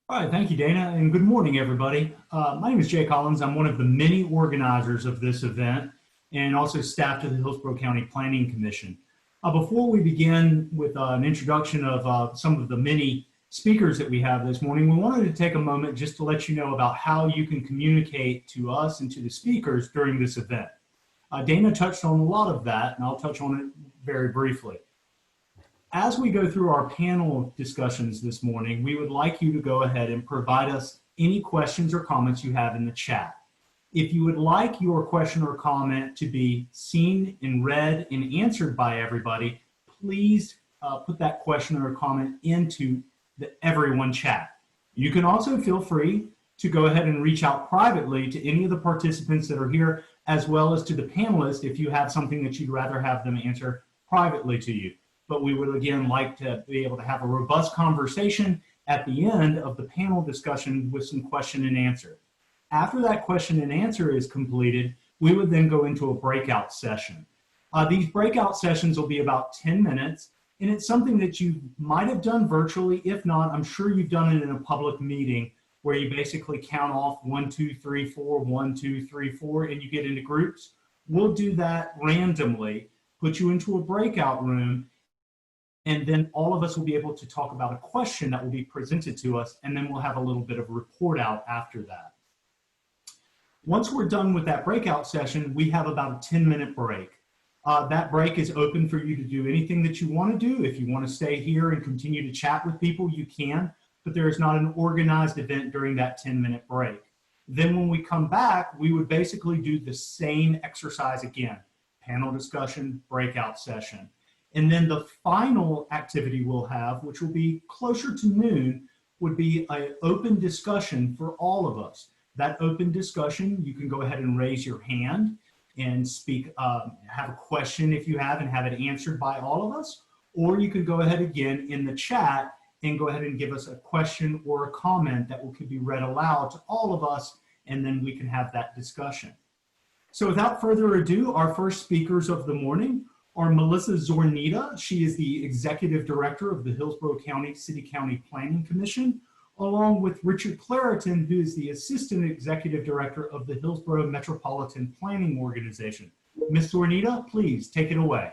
All right, thank you, Dana, and good morning, everybody. My name is Jay Collins. I'm one of the many organizers of this event and also staff to the Hillsborough County Planning Commission. Before we begin with an introduction of some of the many speakers that we have this morning, we wanted to take a moment just to let you know about how you can communicate to us and to the speakers during this event. Dana touched on a lot of that, and I'll touch on it very briefly. As we go through our panel discussions this morning, we would like you to go ahead and provide us any questions or comments you have in the chat. If you would like your question or comment to be seen and read and answered by everybody, please put that question or comment into the everyone chat. You can also feel free to go ahead and reach out privately to any of the participants that are here, as well as to the panelists if you have something that you'd rather have them answer privately to you. But we would again like to be able to have a robust conversation at the end of the panel discussion with some question and answer. After that question and answer is completed, we would then go into a breakout session. These breakout sessions will be about 10 minutes, and it's something that you might have done virtually. If not, I'm sure you've done it in a public meeting where you basically count off 1, 2, 3, 4, 1, 2, 3, 4, and you get into groups. We'll do that randomly, put you into a breakout room, and then all of us will be able to talk about a question that will be presented to us, and then we'll have a little bit of a report out after that. Once we're done with that breakout session, we have about a 10-minute break. That break is open for you to do anything that you want to do. If you want to stay here and continue to chat with people, you can, but there is not an organized event during that 10-minute break. Then when we come back, we would basically do the same exercise again: panel discussion, breakout session. And then the final activity we'll have, which will be closer to noon, would be an open discussion for all of us. That open discussion, you can go ahead and raise your hand and speak, have a question if you have, and have it answered by all of us. Or you can go ahead again in the chat and go ahead and give us a question or a comment that could be read aloud to all of us, and then we can have that discussion. So without further ado, our first speakers of the morning are Melissa Zornita. She is the Executive Director of the Hillsborough County City-County Planning Commission, along with Richard Clariton, who is the Assistant Executive Director of the Hillsborough Metropolitan Planning Organization. Ms. Zornita, please take it away.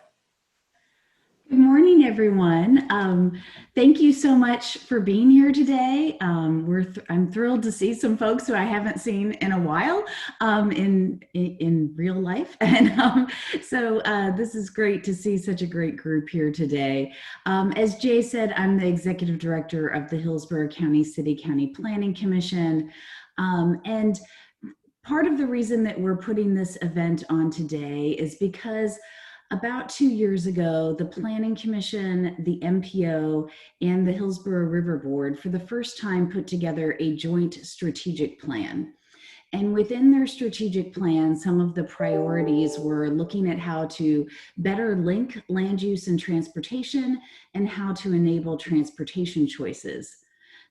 Good morning, everyone. Thank you so much for being here today. I'm thrilled to see some folks who I haven't seen in a while in real life. And so this is great to see such a great group here today. As Jay said, I'm the Executive Director of the Hillsborough County City-County Planning Commission. And part of the reason that we're putting this event on today is because about 2 years ago, the Planning Commission, the MPO, and the Hillsborough River Board for the first time put together a joint strategic plan. And within their strategic plan, some of the priorities were looking at how to better link land use and transportation and how to enable transportation choices.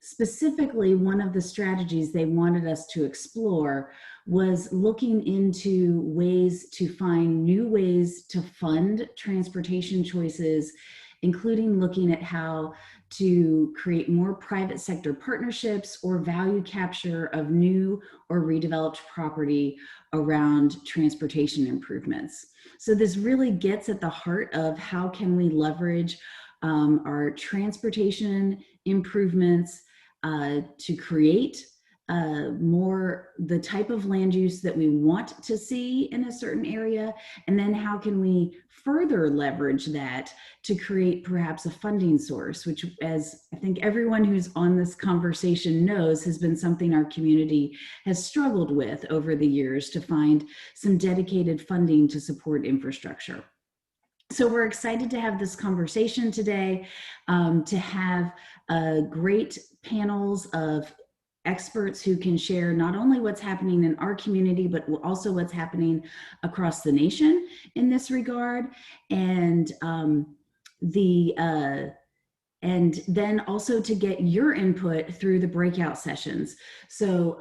Specifically, one of the strategies they wanted us to explore was looking into ways to find new ways to fund transportation choices, including looking at how to create more private sector partnerships or value capture of new or redeveloped property around transportation improvements. So this really gets at the heart of how can we leverage our transportation improvements to create more the type of land use that we want to see in a certain area, and then how can we further leverage that to create perhaps a funding source, which, as I think everyone who's on this conversation knows, has been something our community has struggled with over the years, to find some dedicated funding to support infrastructure. So we're excited to have this conversation today, to have great panels of experts who can share not only what's happening in our community, but also what's happening across the nation in this regard. And then also to get your input through the breakout sessions. So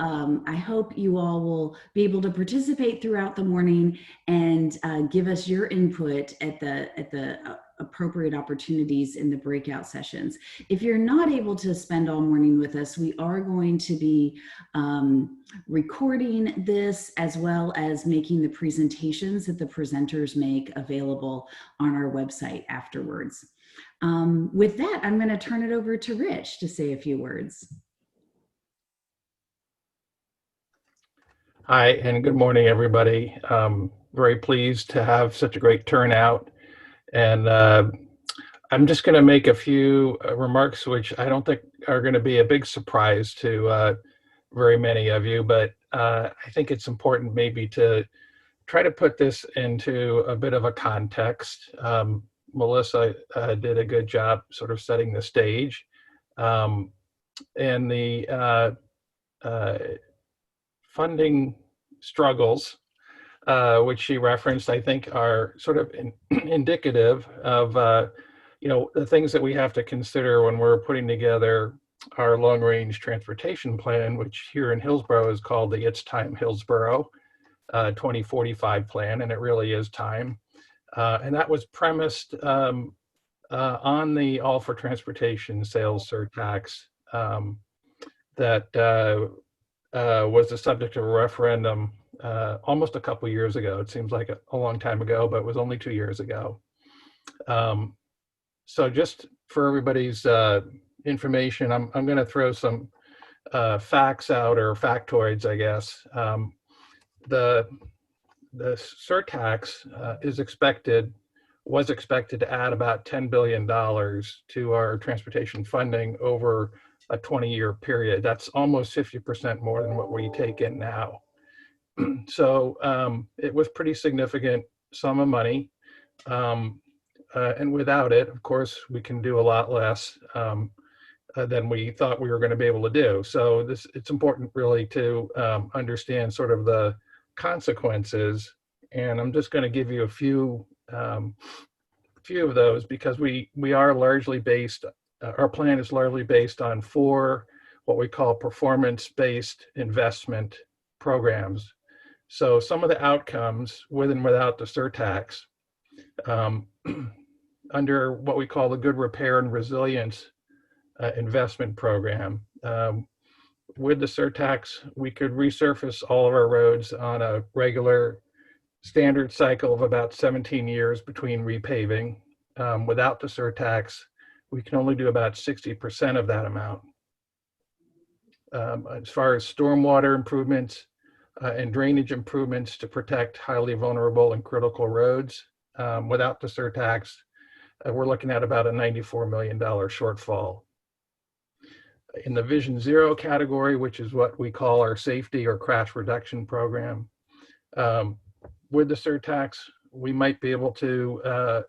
I hope you all will be able to participate throughout the morning and give us your input at the appropriate opportunities in the breakout sessions. If you're not able to spend all morning with us, we are going to be recording this as well as making the presentations that the presenters make available on our website afterwards. With that, I'm going to turn it over to Rich to say a few words. Hi, and good morning, everybody. Very pleased to have such a great turnout. And I'm just going to make a few remarks, which I don't think are going to be a big surprise to very many of you, but I think it's important maybe to try to put this into a bit of a context. Melissa did a good job sort of setting the stage. And the funding struggles, which she referenced, I think are sort of indicative of the things that we have to consider when we're putting together our long-range transportation plan, which here in Hillsborough is called the It's Time Hillsborough 2045 plan, and it really is time. And that was premised on the All for Transportation sales surtax that was the subject of a referendum almost a couple years ago. It seems like a long time ago, but it was only 2 years ago. So just for everybody's information, I'm going to throw some facts out, or factoids, I guess. The surtax was expected to add about $10 billion to our transportation funding over a 20-year period. That's almost 50% more than what we take in now. So it was pretty significant sum of money. And without it, of course, we can do a lot less than we thought we were going to be able to do. So it's important really to understand sort of the consequences. And I'm just going to give you a few of those, because we are largely based, our plan is largely based on 4 what we call performance-based investment programs. So some of the outcomes with and without the surtax, under what we call the Good Repair and Resilience investment program, with the surtax, we could resurface all of our roads on a regular standard cycle of about 17 years between repaving. Without the surtax, we can only do about 60% of that amount. As far as stormwater improvements and drainage improvements to protect highly vulnerable and critical roads, without the surtax, we're looking at about a $94 million shortfall. In the Vision Zero category, which is what we call our safety or crash reduction program, with the surtax, we might be able to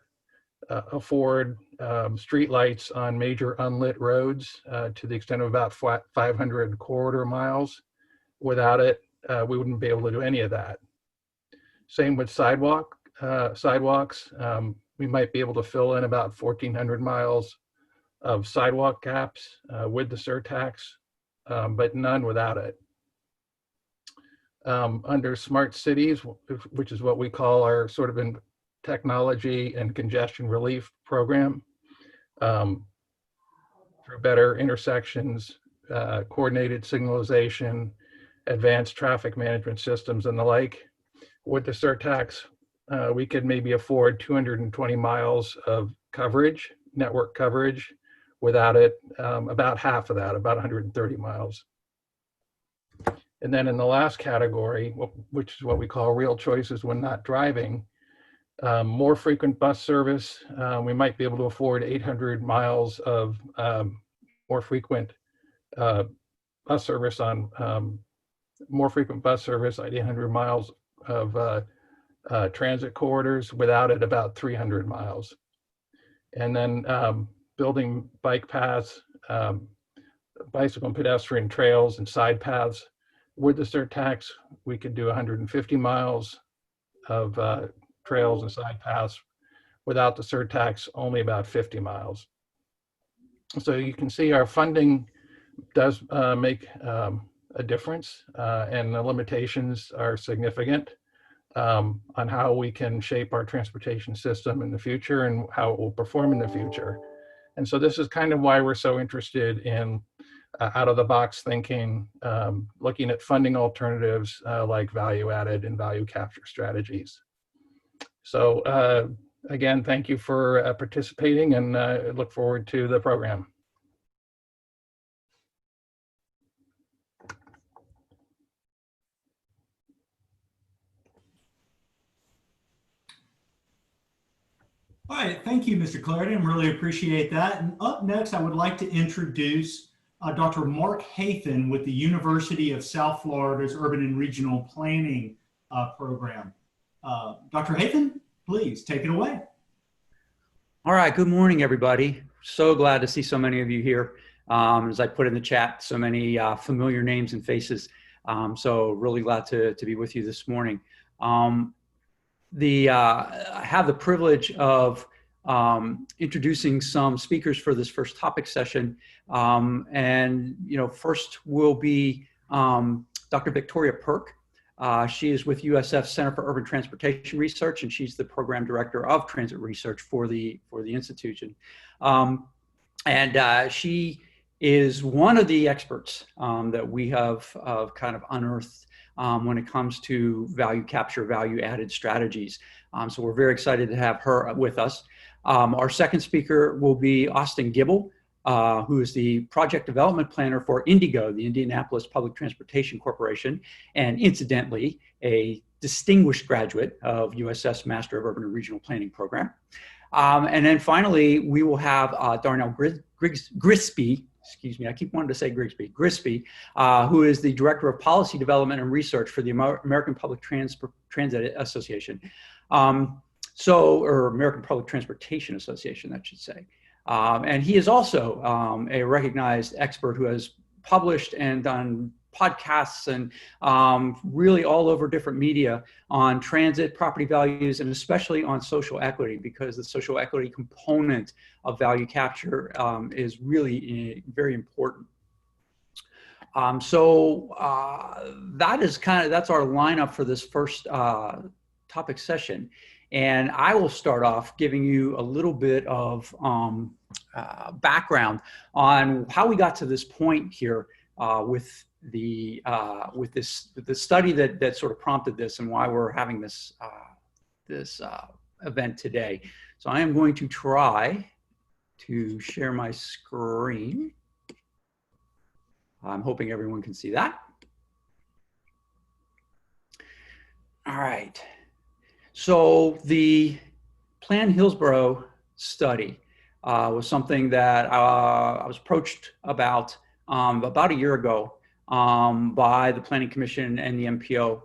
afford streetlights on major unlit roads to the extent of about 500 corridor miles. Without it, we wouldn't be able to do any of that. Same with sidewalks. We might be able to fill in about 1,400 miles of sidewalk gaps with the surtax, but none without it. Under smart cities, which is what we call our sort of in technology and congestion relief program, through better intersections, coordinated signalization, advanced traffic management systems, and the like. With the surtax, we could maybe afford 220 miles of coverage, network coverage. Without it, about half of that, about 130 miles. And then in the last category, which is what we call real choices when not driving, more frequent bus service. We might be able to afford 800 miles of more frequent bus service on more frequent bus service at 800 miles of transit corridors. Without it, about 300 miles. And then building bike paths, bicycle and pedestrian trails and side paths. With the surtax, we could do 150 miles of trails and side paths. Without the surtax, only about 50 miles. So you can see our funding does make a difference, and the limitations are significant. on how we can shape our transportation system in the future and how it will perform in the future. And so this is kind of why we're so interested in out-of-the-box thinking, looking at funding alternatives like value-added and value capture strategies. So again, thank you for participating, and look forward to the program. All right, thank you, Mr. Clarity. I really appreciate that. And up next, I would like to introduce Dr. Mark Hathen with the University of South Florida's Urban and Regional Planning program. Dr. Hathen, please take it away. All right, good morning, everybody. So glad to see so many of you here. As I put in the chat, so many familiar names and faces. So really glad to be with you this morning. I have the privilege of introducing some speakers for this first topic session. And, first will be Dr. Victoria Perk. She is with USF Center for Urban Transportation Research, and she's the program director of transit research for the institution. And she is one of the experts that we have kind of unearthed when it comes to value capture, value added strategies. So we're very excited to have her with us. Our second speaker will be Austin Gibble, who is the project development planner for Indigo, the Indianapolis Public Transportation Corporation, and incidentally, a distinguished graduate of USF's Master of Urban and Regional Planning program. And then finally, we will have Darnell Grisby, excuse me, I keep wanting to say Grisby, who is the Director of Policy Development and Research for the American Public Transit Association. Or American Public Transportation Association, that should say. And he is also a recognized expert who has published and done podcasts and really all over different media on transit, property values, and especially on social equity, because the social equity component of value capture is really very important. That's our lineup for this first topic session. And I will start off giving you a little bit of background on how we got to this point here with the study that sort of prompted this and why we're having this event today. So I am going to try to share my screen. I'm hoping everyone can see that. All right. So the Plan Hillsborough study was something that I was approached about a year ago by the Planning Commission and the MPO.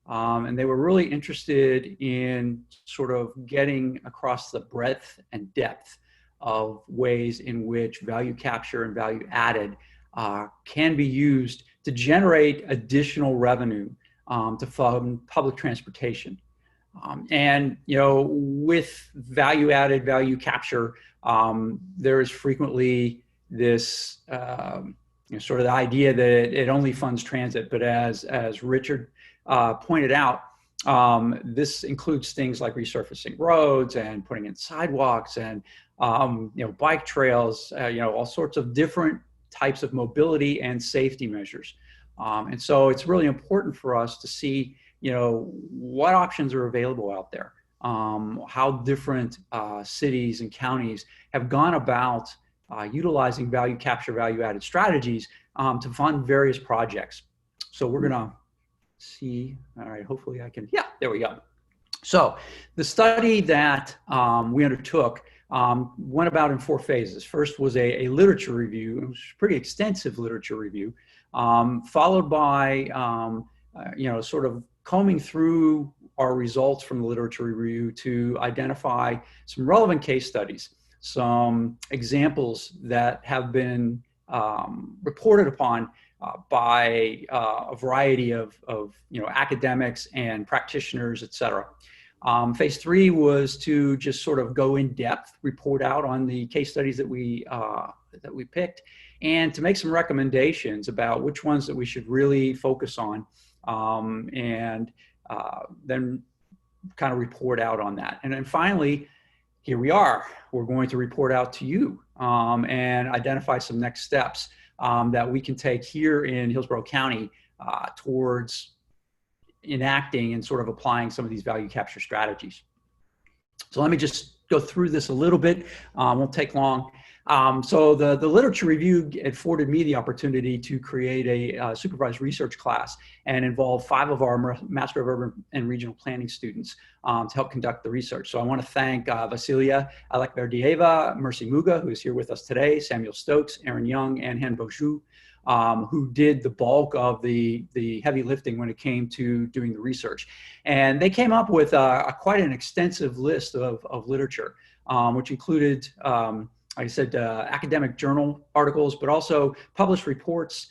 And they were really interested in sort of getting across the breadth and depth of ways in which value capture and value added can be used to generate additional revenue to fund public transportation. With value added, value capture, there is frequently this sort of the idea that it only funds transit, but as Richard pointed out, this includes things like resurfacing roads and putting in sidewalks and bike trails, all sorts of different types of mobility and safety measures. And so it's really important for us to see what options are available out there, how different cities and counties have gone about utilizing value capture, value added strategies to fund various projects. So we're gonna see, all right, hopefully I can, yeah, there we go. So the study that we undertook went about in 4 phases. First was a literature review. It was a pretty extensive literature review, followed by sort of combing through our results from the literature review to identify some relevant case studies, some examples that have been reported upon by a variety of academics and practitioners, et cetera. Phase 3 was to just sort of go in depth, report out on the case studies that we picked, and to make some recommendations about which ones that we should really focus on. Then kind of report out on that. And then finally, here we are. We're going to report out to you and identify some next steps that we can take here in Hillsborough County towards enacting and sort of applying some of these value capture strategies. So let me just go through this a little bit. Won't take long. So the literature review afforded me the opportunity to create a supervised research class and involve 5 of our Master of Urban and Regional Planning students to help conduct the research. So I want to thank Vasilia Alekberdieva, Mercy Muga, who is here with us today, Samuel Stokes, Aaron Young, and Han Boju, who did the bulk of the heavy lifting when it came to doing the research. And they came up with quite an extensive list of literature, which included, like I said, academic journal articles, but also published reports,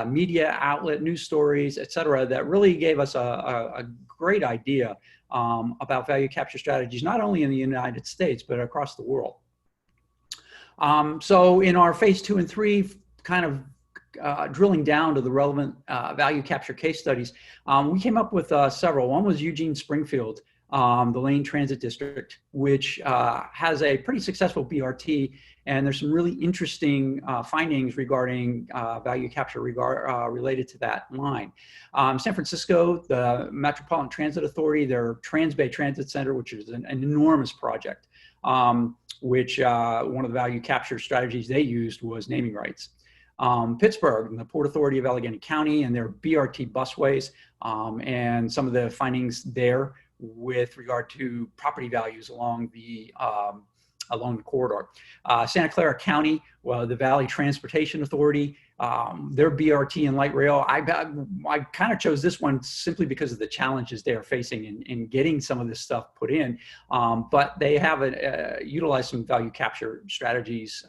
media outlet, news stories, et cetera, that really gave us a great idea about value capture strategies, not only in the United States, but across the world. So in our phase 2 and 3, kind of drilling down to the relevant value capture case studies, we came up with several. One was Eugene Springfield, the Lane Transit District, which has a pretty successful BRT, and there's some really interesting findings regarding value capture related to that line. San Francisco, the Metropolitan Transit Authority, their Transbay Transit Center, which is an enormous project, which one of the value capture strategies they used was naming rights. Pittsburgh and the Port Authority of Allegheny County and their BRT busways, and some of the findings there with regard to property values along the corridor. Santa Clara County, well, the Valley Transportation Authority, their BRT and light rail. I kind of chose this one simply because of the challenges they are facing in getting some of this stuff put in, but they have utilized some value capture strategies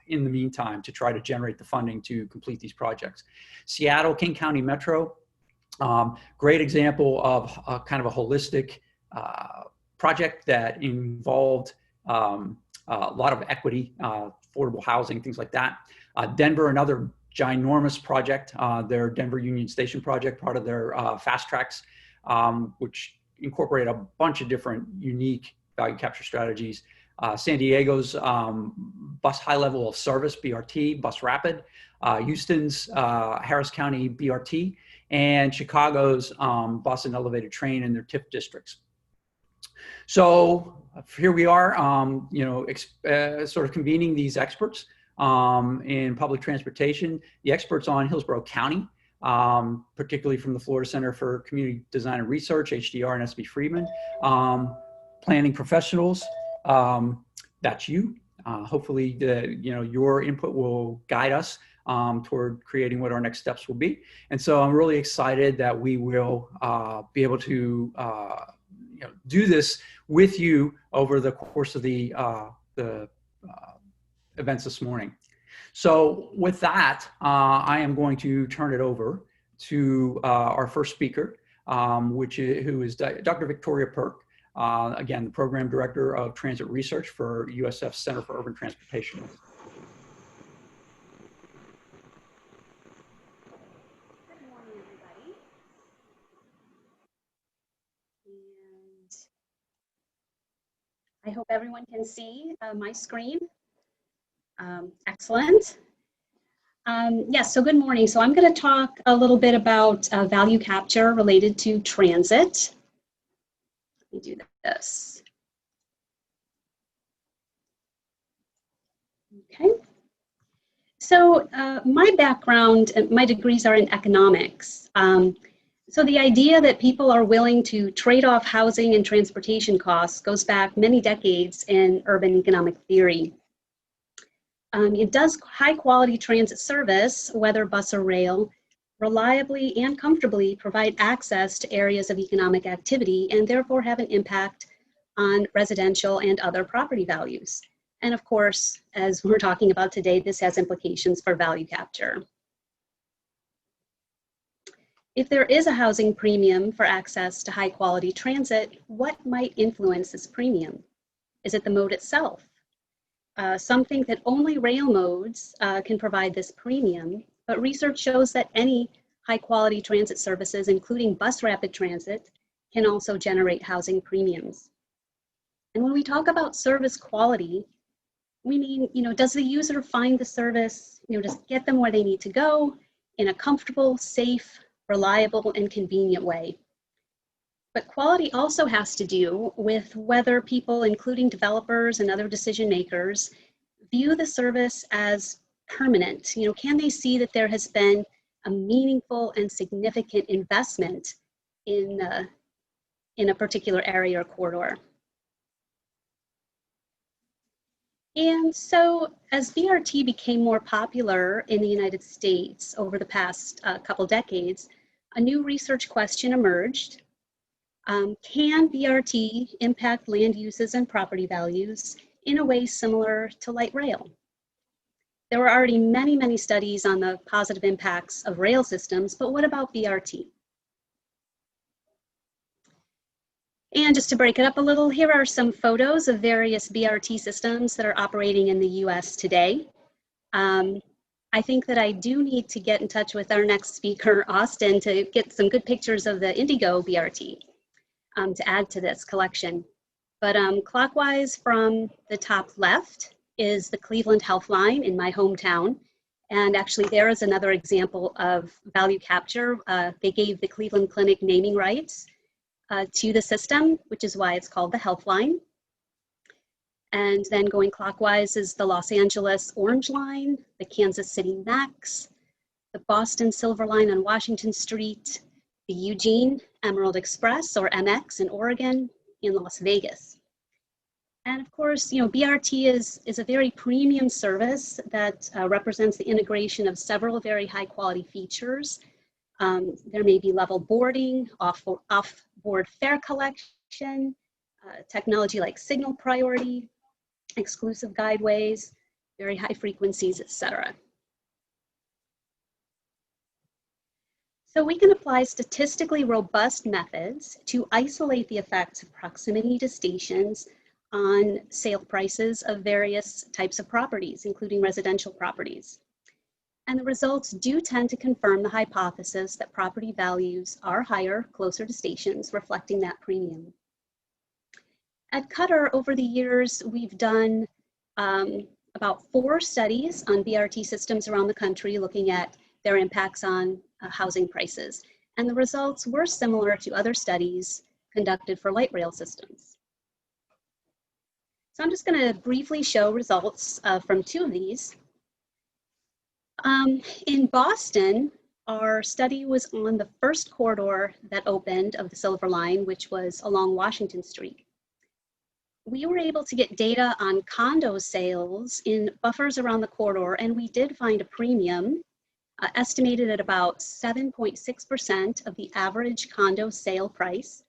in the meantime to try to generate the funding to complete these projects. Seattle, King County Metro, great example of kind of a holistic project that involved a lot of equity, affordable housing, things like that. Denver, another ginormous project, their Denver Union Station project, part of their fast tracks, which incorporate a bunch of different unique value capture strategies. San Diego's bus high level of service, BRT, Bus Rapid, Houston's Harris County BRT, and Chicago's bus and elevated train in their TIF districts. So here we are, sort of convening these experts in public transportation, the experts on Hillsborough County, particularly from the Florida Center for Community Design and Research, HDR and SB Friedman, planning professionals, that's you. Hopefully, your input will guide us toward creating what our next steps will be. And so I'm really excited that we will be able to do this with you over the course of the events this morning. So with that, I am going to turn it over to our first speaker, who is Dr. Victoria Perk, again, the Program Director of Transit Research for USF's Center for Urban Transportation. Good morning, everybody. And I hope everyone can see my screen. Excellent. Yes, so good morning. So I'm going to talk a little bit about value capture related to transit. Let me do this. Okay. So my background, my degrees are in economics. So the idea that people are willing to trade off housing and transportation costs goes back many decades in urban economic theory. It does high quality transit service, whether bus or rail, reliably and comfortably provide access to areas of economic activity and therefore have an impact on residential and other property values. And of course, as we're talking about today, this has implications for value capture. If there is a housing premium for access to high quality transit, what might influence this premium? Is it the mode itself? Some think that only rail modes can provide this premium, but research shows that any high quality transit services, including bus rapid transit, can also generate housing premiums. And when we talk about service quality, we mean, does the user find the service, does it get them where they need to go in a comfortable, safe, reliable, and convenient way? But quality also has to do with whether people, including developers and other decision makers, view the service as permanent. Can they see that there has been a meaningful and significant investment in a particular area or corridor? And so as BRT became more popular in the United States over the past couple decades, a new research question emerged. Can BRT impact land uses and property values in a way similar to light rail? There were already many, many studies on the positive impacts of rail systems, but what about BRT? And just to break it up a little, here are some photos of various BRT systems that are operating in the US today. I think that I do need to get in touch with our next speaker, Austin, to get some good pictures of the Indigo BRT to add to this collection. But clockwise from the top left is the Cleveland Health Line in my hometown. And actually there is another example of value capture. They gave the Cleveland Clinic naming rights to the system, which is why it's called the Health Line. And then going clockwise is the Los Angeles Orange Line, the Kansas City Max, the Boston Silver Line on Washington Street, the Eugene Emerald Express, or MX in Oregon, in Las Vegas. And of course, BRT is a very premium service that represents the integration of several very high quality features. There may be level boarding, off-board fare collection, technology like signal priority, exclusive guideways, very high frequencies, etc. So we can apply statistically robust methods to isolate the effects of proximity to stations on sale prices of various types of properties, including residential properties. And the results do tend to confirm the hypothesis that property values are higher closer to stations, reflecting that premium. At Cutter, over the years, we've done about 4 studies on BRT systems around the country, looking at their impacts on housing prices. And the results were similar to other studies conducted for light rail systems. So I'm just going to briefly show results from 2 of these. In Boston, our study was on the first corridor that opened of the Silver Line, which was along Washington Street. We were able to get data on condo sales in buffers around the corridor, and we did find a premium estimated at about 7.6% of the average condo sale price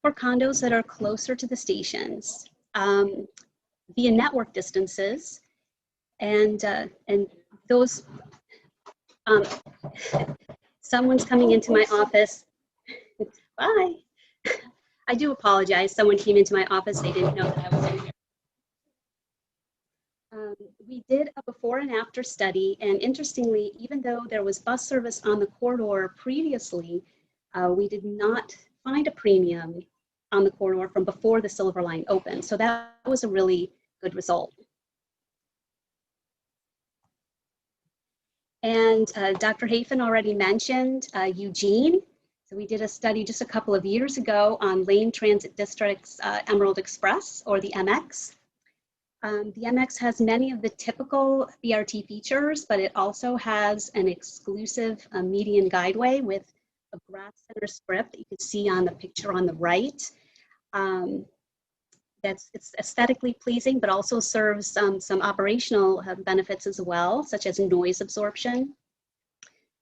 for condos that are closer to the stations via network distances. And those, someone's coming into my office. Bye. I do apologize. Someone came into my office. They didn't know that I was in here. We did a before and after study, and interestingly, even though there was bus service on the corridor previously, we did not find a premium on the corridor from before the Silver Line opened. So that was a really good result. And Dr. Hafen already mentioned Eugene. So we did a study just a couple of years ago on Lane Transit District's Emerald Express, or the MX. The MX has many of the typical BRT features, but it also has an exclusive median guideway with a grass center strip that you can see on the picture on the right. It's aesthetically pleasing, but also serves some operational benefits as well, such as noise absorption.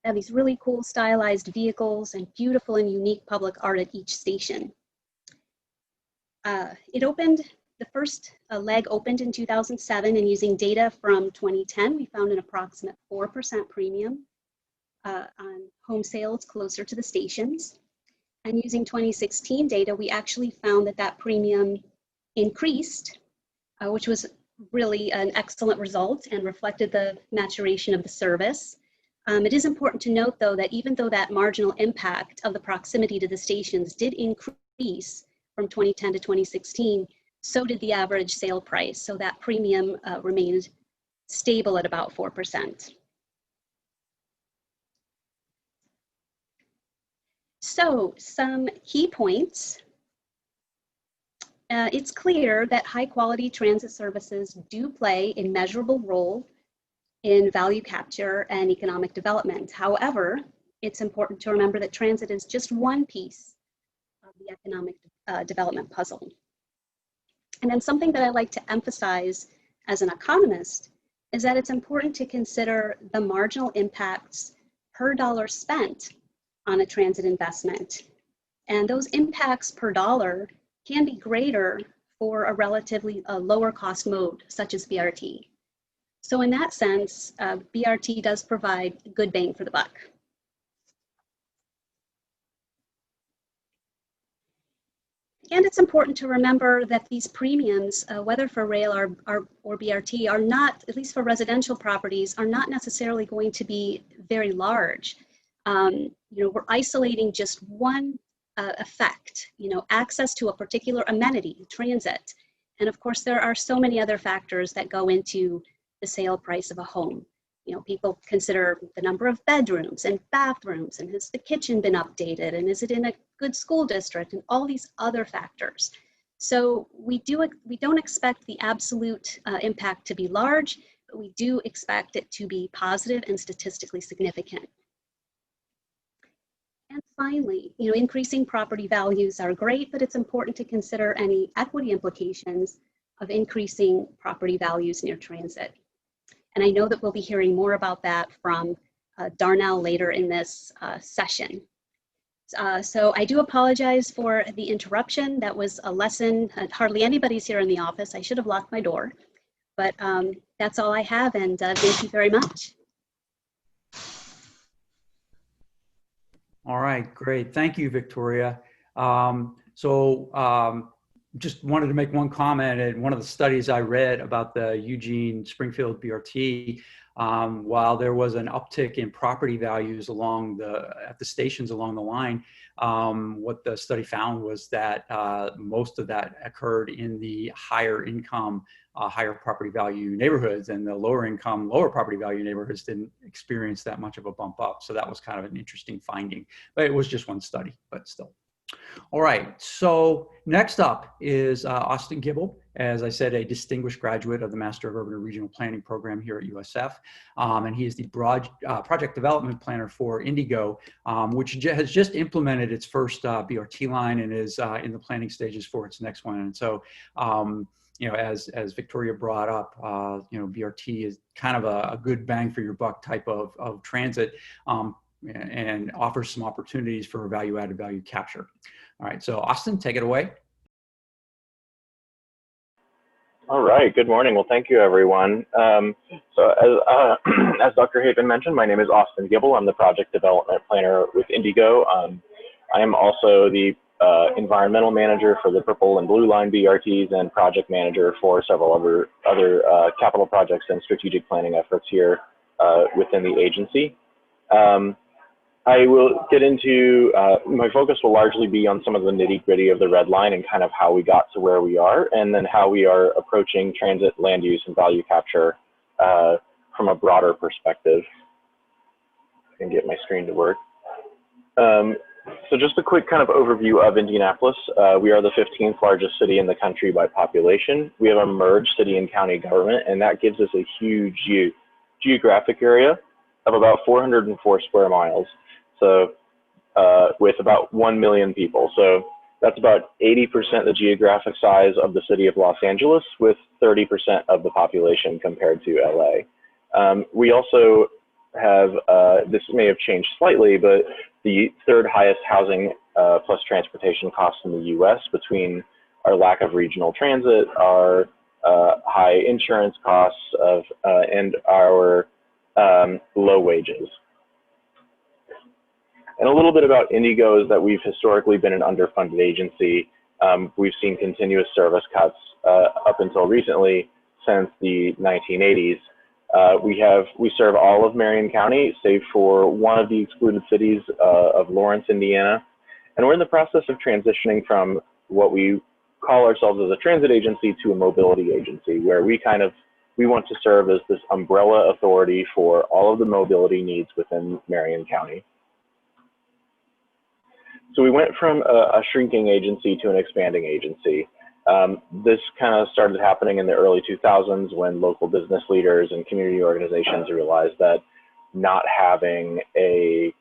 They have these really cool stylized vehicles and beautiful and unique public art at each station. The first leg opened in 2007, and using data from 2010, we found an approximate 4% premium on home sales closer to the stations. And using 2016 data, we actually found that premium increased, which was really an excellent result and reflected the maturation of the service. It is important to note, though, that even though that marginal impact of the proximity to the stations did increase increase from 2010 to 2016, so did the average sale price. So that premium remained stable at about 4%. So some key points. It's clear that high quality transit services do play a measurable role in value capture and economic development. However, it's important to remember that transit is just one piece of the economic development puzzle. And then something that I like to emphasize as an economist is that it's important to consider the marginal impacts per dollar spent on a transit investment. And those impacts per dollar can be greater for a relatively lower cost mode, such as BRT. So in that sense, BRT does provide good bang for the buck. And it's important to remember that these premiums, whether for rail or BRT, are not, at least for residential properties, are not necessarily going to be very large. We're isolating just one effect, access to a particular amenity, transit. And of course, there are so many other factors that go into the sale price of a home. People consider the number of bedrooms and bathrooms, and has the kitchen been updated, and is it in a good school district, and all these other factors. So we don't expect the absolute impact to be large, but we do expect it to be positive and statistically significant. And finally, increasing property values are great, but it's important to consider any equity implications of increasing property values near transit. And I know that we'll be hearing more about that from Darnell later in this session. So I do apologize for the interruption. That was a lesson. Hardly anybody's here in the office. I should have locked my door. But that's all I have, and thank you very much. All right, great. Thank you, Victoria. Just wanted to make one comment. In one of the studies I read about the Eugene Springfield BRT, while there was an uptick in property values at the stations along the line, what the study found was that most of that occurred in the higher income, higher property value neighborhoods, and the lower income, lower property value neighborhoods didn't experience that much of a bump up. So that was kind of an interesting finding, but it was just one study, but still. All right, so next up is Austin Gibble, as I said, a distinguished graduate of the Master of Urban and Regional Planning program here at USF, and he is the project development planner for Indigo, which has just implemented its first BRT line and is in the planning stages for its next one. And so, as Victoria brought up, BRT is kind of a good bang for your buck type of transit. And offers some opportunities for value-added value capture. All right, so Austin, take it away. All right, good morning. Well, thank you, everyone. So as Dr. Haven mentioned, my name is Austin Gibble. I'm the project development planner with Indigo. I am also the environmental manager for the Purple and Blue Line BRTs and project manager for several other capital projects and strategic planning efforts here within the agency. I will get into, my focus will largely be on some of the nitty gritty of the red line and kind of how we got to where we are, and then how we are approaching transit land use and value capture from a broader perspective. I can get my screen to work. So just a quick kind of overview of Indianapolis. We are the 15th largest city in the country by population. We have a merged city and county government, and that gives us a huge geographic area of about 404 square miles. So with about 1 million people. So that's about 80% the geographic size of the city of Los Angeles, with 30% of the population compared to LA. We also have, this may have changed slightly, but the third highest housing plus transportation costs in the US, between our lack of regional transit, our high insurance costs and our low wages. And a little bit about Indigo is that we've historically been an underfunded agency. We've seen continuous service cuts up until recently, since the 1980s. We serve all of Marion County, save for one of the excluded cities of Lawrence, Indiana. And we're in the process of transitioning from what we call ourselves as a transit agency to a mobility agency, where we want to serve as this umbrella authority for all of the mobility needs within Marion County. So we went from a shrinking agency to an expanding agency. This kind of started happening in the early 2000s when local business leaders and community organizations realized that not having a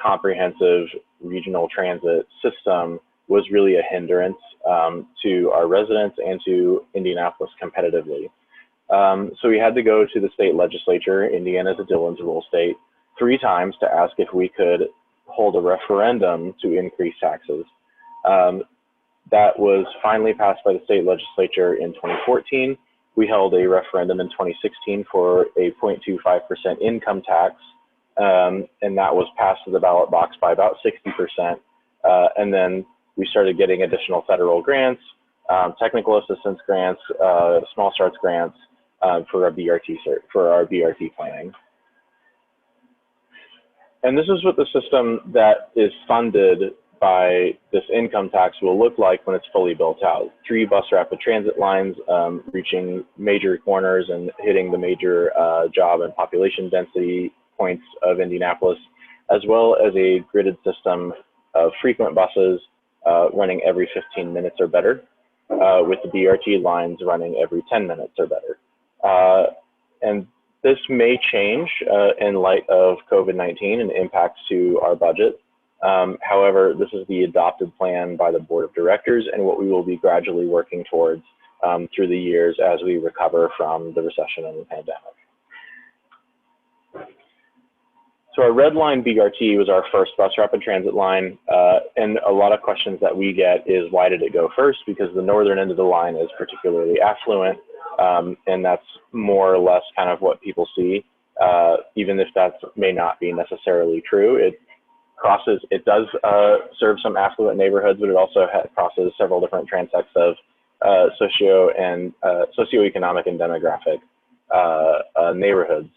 comprehensive regional transit system was really a hindrance to our residents and to Indianapolis competitively. So we had to go to the state legislature, Indiana's a Dillon's rule state, 3 times to ask if we could hold a referendum to increase taxes. That was finally passed by the state legislature in 2014. We held a referendum in 2016 for a 0.25% income tax, and that was passed to the ballot box by about 60%. And then we started getting additional federal grants, technical assistance grants, small starts grants for our BRT planning. And this is what the system that is funded by this income tax will look like when it's fully built out. 3 bus rapid transit lines reaching major corners and hitting the major job and population density points of Indianapolis, as well as a gridded system of frequent buses running every 15 minutes or better, with the BRT lines running every 10 minutes or better. And this may change in light of COVID-19 and impacts to our budget. However, this is the adopted plan by the board of directors and what we will be gradually working towards through the years as we recover from the recession and the pandemic. So our red line BRT was our first bus rapid transit line, and a lot of questions that we get is why did it go first? Because the northern end of the line is particularly affluent, and that's more or less kind of what people see, even if that may not be necessarily true. It does serve some affluent neighborhoods, but it also crosses several different transects of socioeconomic and demographic neighborhoods.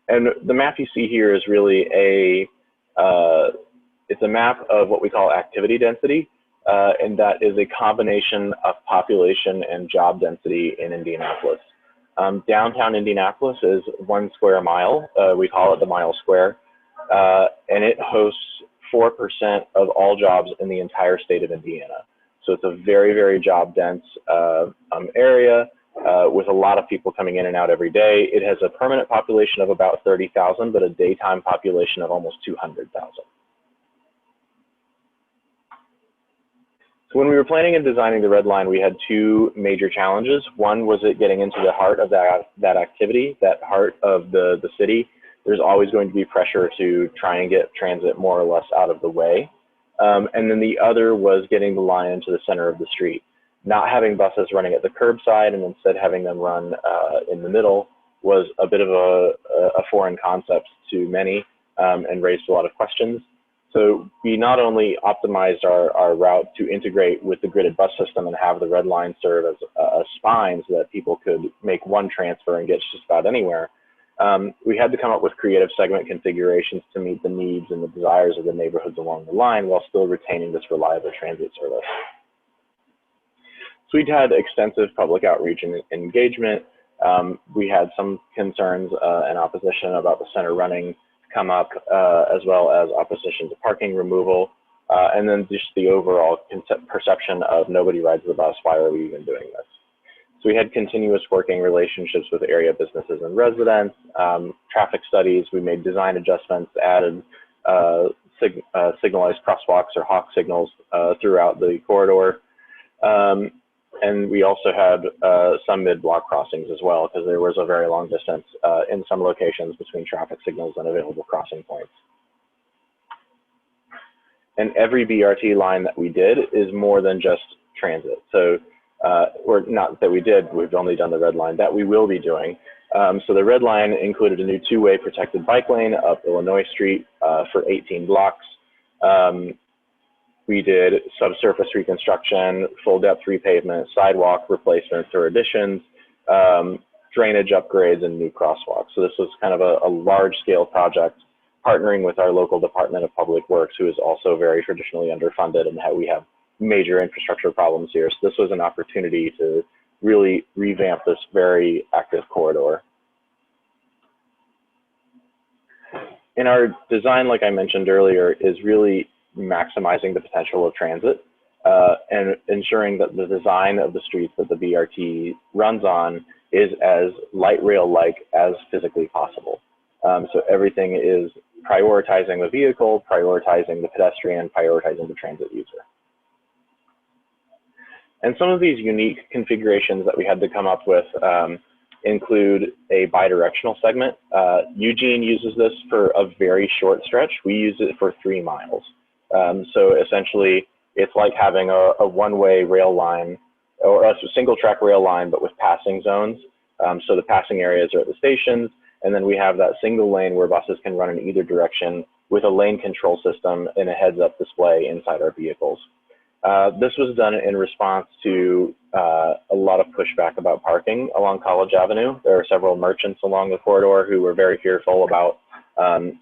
And the map you see here is really it's a map of what we call activity density, and that is a combination of population and job density in Indianapolis. Downtown Indianapolis is 1 square mile. We call it the mile square. And it hosts 4% of all jobs in the entire state of Indiana. So it's a very, very job dense area with a lot of people coming in and out every day. It has a permanent population of about 30,000, but a daytime population of almost 200,000. So when we were planning and designing the red line, we had 2 major challenges. One was it getting into the heart of that activity, that heart of the city. There's always going to be pressure to try and get transit more or less out of the way. And then the other was getting the line into the center of the street. Not having buses running at the curbside and instead having them run in the middle was a bit of a foreign concept to many and raised a lot of questions. So we not only optimized our route to integrate with the gridded bus system and have the red line serve as a spine so that people could make one transfer and get just about anywhere. We had to come up with creative segment configurations to meet the needs and the desires of the neighborhoods along the line while still retaining this reliable transit service. So we'd had extensive public outreach and engagement. We had some concerns and opposition about the center running come up, as well as opposition to parking removal, and then just the overall perception of nobody rides the bus, why are we even doing this? So we had continuous working relationships with area businesses and residents, traffic studies, we made design adjustments, added signalized crosswalks or hawk signals throughout the corridor. And we also had some mid-block crossings as well, because there was a very long distance in some locations between traffic signals and available crossing points. And every BRT line that we did is more than just transit. So, or not that we did, we've only done the red line, that we will be doing. So the red line included a new 2-way protected bike lane up Illinois Street for 18 blocks. We did subsurface reconstruction, full depth repavement, sidewalk replacements or additions, drainage upgrades, and new crosswalks. So this was kind of a large scale project partnering with our local Department of Public Works, who is also very traditionally underfunded, and how we have major infrastructure problems here. So this was an opportunity to really revamp this very active corridor. In our design, like I mentioned earlier, is really maximizing the potential of transit and ensuring that the design of the streets that the BRT runs on is as light rail-like as physically possible. So everything is prioritizing the vehicle, prioritizing the pedestrian, prioritizing the transit user. And some of these unique configurations that we had to come up with include a bidirectional segment. Eugene uses this for a very short stretch. We use it for 3 miles. So essentially, it's like having a one-way rail line, or a single track rail line, but with passing zones. So the passing areas are at the stations, and then we have that single lane where buses can run in either direction with a lane control system and a heads-up display inside our vehicles. This was done in response to a lot of pushback about parking along College Avenue. There are several merchants along the corridor who were very fearful about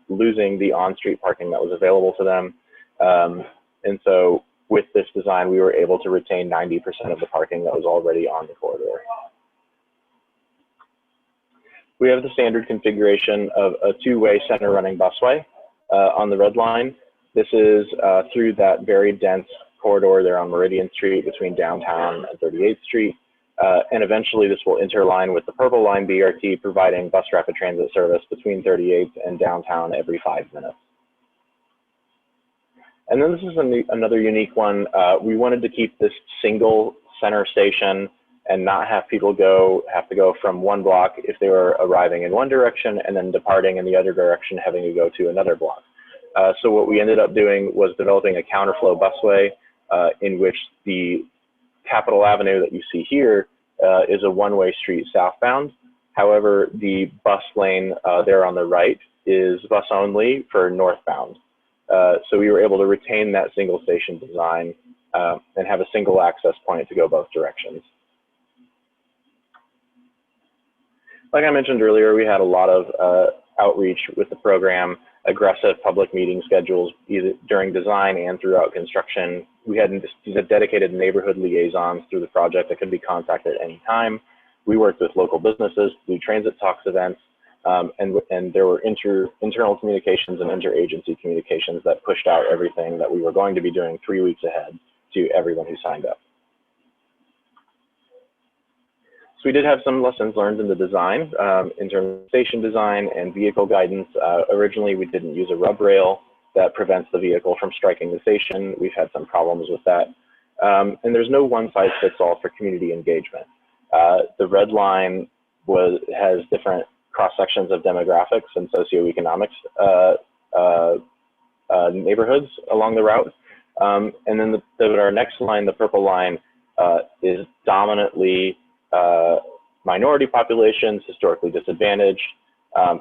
losing the on-street parking that was available to them. And so with this design, we were able to retain 90% of the parking that was already on the corridor. We have the standard configuration of a 2-way center running busway on the red line. This is through that very dense corridor there on Meridian Street between downtown and 38th Street. And eventually this will interline with the Purple Line BRT, providing bus rapid transit service between 38th and downtown every 5 minutes. And then this is another unique one. We wanted to keep this single center station and not have people have to go from one block if they were arriving in one direction and then departing in the other direction, having to go to another block. So what we ended up doing was developing a counterflow busway in which the Capitol Avenue that you see here is a one-way street southbound. However, the bus lane there on the right is bus only for northbound. So we were able to retain that single station design and have a single access point to go both directions. Like I mentioned earlier, we had a lot of outreach with the program, aggressive public meeting schedules either during design and throughout construction. We had dedicated neighborhood liaisons through the project that could be contacted at any time. We worked with local businesses, through transit talks events, and there were internal communications and interagency communications that pushed out everything that we were going to be doing 3 weeks ahead to everyone who signed up. So we did have some lessons learned in the design, in terms of station design and vehicle guidance. Originally, we didn't use a rub rail that prevents the vehicle from striking the station. We've had some problems with that. And there's no one-size-fits-all for community engagement. The red line has different cross-sections of demographics and socioeconomics neighborhoods along the route. And then our next line, the purple line, is dominantly minority populations, historically disadvantaged,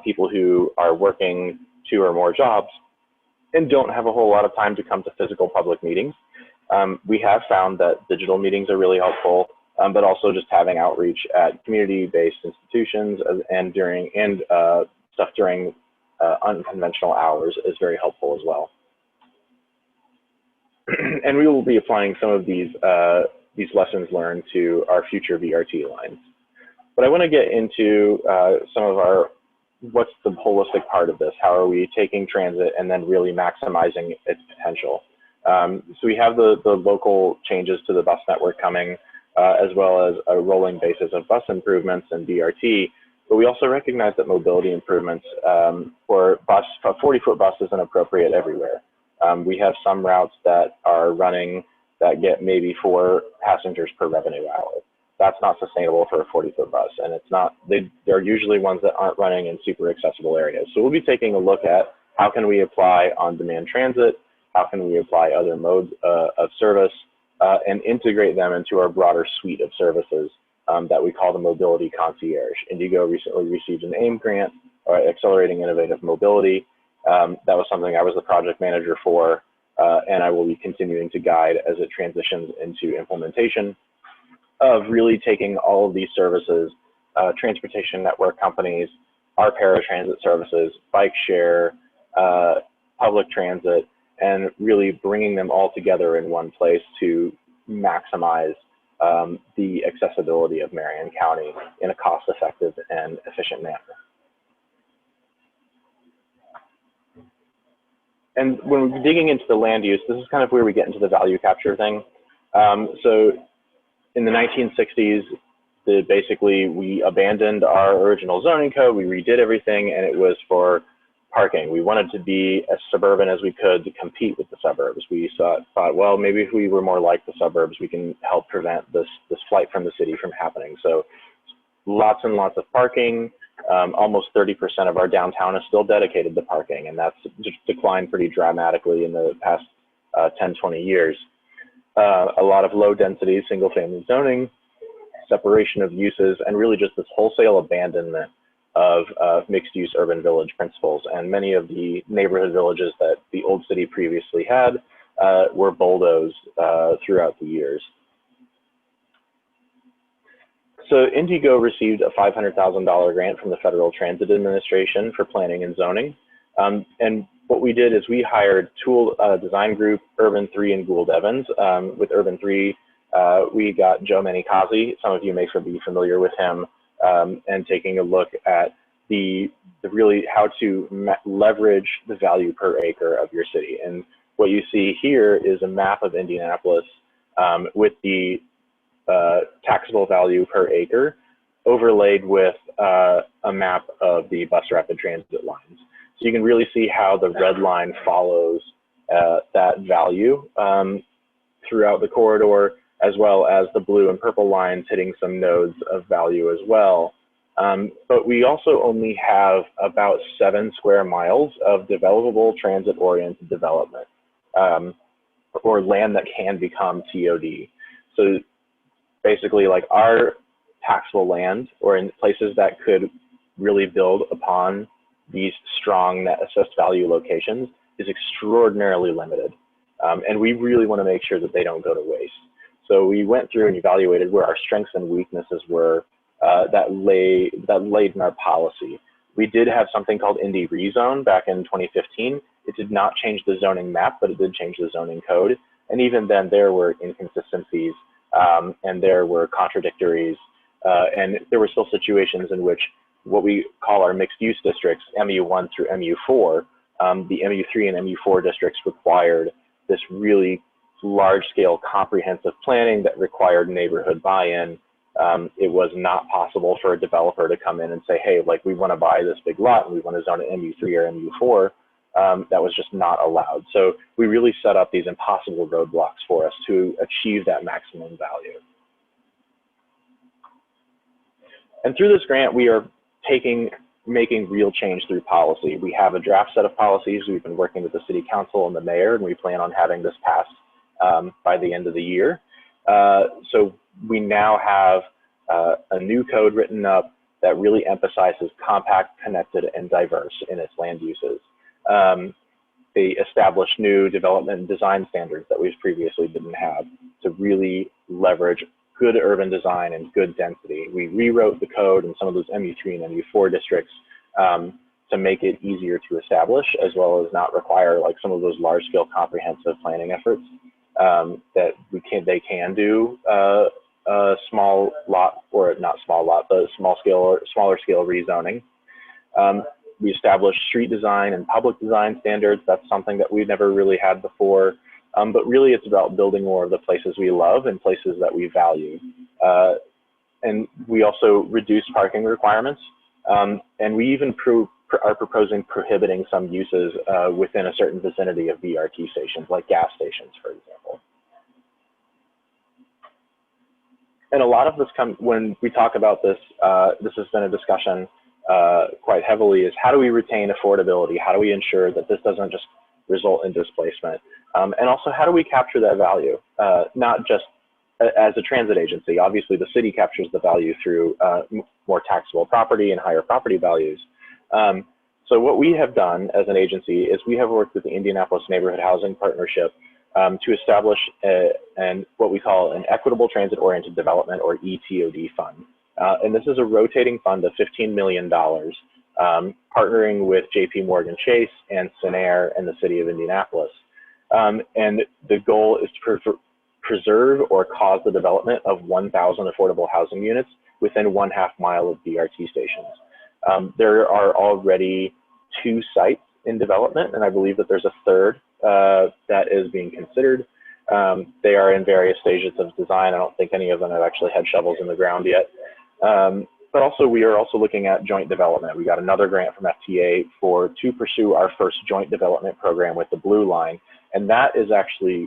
people who are working 2 or more jobs and don't have a whole lot of time to come to physical public meetings. We have found that digital meetings are really helpful, but also just having outreach at community-based institutions and stuff during unconventional hours is very helpful as well. And we will be applying some of these lessons learned to our future VRT lines. But I want to get into some of what's the holistic part of this? How are we taking transit and then really maximizing its potential? So we have the local changes to the bus network coming, as well as a rolling basis of bus improvements and BRT. But we also recognize that mobility improvements for a 40-foot bus isn't appropriate everywhere. We have some routes that are running that get maybe 4 passengers per revenue hour. That's not sustainable for a 40-foot bus, and it's not. They're usually ones that aren't running in super accessible areas. So we'll be taking a look at how can we apply on-demand transit, how can we apply other modes of service, and integrate them into our broader suite of services that we call the Mobility Concierge. Indigo recently received an AIM grant, Accelerating Innovative Mobility. That was something I was the project manager for, and I will be continuing to guide as it transitions into implementation of really taking all of these services, transportation network companies, our paratransit services, bike share, public transit, and really bringing them all together in one place to maximize the accessibility of Marion County in a cost-effective and efficient manner. And when we're digging into the land use, this is kind of where we get into the value capture thing. So in the 1960s, basically we abandoned our original zoning code, we redid everything, and it was for parking. We wanted to be as suburban as we could to compete with the suburbs. We thought, well, maybe if we were more like the suburbs, we can help prevent this flight from the city from happening. So lots and lots of parking. Almost 30% of our downtown is still dedicated to parking, and that's declined pretty dramatically in the past 10, 20 years. A lot of low density single family zoning, separation of uses, and really just this wholesale abandonment of mixed use urban village principles. And many of the neighborhood villages that the old city previously had were bulldozed throughout the years. So Indigo received a $500,000 grant from the Federal Transit Administration for planning and zoning. And what we did is we hired Tool Design Group, Urban 3, and Gould Evans. With Urban 3, we got Joe Menikazi. Some of you may be familiar with him, and taking a look at really how to leverage the value per acre of your city. And what you see here is a map of Indianapolis with the taxable value per acre overlaid with a map of the bus rapid transit lines. So you can really see how the red line follows that value throughout the corridor, as well as the blue and purple lines hitting some nodes of value as well. But we also only have about 7 square miles of developable transit-oriented development, or land that can become TOD. So basically, like, our taxable land, or in places that could really build upon these strong net assessed value locations, is extraordinarily limited. And we really want to make sure that they don't go to waste. So we went through and evaluated where our strengths and weaknesses were that laid in our policy. We did have something called Indy Rezone back in 2015. It did not change the zoning map, but it did change the zoning code. And even then, there were inconsistencies and there were contradictories. And there were still situations in which what we call our mixed use districts, MU1 through MU4, the MU3 and MU4 districts required this really large scale comprehensive planning that required neighborhood buy-in. It was not possible for a developer to come in and say, hey, like, we want to buy this big lot and we want to zone it MU3 or MU4. That was just not allowed. So we really set up these impossible roadblocks for us to achieve that maximum value. And through this grant, we are making real change through policy. We have a draft set of policies. We've been working with the city council and the mayor, and we plan on having this passed by the end of the year. So we now have a new code written up that really emphasizes compact, connected, and diverse in its land uses. They established new development and design standards that we previously didn't have to really leverage good urban design and good density. We rewrote the code in some of those MU3 and MU4 districts to make it easier to establish, as well as not require like some of those large-scale comprehensive planning efforts that they can do a small lot, or not small lot, but smaller scale rezoning. We established street design and public design standards. That's something that we've never really had before. But really, it's about building more of the places we love and places that we value. And we also reduced parking requirements. And we even are proposing prohibiting some uses within a certain vicinity of BRT stations, like gas stations, for example. And a lot of this when we talk about this, this has been a discussion quite heavily, is how do we retain affordability? How do we ensure that this doesn't just result in displacement? And also, how do we capture that value? Not just as a transit agency. Obviously, the city captures the value through more taxable property and higher property values. So what we have done as an agency is we have worked with the Indianapolis Neighborhood Housing Partnership to establish what we call an Equitable Transit-Oriented Development, or ETOD fund. And this is a rotating fund of $15 million partnering with JP Morgan Chase and Sinair and the city of Indianapolis. And the goal is to preserve or cause the development of 1,000 affordable housing units within 1/2 mile of BRT stations. There are already 2 sites in development, and I believe that there's a third that is being considered. They are in various stages of design. I don't think any of them have actually had shovels in the ground yet. But also, we are also looking at joint development. We got another grant from FTA to pursue our first joint development program with the Blue Line, and that is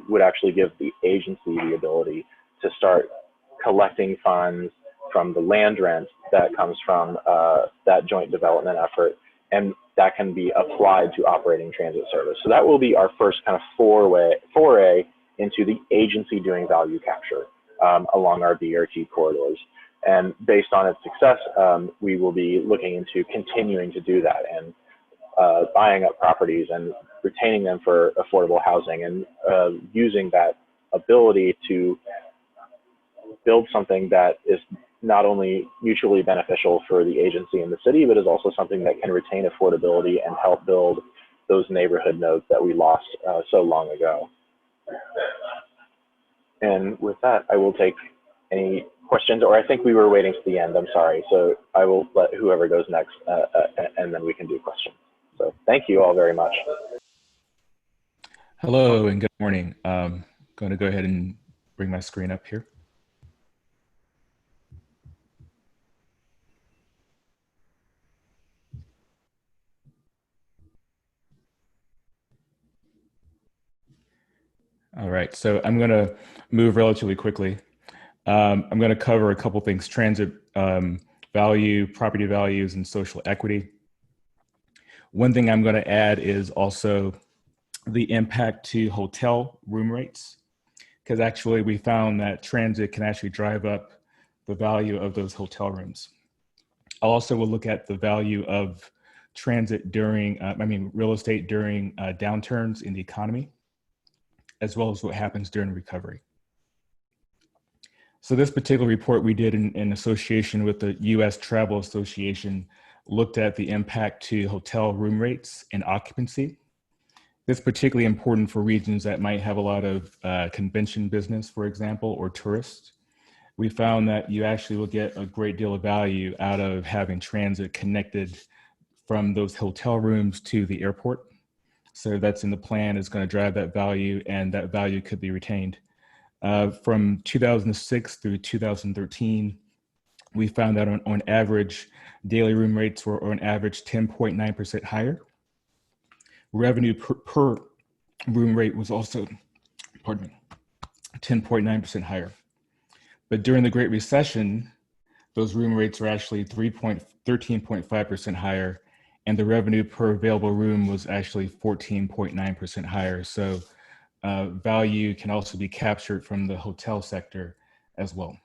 would actually give the agency the ability to start collecting funds from the land rent that comes from that joint development effort, and that can be applied to operating transit service. So that will be our first kind of foray into the agency doing value capture along our BRT corridors. And based on its success, we will be looking into continuing to do that and buying up properties and retaining them for affordable housing, and using that ability to build something that is not only mutually beneficial for the agency and the city, but is also something that can retain affordability and help build those neighborhood nodes that we lost so long ago. And with that, I will take any questions, or I think we were waiting to the end, I'm sorry. So I will let whoever goes next, and then we can do questions. So thank you all very much. Hello and good morning. I'm going to go ahead and bring my screen up here. All right, so I'm going to move relatively quickly. I'm going to cover a couple things: transit value, property values, and social equity. One thing I'm going to add is also the impact to hotel room rates, because actually we found that transit can actually drive up the value of those hotel rooms. I also will look at the value of transit during, real estate during downturns in the economy, as well as what happens during recovery. So this particular report we did in association with the U.S. Travel Association looked at the impact to hotel room rates and occupancy. This is particularly important for regions that might have a lot of convention business, for example, or tourists. We found that you actually will get a great deal of value out of having transit connected from those hotel rooms to the airport. So that's in the plan, is going to drive that value, and that value could be retained. From 2006 through 2013, we found that on average, daily room rates were on average 10.9% higher. Revenue per room rate was also, 10.9% higher. But during the Great Recession, those room rates were actually 13.5% higher, and the revenue per available room was actually 14.9% higher. So value can also be captured from the hotel sector as well.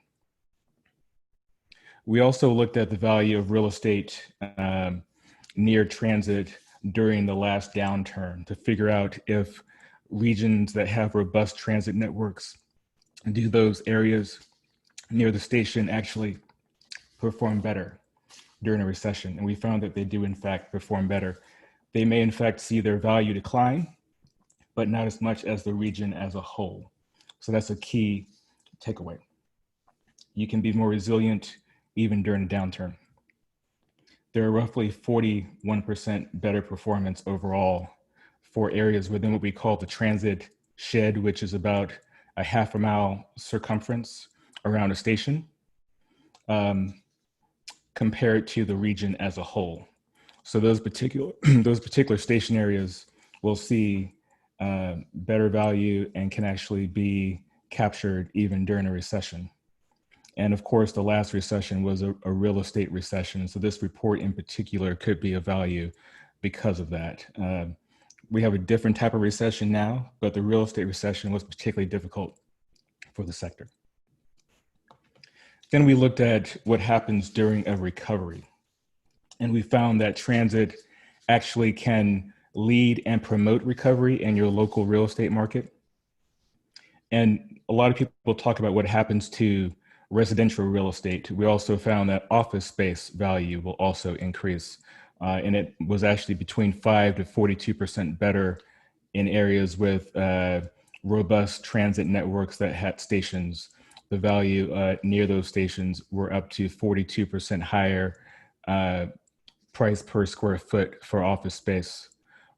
We also looked at the value of real estate near transit during the last downturn to figure out if regions that have robust transit networks, do those areas near the station actually perform better during a recession. And we found that they do in fact perform better. They may in fact see their value decline, but not as much as the region as a whole. So that's a key takeaway. You can be more resilient even during a downturn. There are roughly 41% better performance overall for areas within what we call the transit shed, which is about a half a mile circumference around a station, compared to the region as a whole. So those particular station areas will see better value and can actually be captured even during a recession. And of course, the last recession was a real estate recession. So this report in particular could be of value because of that. We have a different type of recession now, but the real estate recession was particularly difficult for the sector. Then we looked at what happens during a recovery. And we found that transit actually can lead and promote recovery in your local real estate market. And a lot of people talk about what happens to residential real estate. We also found that office space value will also increase and it was actually between 5 to 42% better in areas with robust transit networks that had stations. The value near those stations were up to 42% higher price per square foot for office space.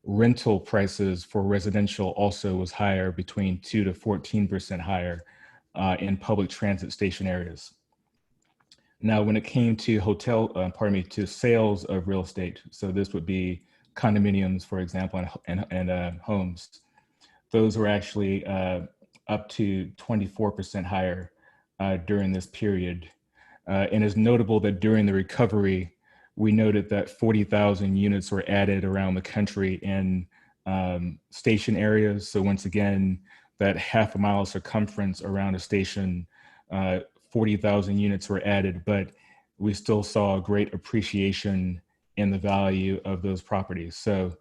Rental prices for residential also was higher, between 2 to 14% higher in public transit station areas. Now, when it came to to sales of real estate, so this would be condominiums, for example, and homes, those were actually up to 24% higher during this period. And it's notable that during the recovery, we noted that 40,000 units were added around the country in station areas. So once again, that half a mile circumference around a station, 40,000 units were added, but we still saw a great appreciation in the value of those properties. So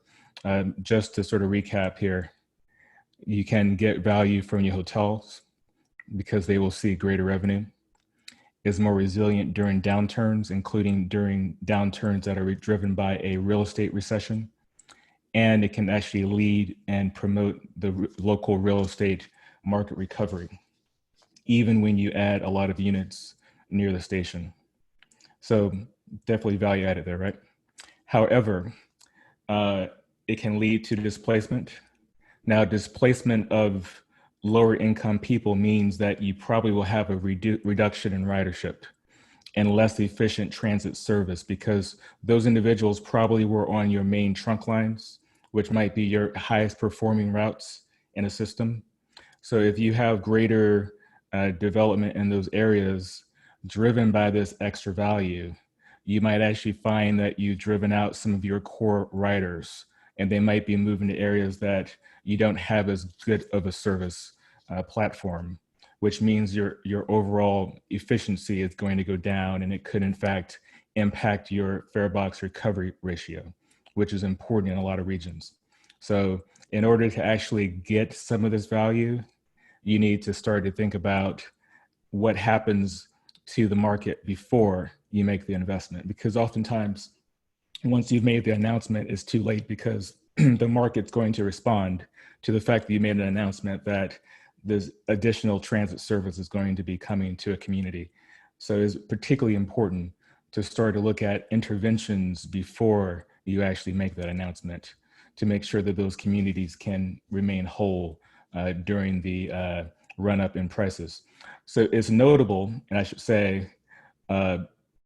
just to sort of recap here, you can get value from your hotels because they will see greater revenue. Is more resilient during downturns, including during downturns that are driven by a real estate recession. And it can actually lead and promote the local real estate market recovery, even when you add a lot of units near the station. So definitely value added there, right? However, it can lead to displacement. Now, displacement of lower income people means that you probably will have a reduction in ridership and less efficient transit service, because those individuals probably were on your main trunk lines, which might be your highest performing routes in a system. So if you have greater development in those areas driven by this extra value, you might actually find that you've driven out some of your core riders, and they might be moving to areas that you don't have as good of a service platform, which means your overall efficiency is going to go down, and it could in fact impact your fare box recovery ratio, which is important in a lot of regions. So in order to actually get some of this value, you need to start to think about what happens to the market before you make the investment, because oftentimes once you've made the announcement, it's too late, because the market's going to respond to the fact that you made an announcement that this additional transit service is going to be coming to a community. So it's particularly important to start to look at interventions before you actually make that announcement, to make sure that those communities can remain whole during the run up in prices. So it's notable, and I should say,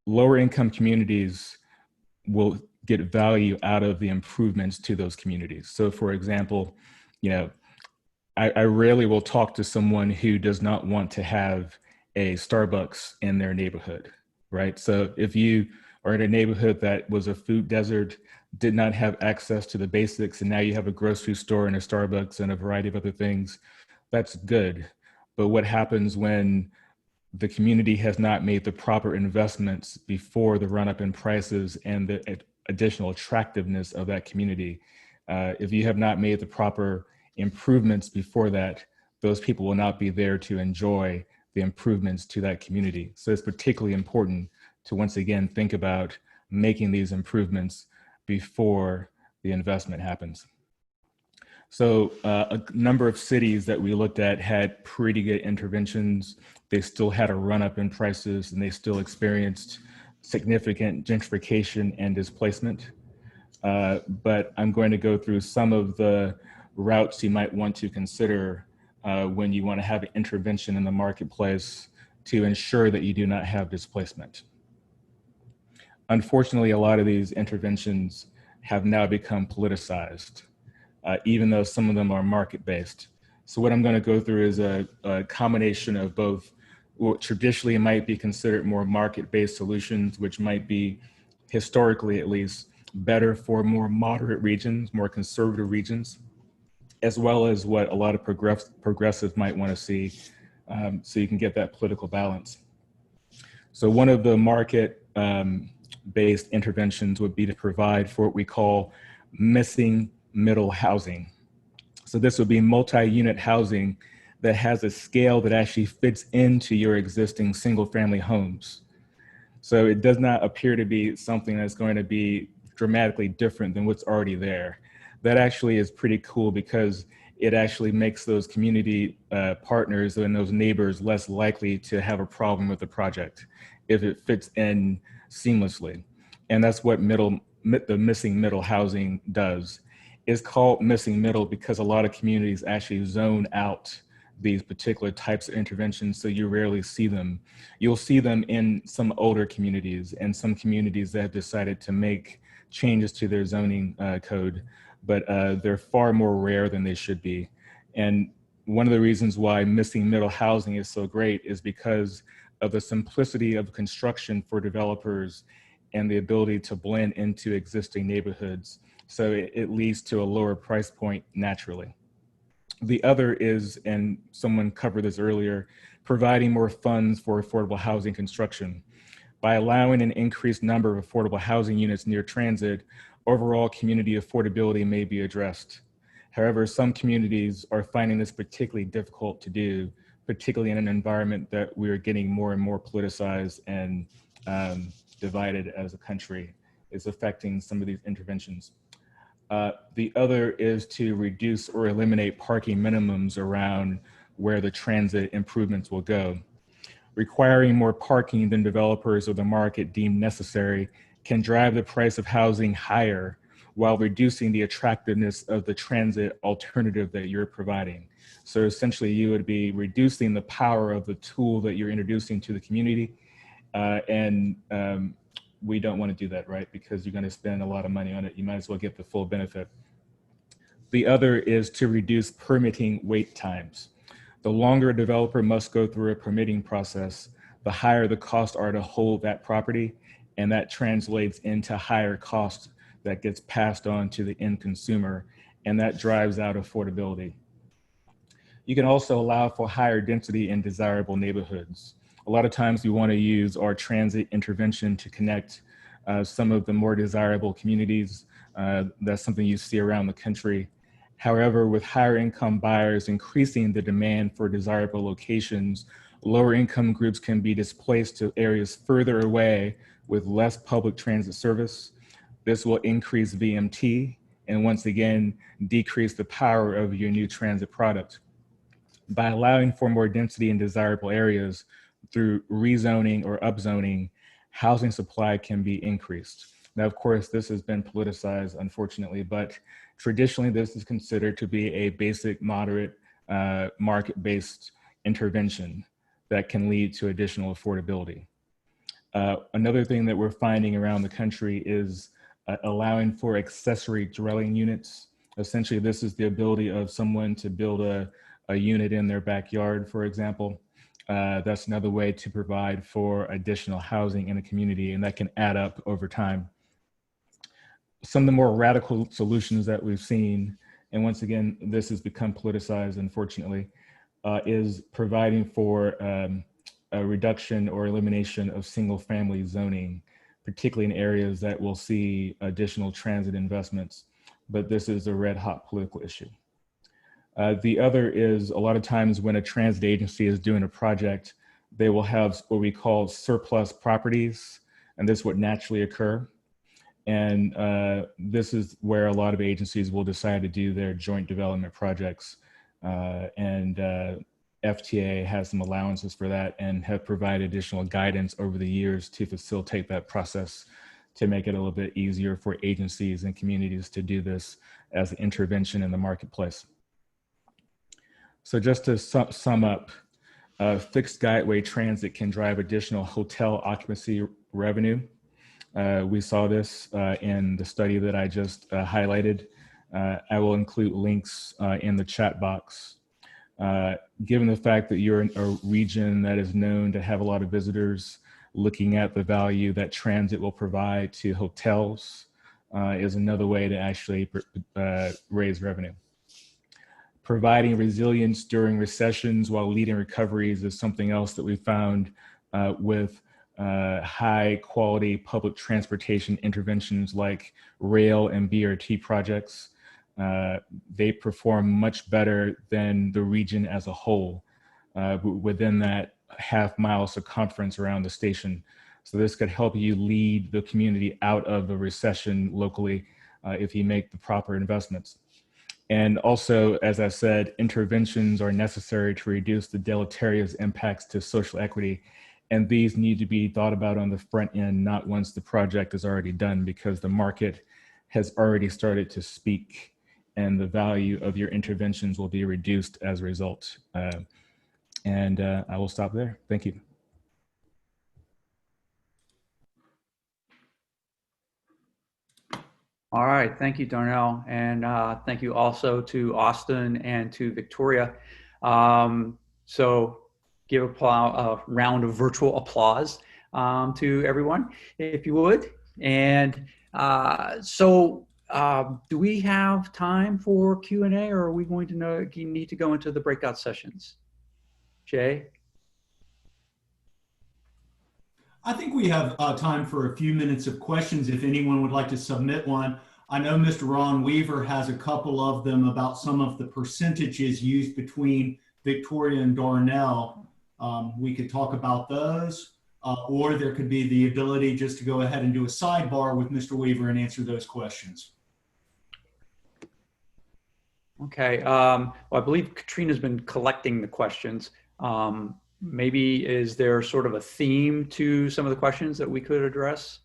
lower income communities will get value out of the improvements to those communities. So for example, I rarely will talk to someone who does not want to have a Starbucks in their neighborhood, right? So if you are in a neighborhood that was a food desert, did not have access to the basics, and now you have a grocery store and a Starbucks and a variety of other things, that's good. But what happens when the community has not made the proper investments before the run up in prices and the additional attractiveness of that community? If you have not made the proper improvements before that, those people will not be there to enjoy the improvements to that community. So it's particularly important to once again think about making these improvements before the investment happens. So a number of cities that we looked at had pretty good interventions. They still had a run up in prices, and they still experienced significant gentrification and displacement. But I'm going to go through some of the routes you might want to consider when you want to have an intervention in the marketplace to ensure that you do not have displacement. Unfortunately, a lot of these interventions have now become politicized, even though some of them are market-based. So what I'm going to go through is a combination of both what traditionally might be considered more market-based solutions, which might be, historically at least, better for more moderate regions, more conservative regions, as well as what a lot of progressives might want to see, so you can get that political balance. So one of the market-based interventions would be to provide for what we call missing middle housing. So this would be multi-unit housing that has a scale that actually fits into your existing single-family homes. So it does not appear to be something that's going to be dramatically different than what's already there. That actually is pretty cool because it actually makes those community partners and those neighbors less likely to have a problem with the project if it fits in seamlessly. And that's what the missing middle housing does. It's called missing middle because a lot of communities actually zone out these particular types of interventions, so you rarely see them. You'll see them in some older communities and some communities that have decided to make changes to their zoning code, but they're far more rare than they should be. And one of the reasons why missing middle housing is so great is because of the simplicity of construction for developers and the ability to blend into existing neighborhoods. So it leads to a lower price point naturally. The other is, and someone covered this earlier, providing more funds for affordable housing construction. By allowing an increased number of affordable housing units near transit, overall community affordability may be addressed. However, some communities are finding this particularly difficult to do, particularly in an environment that we are getting more and more politicized and divided as a country. Is affecting some of these interventions. The other is to reduce or eliminate parking minimums around where the transit improvements will go. Requiring more parking than developers or the market deem necessary can drive the price of housing higher while reducing the attractiveness of the transit alternative that you're providing. So essentially you would be reducing the power of the tool that you're introducing to the community. We don't want to do that, right? Because you're going to spend a lot of money on it. You might as well get the full benefit. The other is to reduce permitting wait times. The longer a developer must go through a permitting process, the higher the costs are to hold that property, and that translates into higher costs that gets passed on to the end consumer, and that drives out affordability. You can also allow for higher density in desirable neighborhoods. A lot of times we want to use our transit intervention to connect some of the more desirable communities. That's something you see around the country. However, with higher income buyers increasing the demand for desirable locations, lower income groups can be displaced to areas further away with less public transit service. This will increase VMT and once again, decrease the power of your new transit product. By allowing for more density in desirable areas, through rezoning or upzoning, housing supply can be increased. Now, of course, this has been politicized, unfortunately, but traditionally this is considered to be a basic, moderate, market-based intervention that can lead to additional affordability. Another thing that we're finding around the country is allowing for accessory dwelling units. Essentially, this is the ability of someone to build a unit in their backyard, for example. That's another way to provide for additional housing in a community, and that can add up over time. Some of the more radical solutions that we've seen, and once again, this has become politicized, unfortunately, is providing for a reduction or elimination of single-family zoning, particularly in areas that will see additional transit investments. But this is a red-hot political issue. The other is a lot of times when a transit agency is doing a project, they will have what we call surplus properties, and this would naturally occur. And this is where a lot of agencies will decide to do their joint development projects. FTA has some allowances for that and have provided additional guidance over the years to facilitate that process to make it a little bit easier for agencies and communities to do this as an intervention in the marketplace. So just to sum up, fixed guideway transit can drive additional hotel occupancy revenue. We saw this in the study that I just highlighted. I will include links in the chat box. Given the fact that you're in a region that is known to have a lot of visitors, looking at the value that transit will provide to hotels is another way to actually raise revenue. Providing resilience during recessions while leading recoveries is something else that we found with high quality public transportation interventions like rail and BRT projects. They perform much better than the region as a whole within that half-mile circumference around the station. So this could help you lead the community out of a recession locally if you make the proper investments. And also, as I said, interventions are necessary to reduce the deleterious impacts to social equity. And these need to be thought about on the front end, not once the project is already done, because the market has already started to speak and the value of your interventions will be reduced as a result. I will stop there. Thank you. All right, thank you, Darnell, and thank you also to Austin and to Victoria. So give a round of virtual applause to everyone, if you would. And do we have time for Q&A, or are we going to need to go into the breakout sessions? Jay? I think we have time for a few minutes of questions if anyone would like to submit one. I know Mr. Ron Weaver has a couple of them about some of the percentages used between Victoria and Darnell. We could talk about those, or there could be the ability just to go ahead and do a sidebar with Mr. Weaver and answer those questions. Okay, well, I believe Katrina's been collecting the questions. Maybe is there sort of a theme to some of the questions that we could address?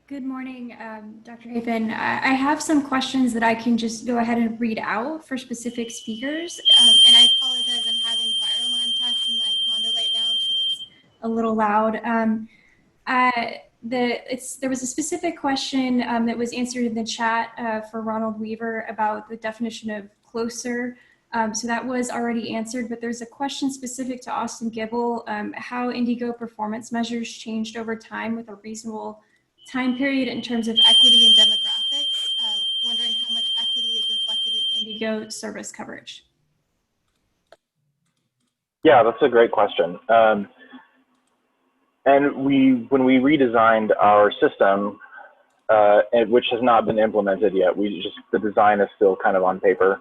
Good morning, Dr. Haven. I have some questions that I can just go ahead and read out for specific speakers. And I apologize, I'm having fire alarm tests in my condo right now, so it's a little loud. There was a specific question that was answered in the chat for Ronald Weaver about the definition of closer. So that was already answered, but there's a question specific to Austin Gibble, how Indigo performance measures changed over time with a reasonable time period in terms of equity and demographics. Wondering how much equity is reflected in Indigo service coverage. Yeah, that's a great question. And when we redesigned our system, which has not been implemented yet, the design is still kind of on paper.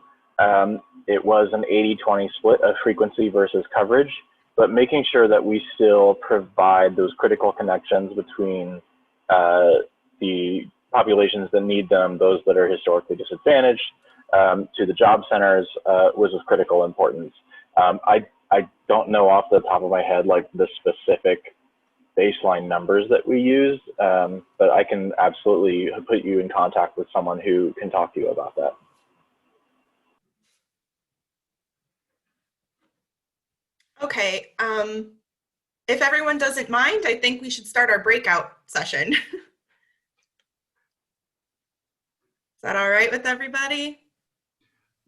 It was an 80-20 split of frequency versus coverage, but making sure that we still provide those critical connections between the populations that need them, those that are historically disadvantaged, to the job centers was of critical importance. I don't know off the top of my head like the specific baseline numbers that we used, but I can absolutely put you in contact with someone who can talk to you about that. Okay, if everyone doesn't mind, I think we should start our breakout session. Is that all right with everybody?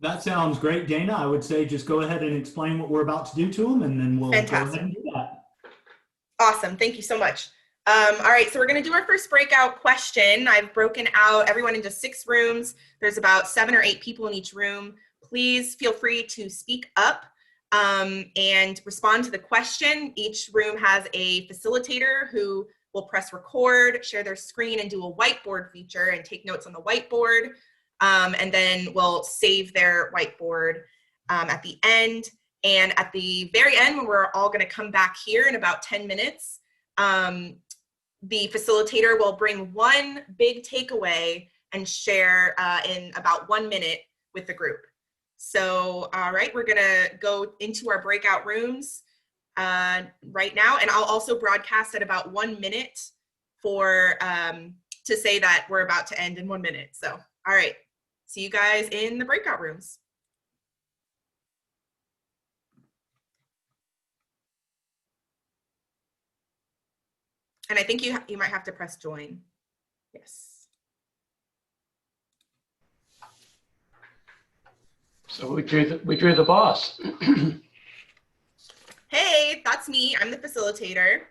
That sounds great, Dana. I would say just go ahead and explain what we're about to do to them, and then we'll go ahead and do that. Awesome, thank you so much. All right, so we're gonna do our first breakout question. I've broken out everyone into 6 rooms. There's about 7 or 8 people in each room. Please feel free to speak up and respond to the question. Each room has a facilitator who will press record, share their screen, and do a whiteboard feature and take notes on the whiteboard. And then we'll save their whiteboard at the end. And at the very end, when we're all going to come back here in about 10 minutes, the facilitator will bring one big takeaway and share in about 1 minute with the group. So, all right, we're going to go into our breakout rooms right now. And I'll also broadcast at about 1 minute for to say that we're about to end in 1 minute. So, all right, see you guys in the breakout rooms. And I think you might have to press join. Yes. So we drew the boss. Hey, that's me. I'm the facilitator.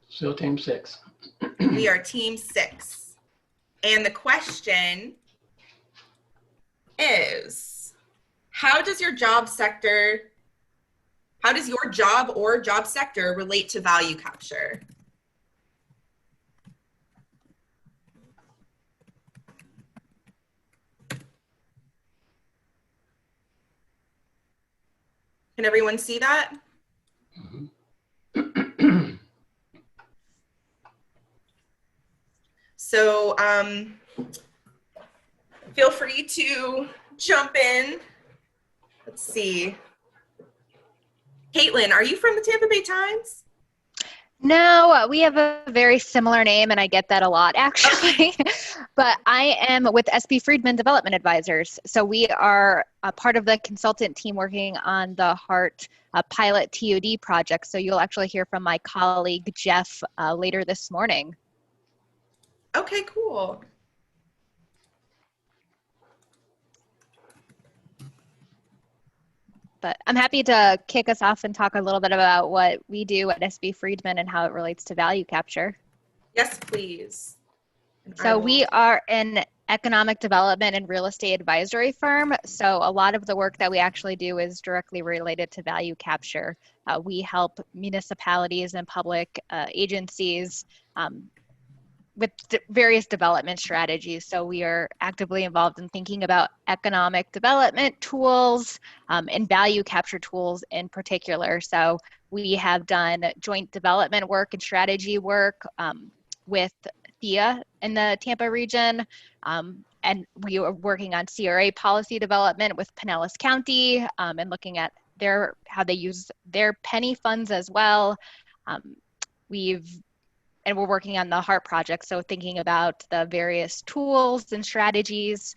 So team 6. We are team 6. And the question is, how does your job or job sector relate to value capture? Can everyone see that? Mm-hmm. So feel free to jump in. Let's see. Caitlin, are you from the Tampa Bay Times? No, we have a very similar name, and I get that a lot, actually. But I am with SB Friedman Development Advisors. So we are a part of the consultant team working on the HART pilot TOD project. So you'll actually hear from my colleague, Jeff, later this morning. Okay, cool. But I'm happy to kick us off and talk a little bit about what we do at SB Friedman and how it relates to value capture. Yes, please. So we are an economic development and real estate advisory firm. So a lot of the work that we actually do is directly related to value capture. We help municipalities and public agencies with various development strategies. So we are actively involved in thinking about economic development tools and value capture tools in particular. So we have done joint development work and strategy work with THEA in the Tampa region. And we are working on CRA policy development with Pinellas County and looking at how they use their penny funds as well. And we're working on the HART project, so thinking about the various tools and strategies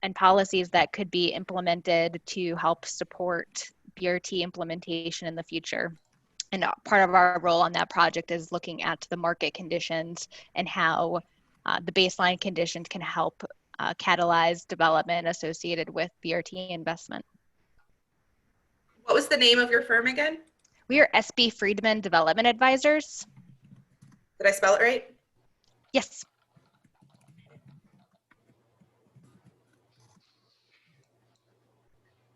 and policies that could be implemented to help support BRT implementation in the future. And part of our role on that project is looking at the market conditions and how the baseline conditions can help catalyze development associated with BRT investment. What was the name of your firm again? We are SB Friedman Development Advisors. Did I spell it right? Yes.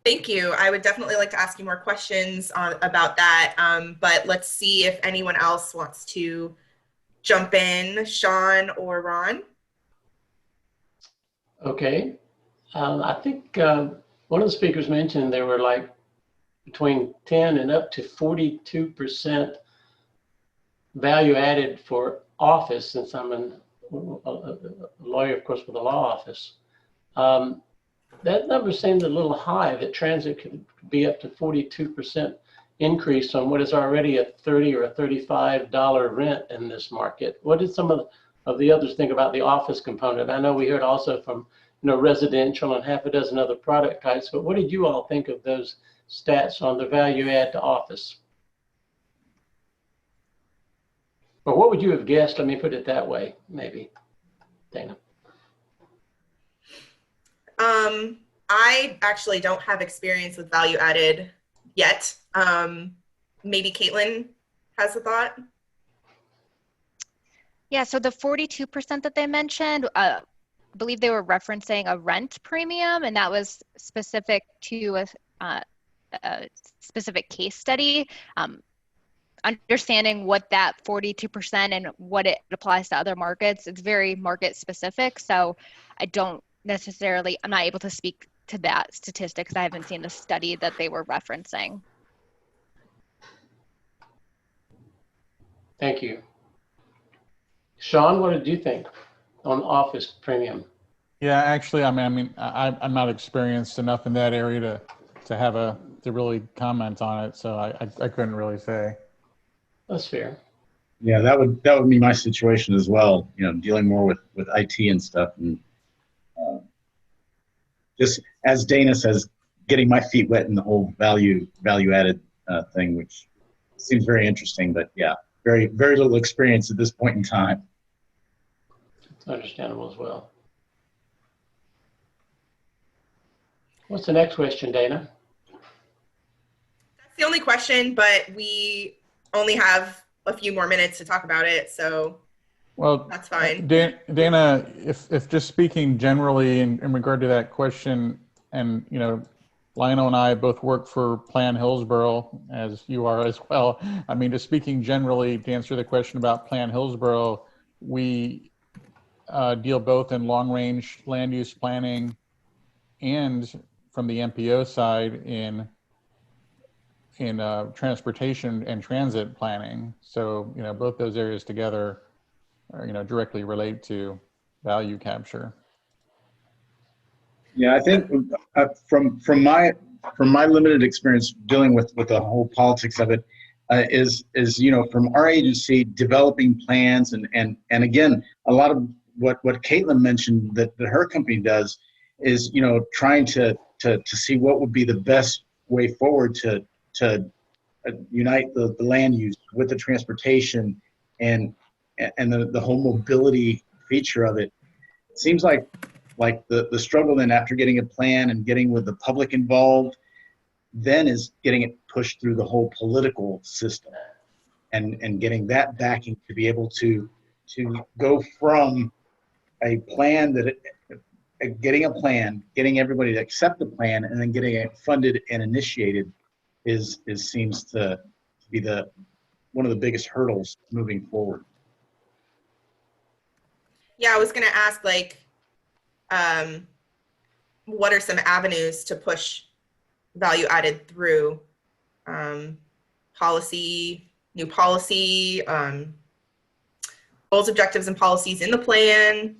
Thank you. I would definitely like to ask you more questions about that, but let's see if anyone else wants to jump in, Sean or Ron. Okay. I think one of the speakers mentioned there were like between 10 and up to 42% value added for office, since I'm a lawyer, of course, with a law office. That number seems a little high, that transit could be up to 42% increase on what is already a $30 or a $35 rent in this market. What did some of the others think about the office component? I know we heard also from residential and half a dozen other product types, but what did you all think of those stats on the value add to office? Or what would you have guessed? Let me put it that way, maybe, Dana. I actually don't have experience with value added yet. Maybe Caitlin has a thought. Yeah, so the 42% that they mentioned, I believe they were referencing a rent premium, and that was specific to a specific case study. Understanding what that 42% and what it applies to other markets, it's very market specific. So I'm not able to speak to that statistic because I haven't seen the study that they were referencing. Thank you. Sean, what did you think on office premium? Yeah, actually, I'm not experienced enough in that area to really comment on it, so I couldn't really say. That's fair. Yeah, that would be my situation as well. Dealing more with IT and stuff, and just as Dana says, getting my feet wet in the whole value added thing, which seems very interesting. But yeah, very little experience at this point in time. It's understandable as well. What's the next question, Dana? That's the only question, but we only have a few more minutes to talk about it, so well, that's fine. Dana, if just speaking generally in regard to that question, and Lionel and I both work for Plan Hillsborough, as you are as well. Just speaking generally to answer the question about Plan Hillsborough, we deal both in long-range land use planning and from the MPO side in transportation and transit planning. So, both those areas together are, directly relate to value capture? Yeah, I think from my limited experience dealing with the whole politics of it, is from our agency developing plans and again, a lot of what Caitlin mentioned that her company does is trying to see what would be the best way forward to unite the land use with the transportation and the whole mobility feature of it. It seems like the struggle then after getting a plan and getting with the public involved then is getting it pushed through the whole political system and getting that backing to be able to go from a plan getting a plan, getting everybody to accept the plan, and then getting it funded and initiated seems to be one of the biggest hurdles moving forward. Yeah, I was going to ask, what are some avenues to push value added through policy, new policy, goals, objectives, and policies in the plan.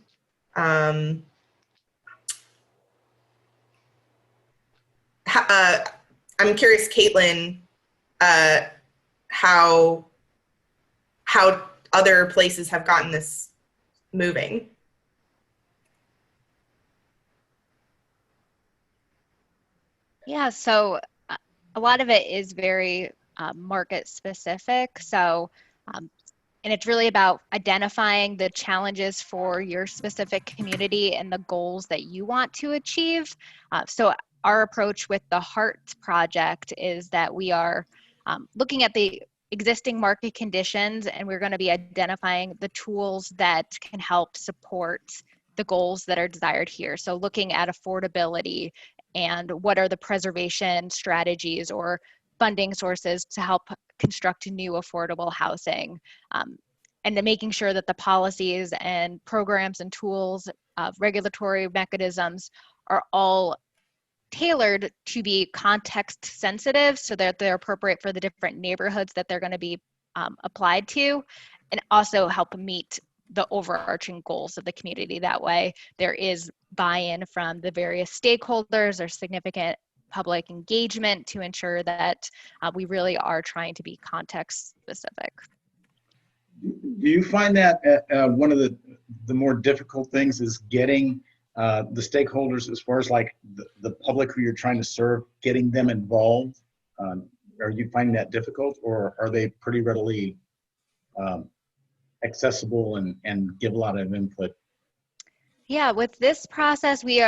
I'm curious, Caitlin, how other places have gotten this moving. Yeah, so a lot of it is very market specific. So, and it's really about identifying the challenges for your specific community and the goals that you want to achieve. So our approach with the Hearts project is that we are looking at the existing market conditions, and we're going to be identifying the tools that can help support the goals that are desired here. So looking at affordability and what are the preservation strategies or funding sources to help construct new affordable housing, and then making sure that the policies and programs and tools, regulatory mechanisms are all tailored to be context sensitive so that they're appropriate for the different neighborhoods that they're going to be applied to, and also help meet the overarching goals of the community. That way there is buy-in from the various stakeholders or significant public engagement to ensure that we really are trying to be context specific. Do you find that one of the more difficult things is getting the stakeholders, as far as like the public who you're trying to serve, getting them involved? Are you finding that difficult, or are they pretty readily accessible and give a lot of input? Yeah, with this process, we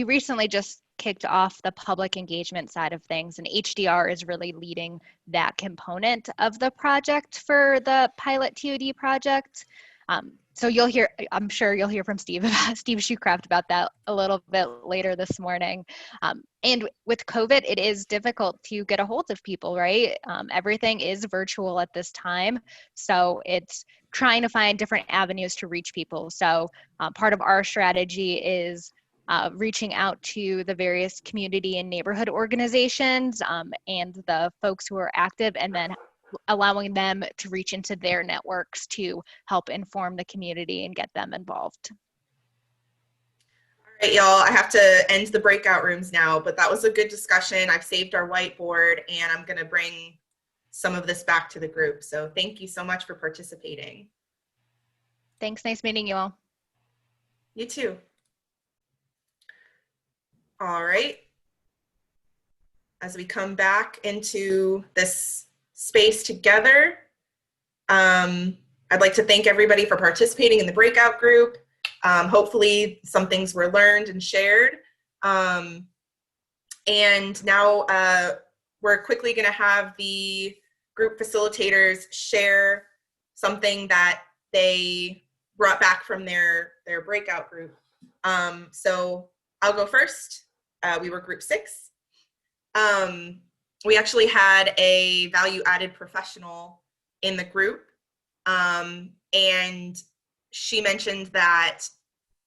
recently just kicked off the public engagement side of things, and HDR is really leading that component of the project for the pilot TOD project. So I'm sure you'll hear from Steve Shoecraft about that a little bit later this morning. And with COVID, it is difficult to get a hold of people, right? Everything is virtual at this time. So it's trying to find different avenues to reach people. So part of our strategy is reaching out to the various community and neighborhood organizations and the folks who are active, and then allowing them to reach into their networks to help inform the community and get them involved. All right, y'all, I have to end the breakout rooms now, but that was a good discussion. I've saved our whiteboard, and I'm going to bring some of this back to the group. So thank you so much for participating. Thanks. Nice meeting you all. You too. All right. As we come back into this space together, I'd like to thank everybody for participating in the breakout group. Hopefully some things were learned and shared. And now we're quickly going to have the group facilitators share something that they brought back from their breakout group. So I'll go first. We were group 6. We actually had a value-added professional in the group, and she mentioned that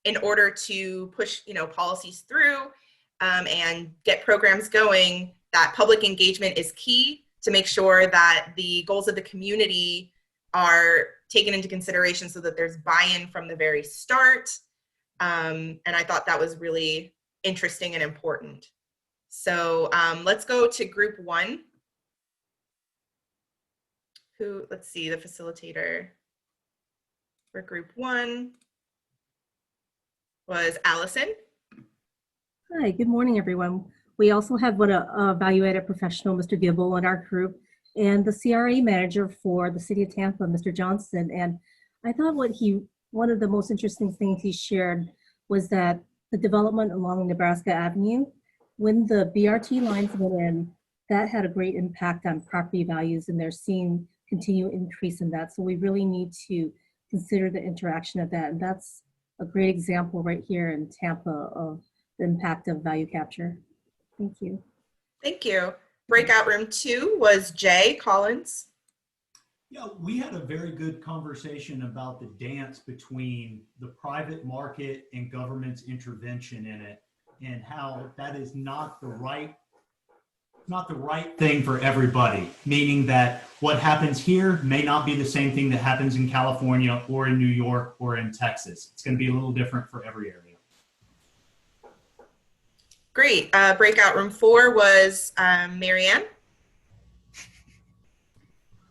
in order to push, policies through and get programs going, that public engagement is key to make sure that the goals of the community are taken into consideration so that there's buy-in from the very start. And I thought that was really interesting and important. So let's go to group one. Let's see, the facilitator for group one was Allison. Hi, good morning, everyone. We also have a value-added professional, Mr. Gibble, in our group, and the CRA manager for the city of Tampa, Mr. Johnson. And I thought one of the most interesting things he shared was that the development along Nebraska Avenue, when the BRT lines went in, that had a great impact on property values, and they're seeing continued increase in that. So we really need to consider the interaction of that. And that's a great example right here in Tampa of the impact of value capture. Thank you. Thank you. Breakout room 2 was Jay Collins. Yeah, we had a very good conversation about the dance between the private market and government's intervention in it, and how that is not the right thing for everybody, meaning that what happens here may not be the same thing that happens in California or in New York or in Texas. It's going to be a little different for every area. Great. Breakout room 4 was Marianne.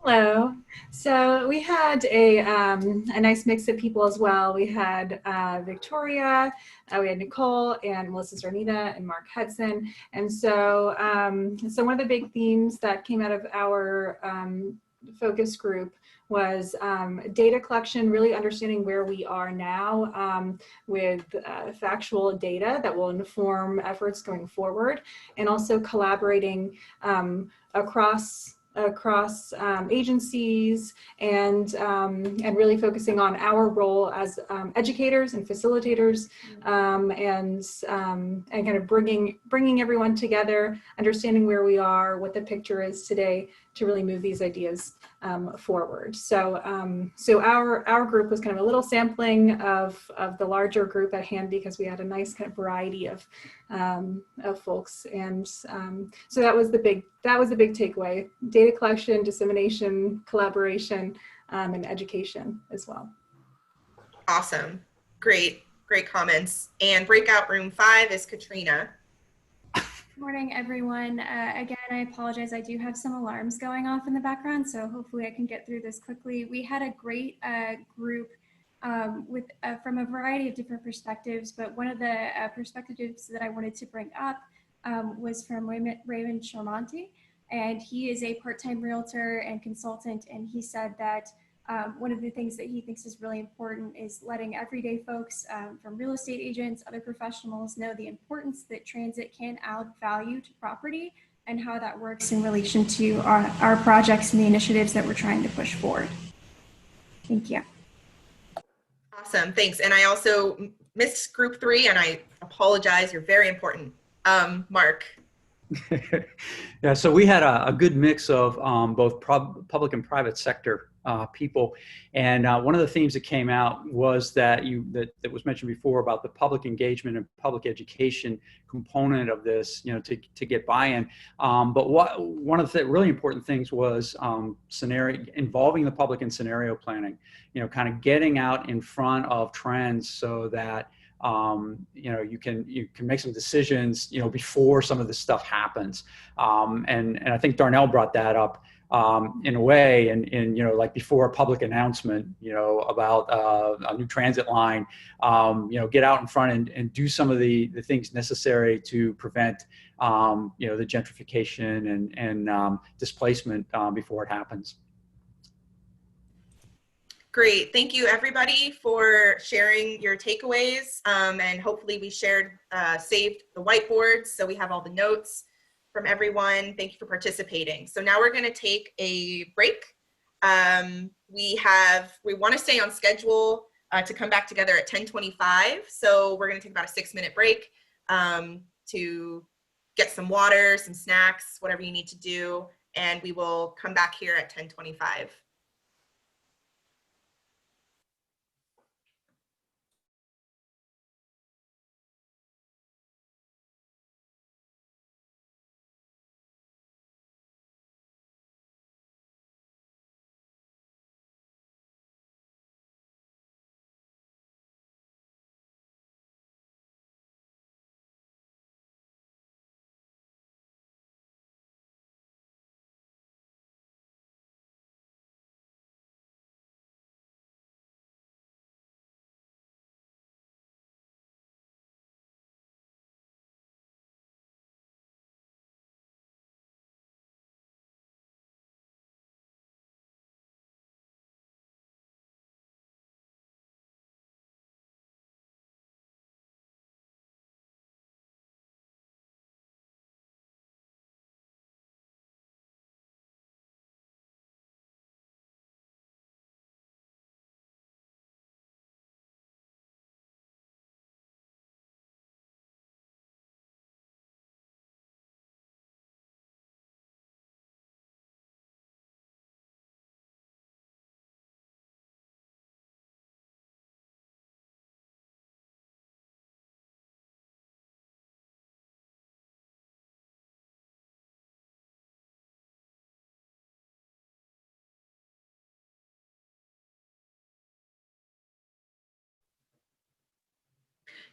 Hello. So we had a nice mix of people as well. We had Victoria, we had Nicole and Melissa Zarnita and Mark Hudson. And so, so one of the big themes that came out of our focus group was data collection, really understanding where we are now with factual data that will inform efforts going forward, and also collaborating across agencies and really focusing on our role as educators and facilitators, and kind of bringing everyone together, understanding where we are, what the picture is today, to really move these ideas forward. So so our group was kind of a little sampling of the larger group at hand, because we had a nice kind of variety of folks, and so that was the big takeaway: data collection, dissemination, collaboration, and education as well. Awesome. Great comments. And breakout room 5 is Katrina. Morning, everyone. Again, I apologize. I do have some alarms going off in the background, so hopefully I can get through this quickly. We had a great group with from a variety of different perspectives, but one of the perspectives that I wanted to bring up was from Raymond Charmonti, and he is a part-time realtor and consultant, and he said that one of the things that he thinks is really important is letting everyday folks from real estate agents, other professionals, know the importance that transit can add value to property, and how that works in relation to our projects and the initiatives that we're trying to push forward. Thank you. Awesome, thanks. And I also missed group 3, and I apologize, you're very important. Mark. Yeah, so we had a good mix of both public and private sector people, and one of the themes that came out was that was mentioned before about the public engagement and public education component of this, to get buy-in. But one of the really important things was involving the public in scenario planning. Kind of getting out in front of trends so that you can make some decisions, before some of this stuff happens. And I think Darnell brought that up in a way, and like before a public announcement, about a new transit line, get out in front and do some of the things necessary to prevent, the gentrification and displacement before it happens. Great. Thank you, everybody, for sharing your takeaways. And hopefully we saved the whiteboards, so we have all the notes from everyone. Thank you for participating. So now we're going to take a break. We want to stay on schedule to come back together at 10:25. So we're going to take about a 6-minute break to get some water, some snacks, whatever you need to do. And we will come back here at 10:25.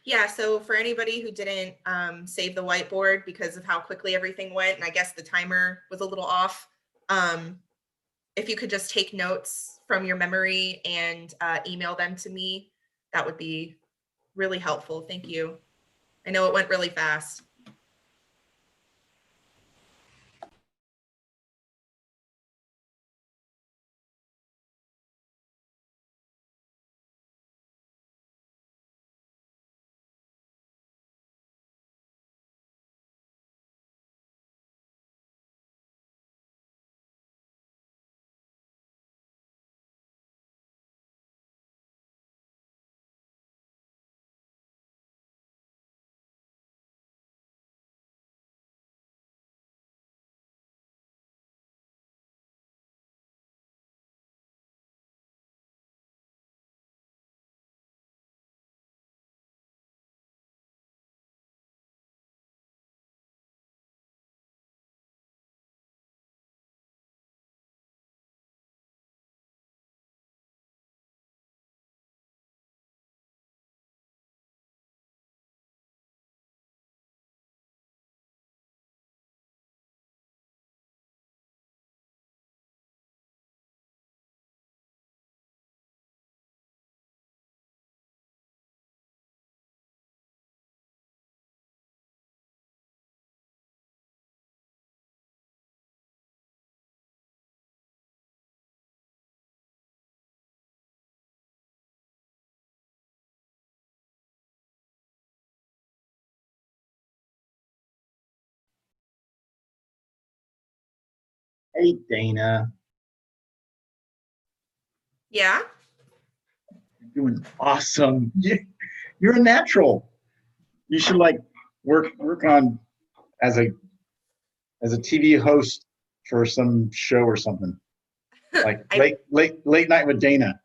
Yeah, so for anybody who didn't save the whiteboard because of how quickly everything went, and I guess the timer was a little off, if you could just take notes from your memory and email them to me, that would be really helpful. Thank you. I know it went really fast. Hey, Dana. Yeah? You're doing awesome. You're a natural. You should like work on as a TV host for some show or something. Like late night with Dana.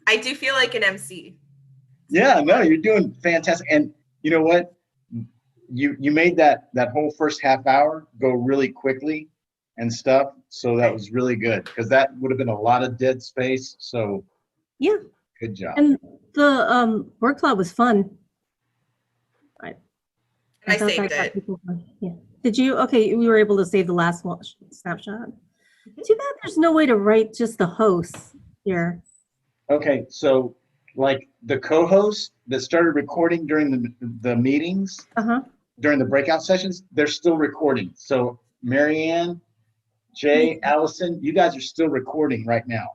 I do feel like an MC. Yeah, no, you're doing fantastic. And you know what? You made that whole first half hour go really quickly and stuff. So that was really good because that would have been a lot of dead space. So Yeah. Good job. And the word cloud was fun. I saved it. Yeah. Did you? Okay, we were able to save the last one snapshot. Too bad there's no way to write just the hosts here. Okay, so like the co-hosts that started recording during the meetings, during the breakout sessions, they're still recording. So Marianne, Jay, Allison, you guys are still recording right now.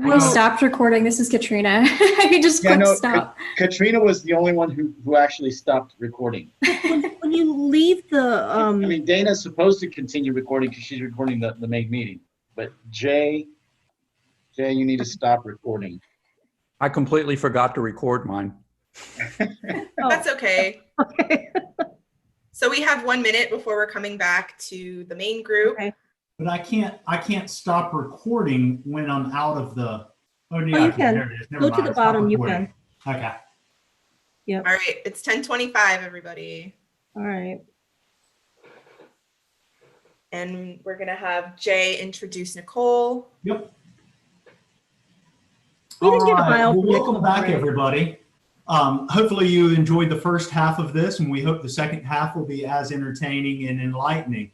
I stopped recording. This is Katrina. I just clicked stop. Katrina was the only one who actually stopped recording. When you leave the I mean, Dana's supposed to continue recording because she's recording the main meeting. But Jay, you need to stop recording. I completely forgot to record mine. That's okay. So we have 1 minute before we're coming back to the main group. Okay. But I can't stop recording when I'm out of the. Oh, yeah, you can. There it is. Never Go to mind. the Stop bottom. You recording. can. Okay. Yep. All right. It's 10:25, everybody. All right. And we're going to have Jay introduce Nicole. Yep. We didn't get a All right. file Well, from welcome Nicole, back, right? everybody. Hopefully you enjoyed the first half of this, and we hope the second half will be as entertaining and enlightening.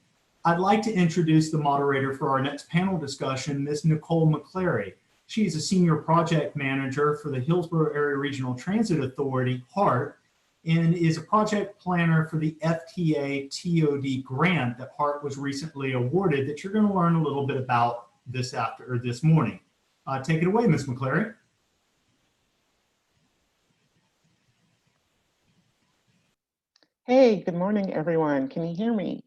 I'd like to introduce the moderator for our next panel discussion, Ms. Nicole McClary. She is a senior project manager for the Hillsborough Area Regional Transit Authority, HART, and is a project planner for the FTA TOD grant that HART was recently awarded that you're going to learn a little bit about this morning. Take it away, Ms. McClary. Hey, good morning, everyone. Can you hear me?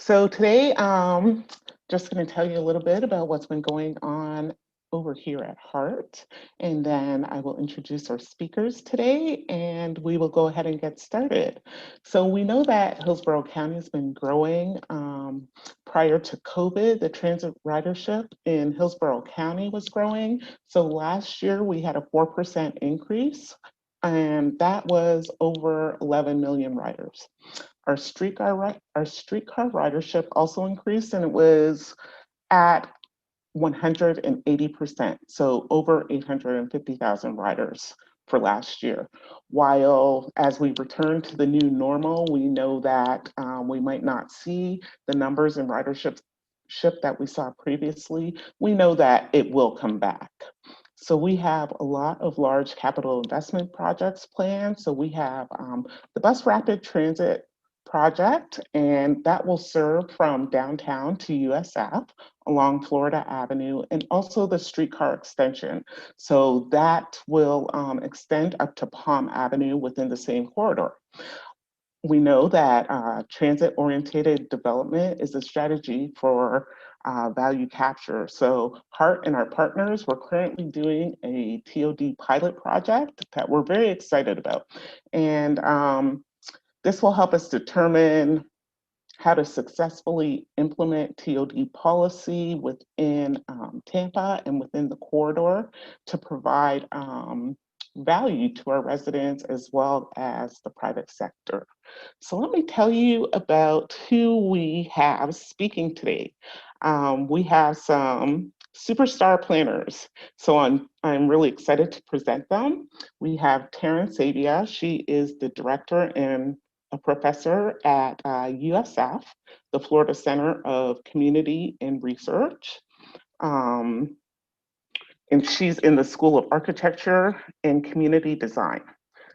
So today, just going to tell you a little bit about what's been going on over here at HART, and then I will introduce our speakers today, and we will go ahead and get started. So we know that Hillsborough County has been growing. Prior to COVID, the transit ridership in Hillsborough County was growing. So last year we had a 4% increase, and that was over 11 million riders. Our streetcar ridership also increased, and it was at 180%, so over 850,000 riders for last year. While as we return to the new normal, we know that we might not see the numbers in ridership that we saw previously. We know that it will come back. So we have a lot of large capital investment projects planned. So we have the Bus Rapid Transit project, and that will serve from downtown to USF along Florida Avenue, and also the streetcar extension. So that will extend up to Palm Avenue within the same corridor. We know that transit-oriented development is a strategy for value capture. So HART and our partners, we're currently doing a TOD pilot project that we're very excited about. And this will help us determine how to successfully implement TOD policy within Tampa and within the corridor to provide value to our residents as well as the private sector. So let me tell you about who we have speaking today. We have some superstar planners. So I'm really excited to present them. We have Taryn Sabia. She is the director and a professor at USF, the Florida Center of Community and Research. And she's in the School of Architecture and Community Design.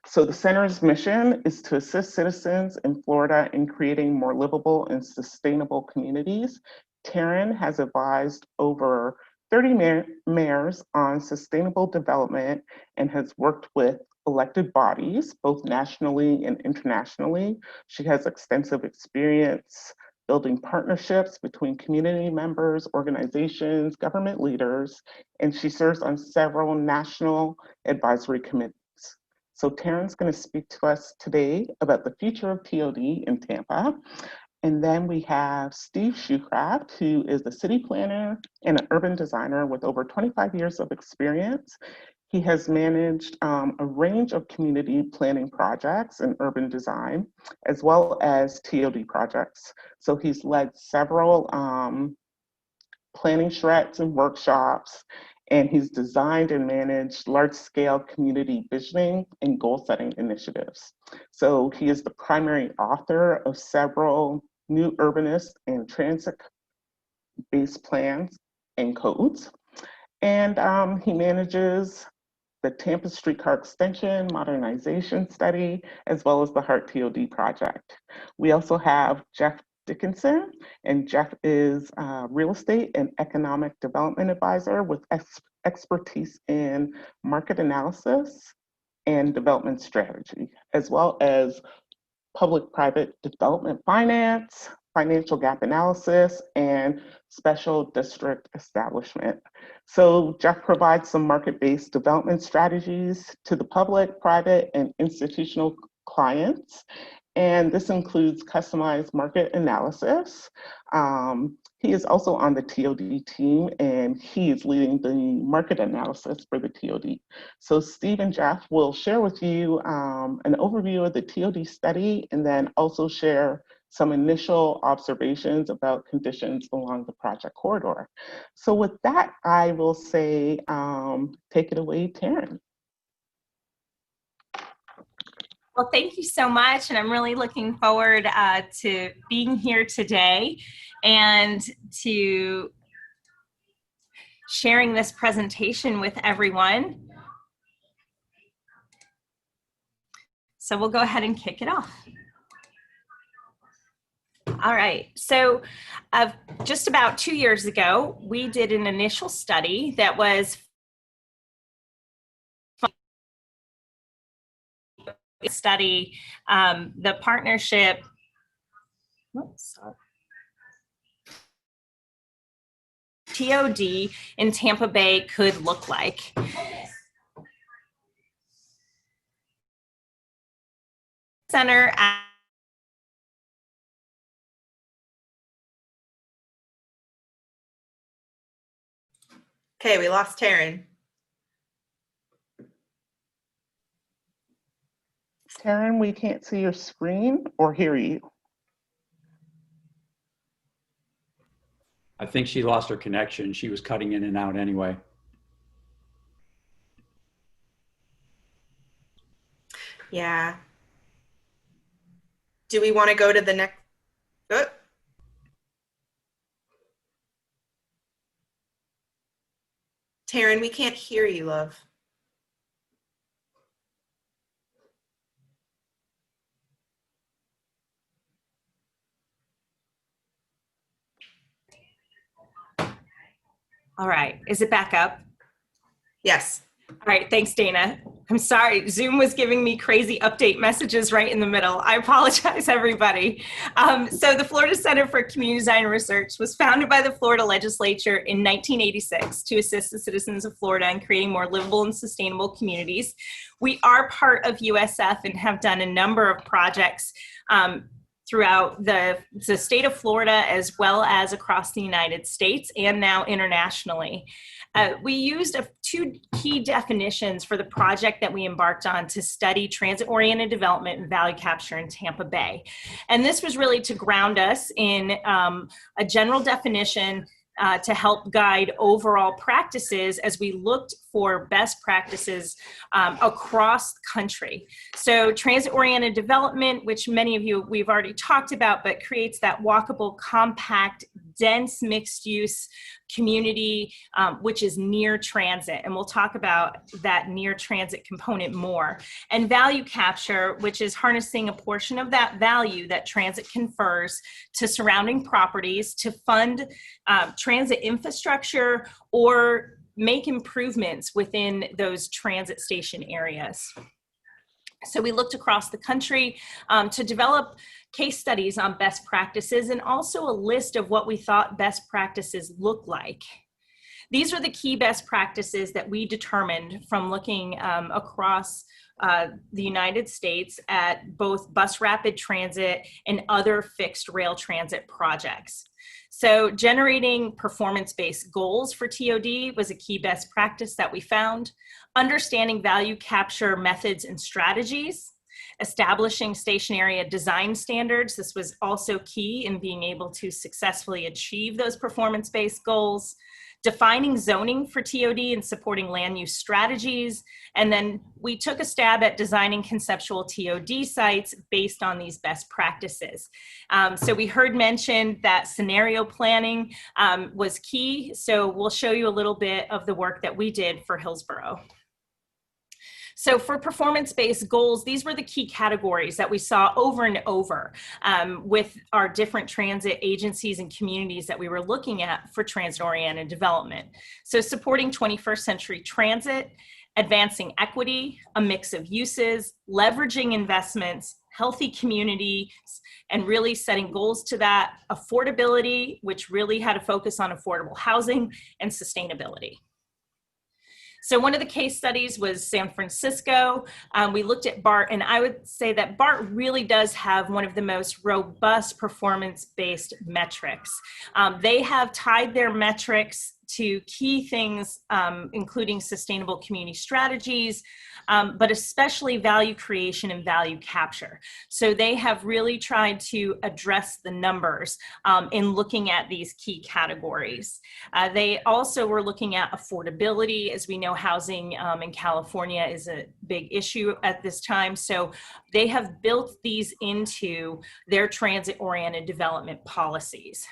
So the center's mission is to assist citizens in Florida in creating more livable and sustainable communities. Taryn has advised over 30 mayors on sustainable development and has worked with elected bodies, both nationally and internationally. She has extensive experience building partnerships between community members, organizations, government leaders, and she serves on several national advisory committees. So Taryn's going to speak to us today about the future of TOD in Tampa. And then we have Steve Shoecraft, who is a city planner and an urban designer with over 25 years of experience. He has managed a range of community planning projects and urban design, as well as TOD projects. So he's led several planning charrettes and workshops, and he's designed and managed large-scale community visioning and goal-setting initiatives. So he is the primary author of several new urbanist and transit-based plans and codes. And he manages the Tampa Streetcar Extension Modernization Study, as well as the HART TOD project. We also have Jeff Dickinson, and Jeff is a real estate and economic development advisor with expertise in market analysis and development strategy, as well as public-private development finance, financial gap analysis, and special district establishment. So Jeff provides some market-based development strategies to the public, private, and institutional clients. And this includes customized market analysis. He is also on the TOD team, and he is leading the market analysis for the TOD. So Steve and Jeff will share with you an overview of the TOD study, and then also share some initial observations about conditions along the project corridor. So with that, I will say, take it away, Taryn. Well, thank you so much. And I'm really looking forward to being here today and to sharing this presentation with everyone. So we'll go ahead and kick it off. All right, so just about 2 years ago, we did an initial study that was the partnership, TOD in Tampa Bay could look like. Center Okay, we lost Taryn. Taryn, we can't see your screen or hear you. I think she lost her connection. She was cutting in and out anyway. Yeah. Do we want to go to the next? Taryn, we can't hear you, love. All right, is it back up? Yes. All right, thanks, Dana. I'm sorry, Zoom was giving me crazy update messages right in the middle. I apologize, everybody. So the Florida Center for Community Design and Research was founded by the Florida Legislature in 1986 to assist the citizens of Florida in creating more livable and sustainable communities. We are part of USF and have done a number of projects throughout the state of Florida, as well as across the United States and now internationally. We used two key definitions for the project that we embarked on to study transit-oriented development and value capture in Tampa Bay. And this was really to ground us in a general definition to help guide overall practices as we looked for best practices across the country. So transit-oriented development, which many of you we've already talked about, but creates that walkable, compact, dense, mixed-use community, which is near transit. And we'll talk about that near transit component more. And value capture, which is harnessing a portion of that value that transit confers to surrounding properties to fund transit infrastructure or make improvements within those transit station areas. So we looked across the country to develop case studies on best practices and also a list of what we thought best practices look like. These are the key best practices that we determined from looking across the United States at both bus rapid transit and other fixed rail transit projects. So generating performance-based goals for TOD was a key best practice that we found. Understanding value capture methods and strategies. Establishing station area design standards. This was also key in being able to successfully achieve those performance-based goals. Defining zoning for TOD and supporting land use strategies. And then we took a stab at designing conceptual TOD sites based on these best practices. So we heard mentioned that scenario planning was key. So we'll show you a little bit of the work that we did for Hillsborough. So for performance-based goals, these were the key categories that we saw over and over with our different transit agencies and communities that we were looking at for transit-oriented development. So supporting 21st century transit, advancing equity, a mix of uses, leveraging investments, healthy communities, and really setting goals to that, affordability, which really had a focus on affordable housing, and sustainability. So one of the case studies was San Francisco. We looked at BART, and I would say that BART really does have one of the most robust performance-based metrics. They have tied their metrics to key things, including sustainable community strategies, but especially value creation and value capture. So they have really tried to address the numbers in looking at these key categories. They also were looking at affordability. As we know, housing in California is a big issue at this time. So they have built these into their transit-oriented development policies.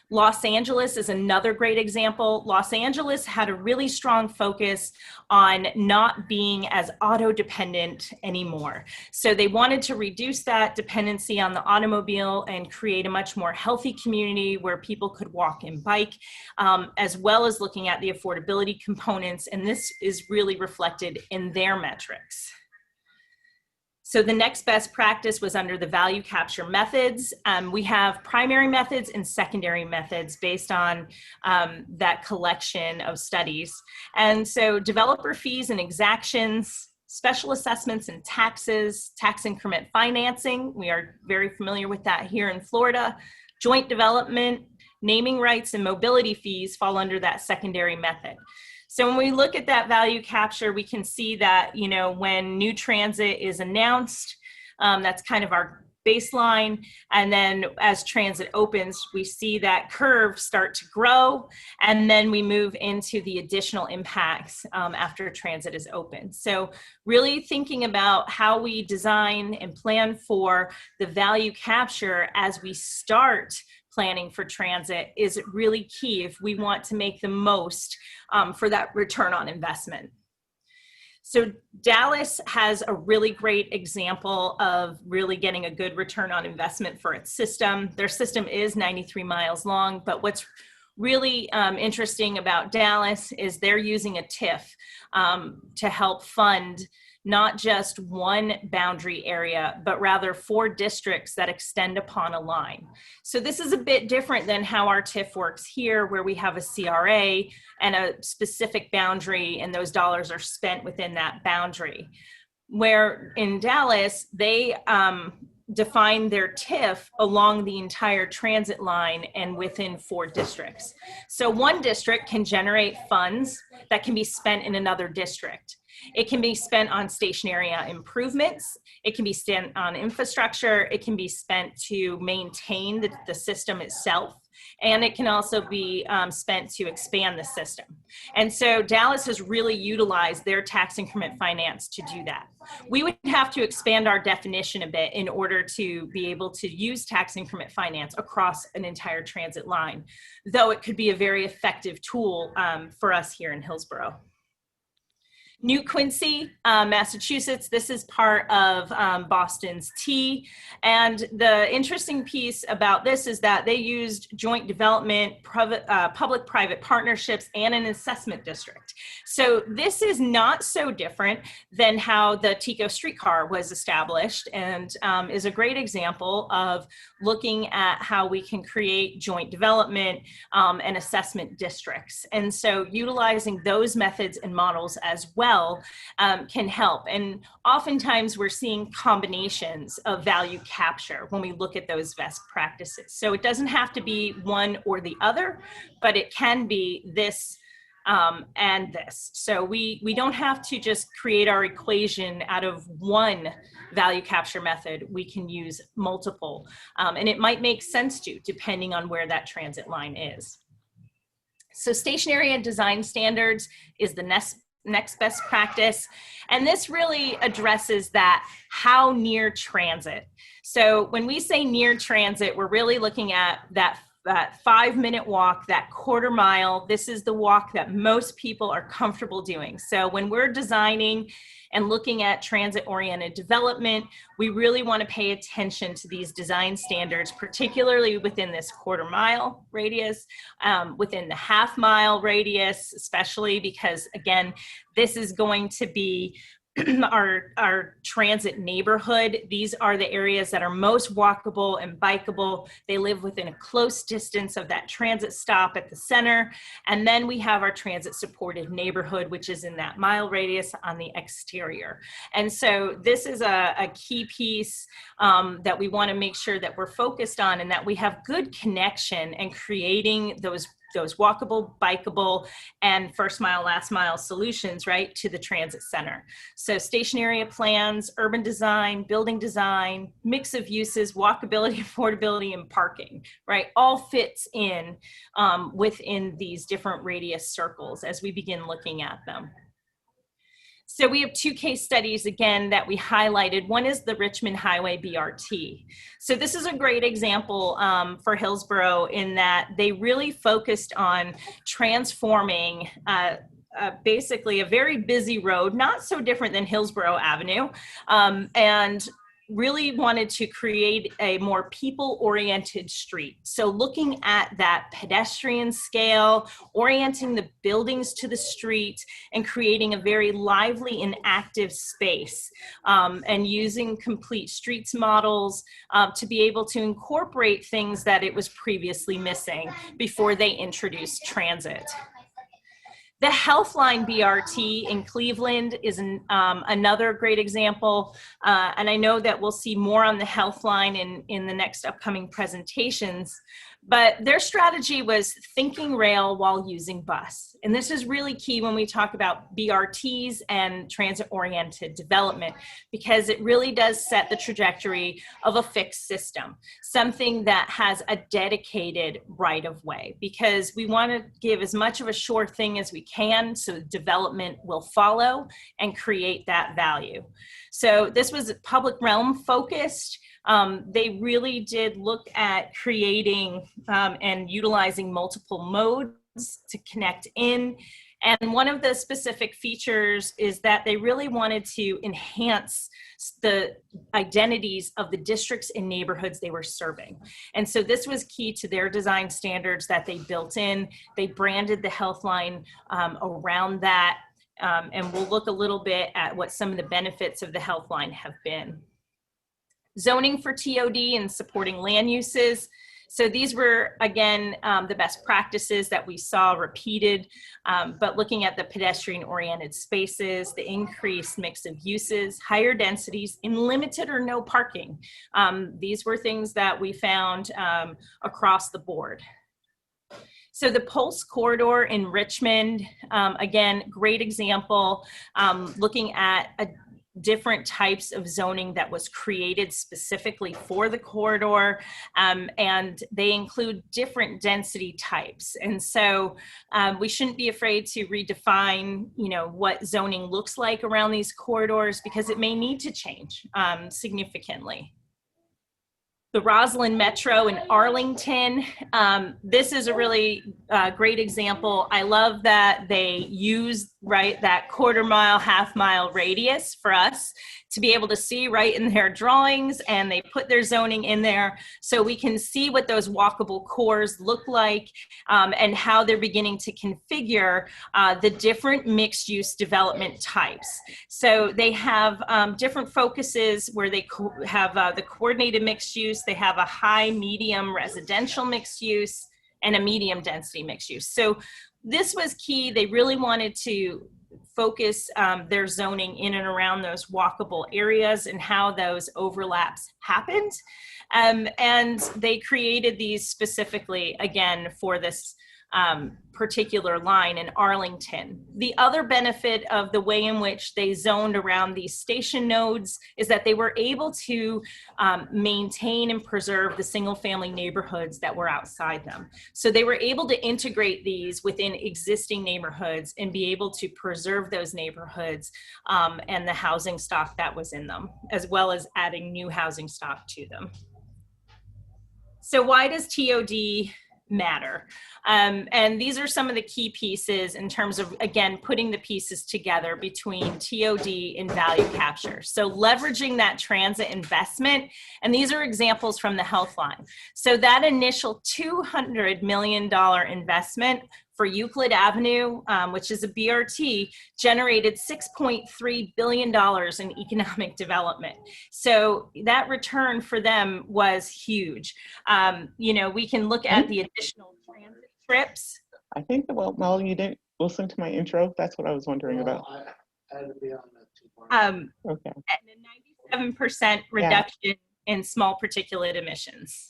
Los Angeles is another great example. Los Angeles had a really strong focus on not being as auto-dependent anymore. So they wanted to reduce that dependency on the automobile and create a much more healthy community where people could walk and bike, as well as looking at the affordability components. And this is really reflected in their metrics. So the next best practice was under the value capture methods. We have primary methods and secondary methods based on that collection of studies. And so developer fees and exactions, special assessments and taxes, tax increment financing, we are very familiar with that here in Florida, joint development, naming rights and mobility fees fall under that secondary method. So when we look at that value capture, we can see that, you know, when new transit is announced, that's kind of our baseline. And then as transit opens, we see that curve start to grow. And then we move into the additional impacts after transit is open. So really thinking about how we design and plan for the value capture as we start planning for transit is really key if we want to make the most for that return on investment. So Dallas has a really great example of really getting a good return on investment for its system. Their system is 93 miles long, but what's really interesting about Dallas is they're using a TIF to help fund not just one boundary area, but rather 4 districts that extend upon a line. So this is a bit different than how our TIF works here, where we have a CRA and a specific boundary, and those dollars are spent within that boundary. Where in Dallas, they define their TIF along the entire transit line and within 4 districts. So one district can generate funds that can be spent in another district. It can be spent on station area improvements. It can be spent on infrastructure. It can be spent to maintain the system itself. And it can also be spent to expand the system. And so Dallas has really utilized their tax increment finance to do that. We would have to expand our definition a bit in order to be able to use tax increment finance across an entire transit line, though it could be a very effective tool for us here in Hillsborough. New Quincy, Massachusetts, this is part of Boston's T. And the interesting piece about this is that they used joint development, public-private partnerships, and an assessment district. So this is not so different than how the TICO streetcar was established, and is a great example of looking at how we can create joint development and assessment districts. And so utilizing those methods and models as well can help. And oftentimes we're seeing combinations of value capture when we look at those best practices. So it doesn't have to be one or the other, but it can be this and this. So we don't have to just create our equation out of one value capture method. We can use multiple, and it might make sense to, depending on where that transit line is. So station area design standards is the next best practice. And this really addresses that how near transit. So when we say near transit, we're really looking at that 5-minute walk, that quarter mile. This is the walk that most people are comfortable doing. So when we're designing and looking at transit-oriented development, we really want to pay attention to these design standards, particularly within this quarter mile radius, within the half-mile radius, especially because, again, this is going to be our transit neighborhood. These are the areas that are most walkable and bikeable. They live within a close distance of that transit stop at the center. And then we have our transit supported neighborhood, which is in that mile radius on the exterior. And so this is a key piece that we want to make sure that we're focused on, and that we have good connection and creating those walkable, bikeable, and first mile, last mile solutions, right, to the transit center. So station area plans, urban design, building design, mix of uses, walkability, affordability, and parking, right, all fits in within these different radius circles as we begin looking at them. So we have 2 case studies, again, that we highlighted. One is the Richmond Highway Brt. So this is a great example for Hillsborough in that they really focused on transforming basically a very busy road, not so different than Hillsborough Avenue, and really wanted to create a more people-oriented street. So looking at that pedestrian scale, orienting the buildings to the street, and creating a very lively and active space, and using complete streets models to be able to incorporate things that it was previously missing before they introduced transit. The Healthline BRT in Cleveland is another great example, and I know that we'll see more on the Healthline in the next upcoming presentations. But their strategy was thinking rail while using bus. And this is really key when we talk about BRTs and transit-oriented development, because it really does set the trajectory of a fixed system, something that has a dedicated right-of-way, because we want to give as much of a sure thing as we can so development will follow and create that value. So this was public realm focused. They really did look at creating and utilizing multiple modes to connect in. And one of the specific features is that they really wanted to enhance the identities of the districts and neighborhoods they were serving. And so this was key to their design standards that they built in. They branded the health line around that. And we'll look a little bit at what some of the benefits of the health line have been. Zoning for TOD and supporting land uses. So these were, again, the best practices that we saw repeated, but looking at the pedestrian-oriented spaces, the increased mix of uses, higher densities, in limited or no parking. These were things that we found across the board. So the Pulse Corridor in Richmond, again, great example, looking at different types of zoning that was created specifically for the corridor, and they include different density types. And so we shouldn't be afraid to redefine, what zoning looks like around these corridors, because it may need to change significantly. The Roslyn Metro in Arlington. This is a really great example. I love that they use, that quarter mile, half mile radius for us to be able to see right in their drawings, and they put their zoning in there so we can see what those walkable cores look like and how they're beginning to configure the different mixed use development types. So they have different focuses where they have the coordinated mixed use, they have a high, medium residential mixed use, and a medium density mixed use. So this was key. They really wanted to focus their zoning in and around those walkable areas and how those overlaps happened. And they created these specifically, again, for this particular line in Arlington. The other benefit of the way in which they zoned around these station nodes is that they were able to maintain and preserve the single family neighborhoods that were outside them. So they were able to integrate these within existing neighborhoods and be able to preserve those neighborhoods and the housing stock that was in them, as well as adding new housing stock to them. So why does TOD matter? And these are some of the key pieces in terms of, again, putting the pieces together between TOD and value capture. So leveraging that transit investment, and these are examples from the health line. So that initial $200 million investment for Euclid Avenue, which is a BRT, generated $6.3 billion in economic development. So that return for them was huge. We can look at the additional transit trips. I think, Mel, you didn't listen to my intro. That's what I was wondering about. I had to be on that too. Okay. And a 97% reduction in small particulate emissions.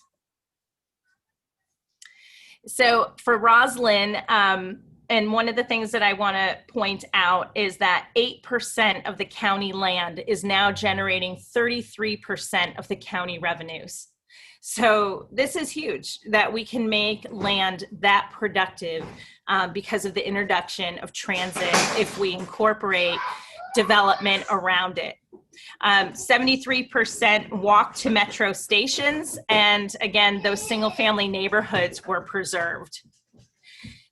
So for Roslyn, and one of the things that I want to point out is that 8% of the county land is now generating 33% of the county revenues. So this is huge, that we can make land that productive because of the introduction of transit if we incorporate development around it. 73% walk to metro stations, and again, those single family neighborhoods were preserved.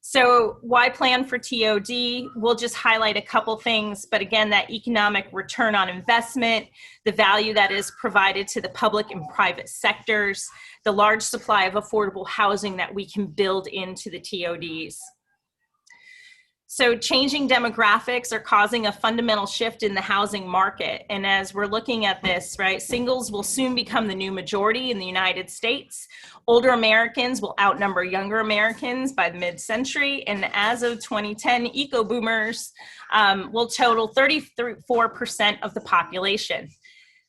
So why plan for TOD? We'll just highlight a couple things, but again, that economic return on investment, the value that is provided to the public and private sectors, the large supply of affordable housing that we can build into the TODs. So changing demographics are causing a fundamental shift in the housing market. And as we're looking at this, singles will soon become the new majority in the United States. Older Americans will outnumber younger Americans by the mid-century. And as of 2010, eco-boomers will total 34% of the population.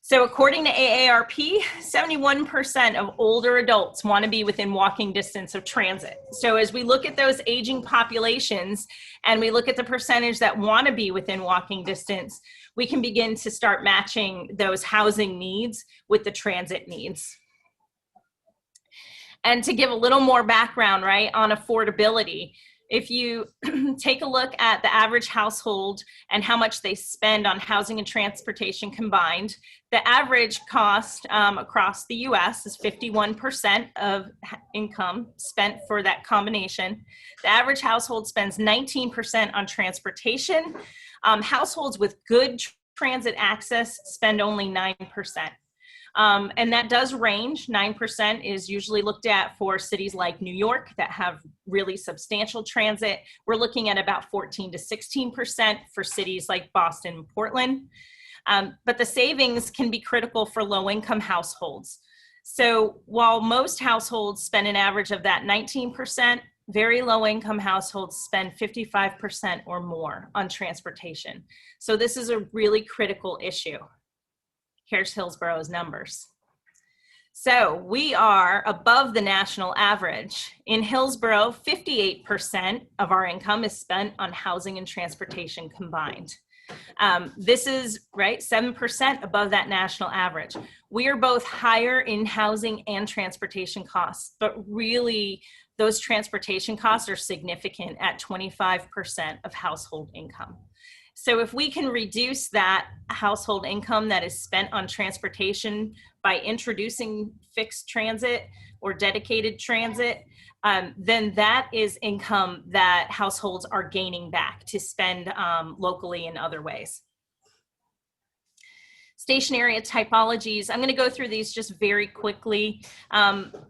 So according to AARP, 71% of older adults want to be within walking distance of transit. So as we look at those aging populations and we look at the percentage that want to be within walking distance, we can begin to start matching those housing needs with the transit needs. And to give a little more background, right, on affordability, if you take a look at the average household and how much they spend on housing and transportation combined, the average cost across the US is 51% of income spent for that combination. The average household spends 19% on transportation. Households with good transit access spend only 9%. And that does range. 9% is usually looked at for cities like New York that have really substantial transit. We're looking at about 14 to 16% for cities like Boston and Portland. But the savings can be critical for low-income households. So while most households spend an average of that 19%, very low-income households spend 55% or more on transportation. So this is a really critical issue. Here's Hillsborough's numbers. So we are above the national average. In Hillsborough, 58% of our income is spent on housing and transportation combined. This is, right, 7% above that national average. We are both higher in housing and transportation costs, but really those transportation costs are significant at 25% of household income. So if we can reduce that household income that is spent on transportation by introducing fixed transit or dedicated transit, then that is income that households are gaining back to spend locally in other ways. Station area typologies. I'm going to go through these just very quickly.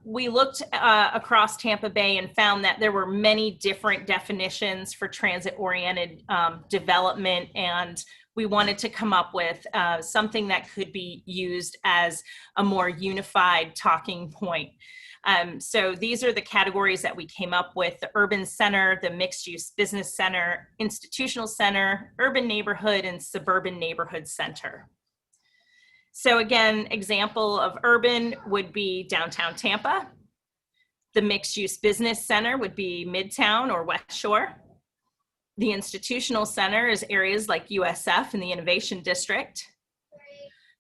We looked across Tampa Bay and found that there were many different definitions for transit-oriented development, and we wanted to come up with something that could be used as a more unified talking point. So these are the categories that we came up with: the urban center, the mixed-use business center, institutional center, urban neighborhood, and suburban neighborhood center. So again, example of urban would be downtown Tampa. The mixed-use business center would be Midtown or West Shore. The institutional center is areas like USF and the Innovation District.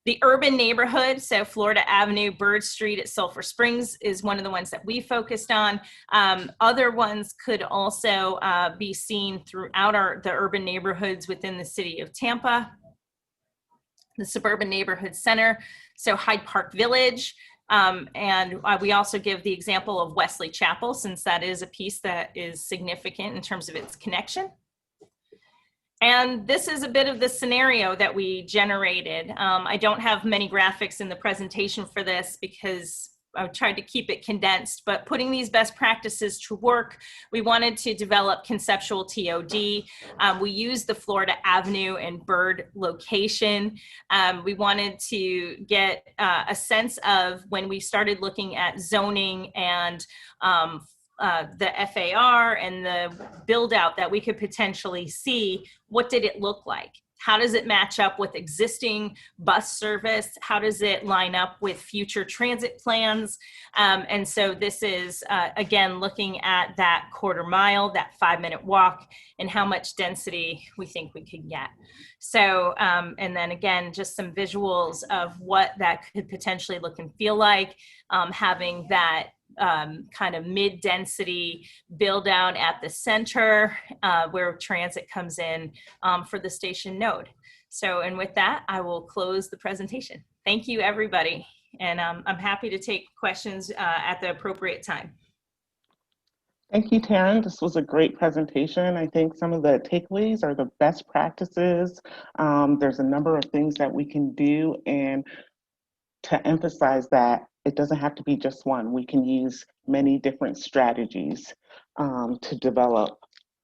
The urban neighborhood, so Florida Avenue, Bird Street at Sulphur Springs is one of the ones that we focused on. Other ones could also be seen throughout the urban neighborhoods within the city of Tampa. The suburban neighborhood center, so Hyde Park Village, and we also give the example of Wesley Chapel, since that is a piece that is significant in terms of its connection. And this is a bit of the scenario that we generated. I don't have many graphics in the presentation for this because I tried to keep it condensed, but putting these best practices to work, we wanted to develop conceptual TOD. We used the Florida Avenue and Bird location. We wanted to get a sense of, when we started looking at zoning and the FAR and the build out that we could potentially see, what did it look like? How does it match up with existing bus service? How does it line up with future transit plans? And so this is, again, looking at that quarter mile, that 5-minute walk, and how much density we think we could get. So, and then again, just some visuals of what that could potentially look and feel like, having that kind of mid-density build out at the center where transit comes in for the station node. So, and with that, I will close the presentation. Thank you, everybody. And I'm happy to take questions at the appropriate time. Thank you, Taryn. This was a great presentation. I think some of the takeaways are the best practices. There's a number of things that we can do, and to emphasize that it doesn't have to be just one. We can use many different strategies to develop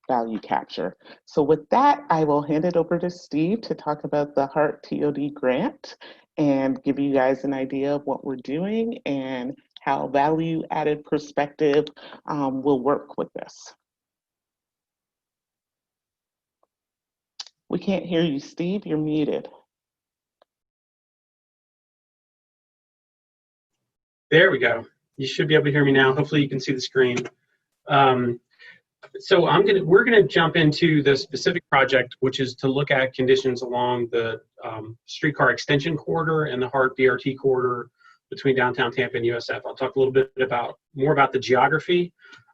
value capture. So with that, I will hand it over to Steve to talk about the HART TOD grant and give you guys an idea of what we're doing and how value added perspective will work with this. We can't hear you, Steve. You're muted. There we go. You should be able to hear me now. Hopefully you can see the screen. So we're gonna jump into the specific project, which is to look at conditions along the streetcar extension corridor and the HART BRT corridor between downtown Tampa and USF. I'll talk a little bit more about the geography,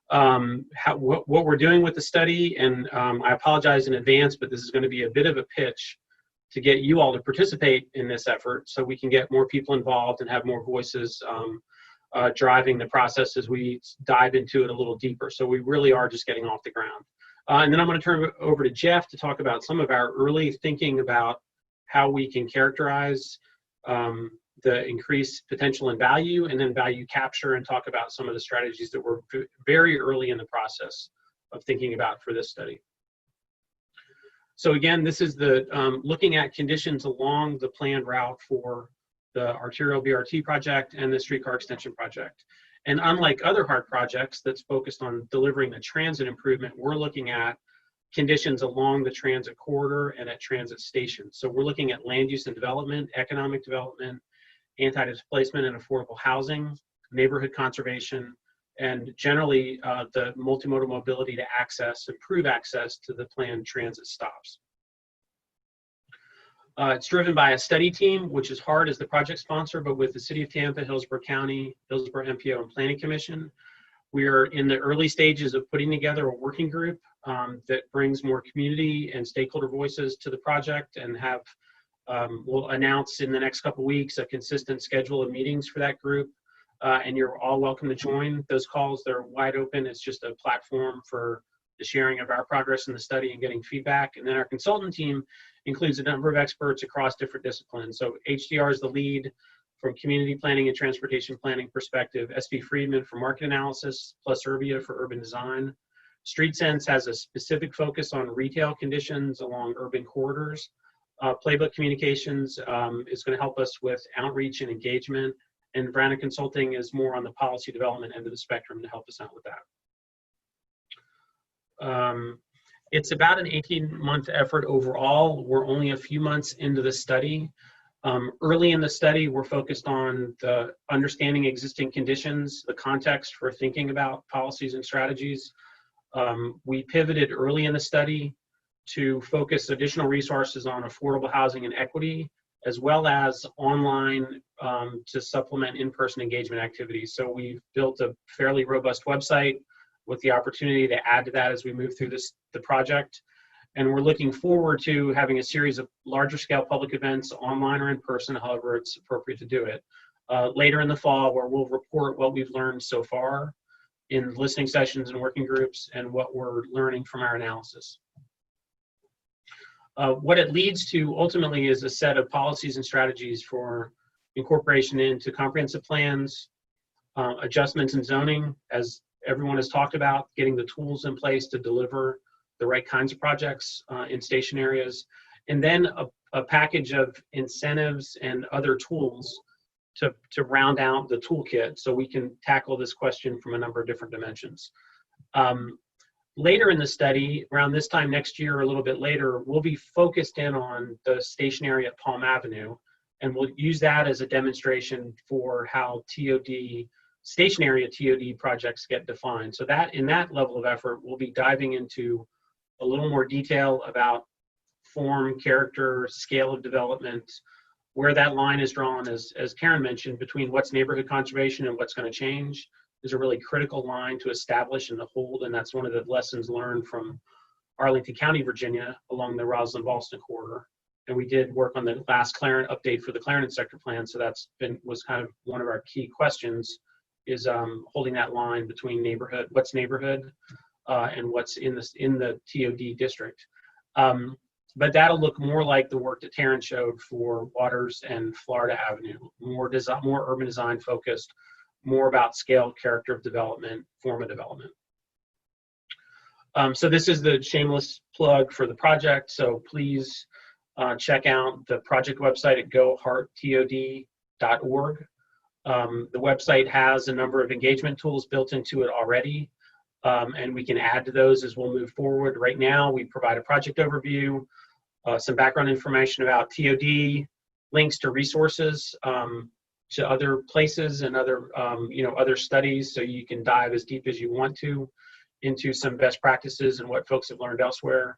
what we're doing with the study, and I apologize in advance, but this is going to be a bit of a pitch to get you all to participate in this effort so we can get more people involved and have more voices driving the process as we dive into it a little deeper. So we really are just getting off the ground. And then I'm going to turn it over to Jeff to talk about some of our early thinking about how we can characterize the increased potential and value, and then value capture, and talk about some of the strategies that we're very early in the process of thinking about for this study. So again, this is the looking at conditions along the planned route for the arterial BRT project and the streetcar extension project. And unlike other HART projects that's focused on delivering the transit improvement, we're looking at conditions along the transit corridor and at transit stations. So we're looking at land use and development, economic development, anti-displacement and affordable housing, neighborhood conservation, and generally the multimodal mobility to improve access to the planned transit stops. It's driven by a study team, which is HART as the project sponsor, but with the City of Tampa, Hillsborough County, Hillsborough MPO, and Planning Commission. We are in the early stages of putting together a working group that brings more community and stakeholder voices to the project, and we'll announce in the next couple of weeks a consistent schedule of meetings for that group. And you're all welcome to join those calls. They're wide open. It's just a platform for the sharing of our progress in the study and getting feedback. And then our consultant team includes a number of experts across different disciplines. So HDR is the lead from community planning and transportation planning perspective, SV Friedman for market analysis, plus Urbia for urban design. StreetSense has a specific focus on retail conditions along urban corridors. Playbook Communications is going to help us with outreach and engagement. And Vrana Consulting is more on the policy development end of the spectrum to help us out with that. It's about an 18-month effort overall. We're only a few months into the study. Early in the study, we're focused on the understanding existing conditions, the context for thinking about policies and strategies. We pivoted early in the study to focus additional resources on affordable housing and equity, as well as online to supplement in-person engagement activities. So we've built a fairly robust website with the opportunity to add to that as we move through the project. And we're looking forward to having a series of larger scale public events, online or in person, however it's appropriate to do it, later in the fall, where we'll report what we've learned so far in listening sessions and working groups and what we're learning from our analysis. What it leads to ultimately is a set of policies and strategies for incorporation into comprehensive plans, adjustments in zoning, as everyone has talked about, getting the tools in place to deliver the right kinds of projects in station areas, and then a package of incentives and other tools to round out the toolkit so we can tackle this question from a number of different dimensions. Later in the study, around this time next year or a little bit later, we'll be focused in on the station area at Palm Avenue, and we'll use that as a demonstration for how station area TOD projects get defined. So that in that level of effort, we'll be diving into a little more detail about form, character, scale of development, where that line is drawn, as Karen mentioned, between what's neighborhood conservation and what's going to change. Is a really critical line to establish and to hold, and that's one of the lessons learned from Arlington County, Virginia, along the Roslyn-Ballston corridor. And we did work on the last Clarendon update for the Clarendon sector plan, so was kind of one of our key questions, is holding that line between what's neighborhood, and what's in the TOD district. But that'll look more like the work that Taryn showed for Waters and Florida Avenue, more urban design focused, more about scale, character of development, form of development. So this is the shameless plug for the project. So please check out the project website at gohearttod.org. The website has a number of engagement tools built into it already, and we can add to those as we'll move forward. Right now, we provide a project overview, some background information about TOD, links to resources, to other places and other, other studies, so you can dive as deep as you want to into some best practices and what folks have learned elsewhere.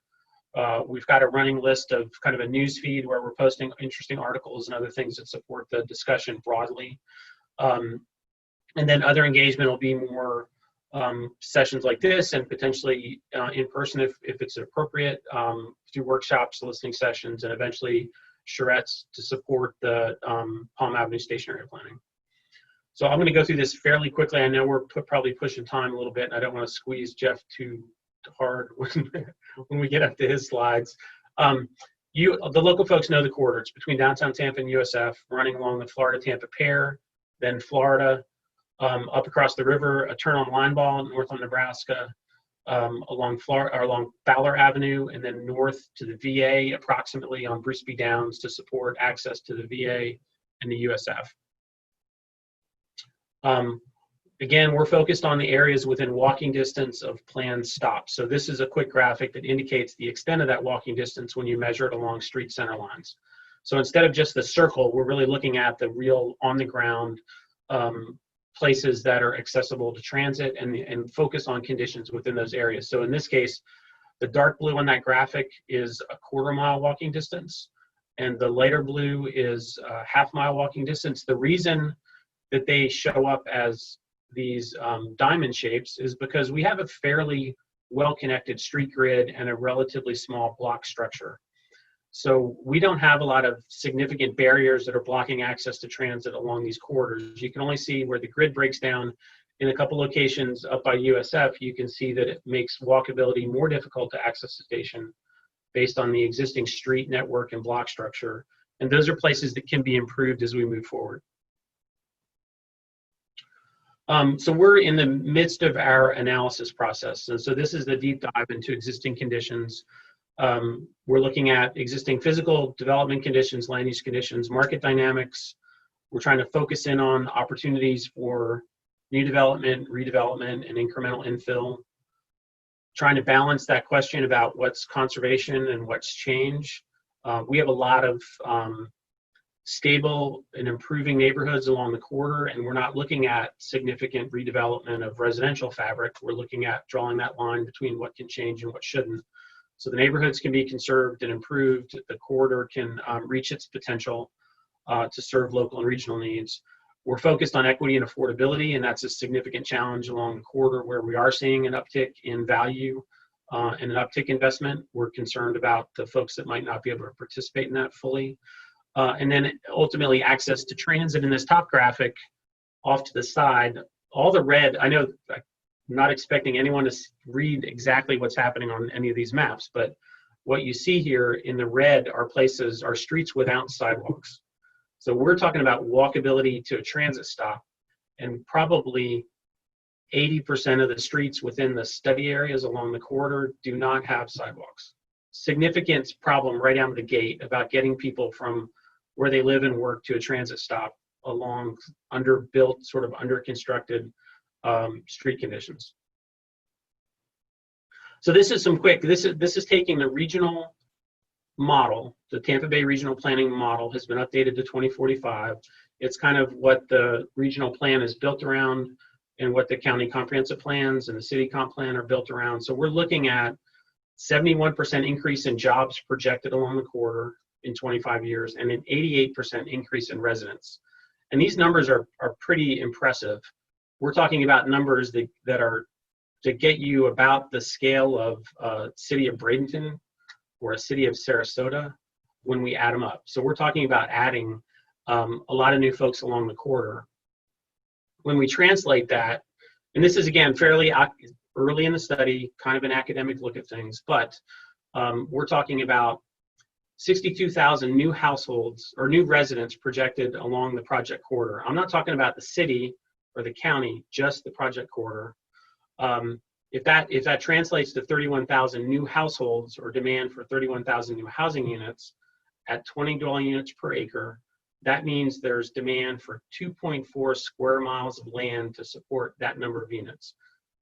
We've got a running list of kind of a news feed where we're posting interesting articles and other things that support the discussion broadly. And then other engagement will be more sessions like this, and potentially in person if it's appropriate, through workshops, listening sessions, and eventually charrettes to support the Palm Avenue station area planning. So I'm going to go through this fairly quickly. I know we're probably pushing time a little bit, and I don't want to squeeze Jeff too hard when we get up to his slides. The local folks know the corridor. It's between downtown Tampa and USF, running along the Florida-Tampa pair, then Florida, up across the river, a turn on Lineball, north on Nebraska, along Fowler Avenue, and then north to the VA, approximately on Bruce Downs, to support access to the VA and the USF. Again, we're focused on the areas within walking distance of planned stops. So this is a quick graphic that indicates the extent of that walking distance when you measure it along street center lines. So instead of just the circle, we're really looking at the real on-the-ground places that are accessible to transit, and focus on conditions within those areas. So in this case, the dark blue on that graphic is a quarter-mile walking distance, and the lighter blue is a half-mile walking distance. The reason that they show up as these diamond shapes is because we have a fairly well-connected street grid and a relatively small block structure. So we don't have a lot of significant barriers that are blocking access to transit along these corridors. You can only see where the grid breaks down in a couple locations up by USF. You can see that it makes walkability more difficult to access the station based on the existing street network and block structure. And those are places that can be improved as we move forward. So we're in the midst of our analysis process. And so this is the deep dive into existing conditions. We're looking at existing physical development conditions, land use conditions, market dynamics. We're trying to focus in on opportunities for new development, redevelopment, and incremental infill. Trying to balance that question about what's conservation and what's change. We have a lot of stable and improving neighborhoods along the corridor, and we're not looking at significant redevelopment of residential fabric. We're looking at drawing that line between what can change and what shouldn't. So the neighborhoods can be conserved and improved. The corridor can reach its potential to serve local and regional needs. We're focused on equity and affordability, and that's a significant challenge along the corridor where we are seeing an uptick in value and an uptick investment. We're concerned about the folks that might not be able to participate in that fully. And then ultimately access to transit. In this top graphic off to the side, all the red, I know I'm not expecting anyone to read exactly what's happening on any of these maps, but what you see here in the red are places, are streets without sidewalks. So we're talking about walkability to a transit stop, and probably 80% of the streets within the study areas along the corridor do not have sidewalks. Significant problem right out of the gate about getting people from where they live and work to a transit stop along underbuilt, sort of under-constructed street conditions. So this is some quick, this is taking the regional model, the Tampa Bay Regional Planning Model has been updated to 2045. It's kind of what the regional plan is built around and what the county comprehensive plans and the city comp plan are built around. So we're looking at 71% increase in jobs projected along the corridor in 25 years, and an 88% increase in residents. And these numbers are pretty impressive. We're talking about numbers that are to get you about the scale of a city of Bradenton or a city of Sarasota when we add them up. So we're talking about adding a lot of new folks along the corridor. When we translate that, and this is again fairly early in the study, kind of an academic look at things, but we're talking about 62,000 new households or new residents projected along the project corridor. I'm not talking about the city or the county, just the project corridor. If that translates to 31,000 new households or demand for 31,000 new housing units at 20 dwelling units per acre, that means there's demand for 2.4 square miles of land to support that number of units.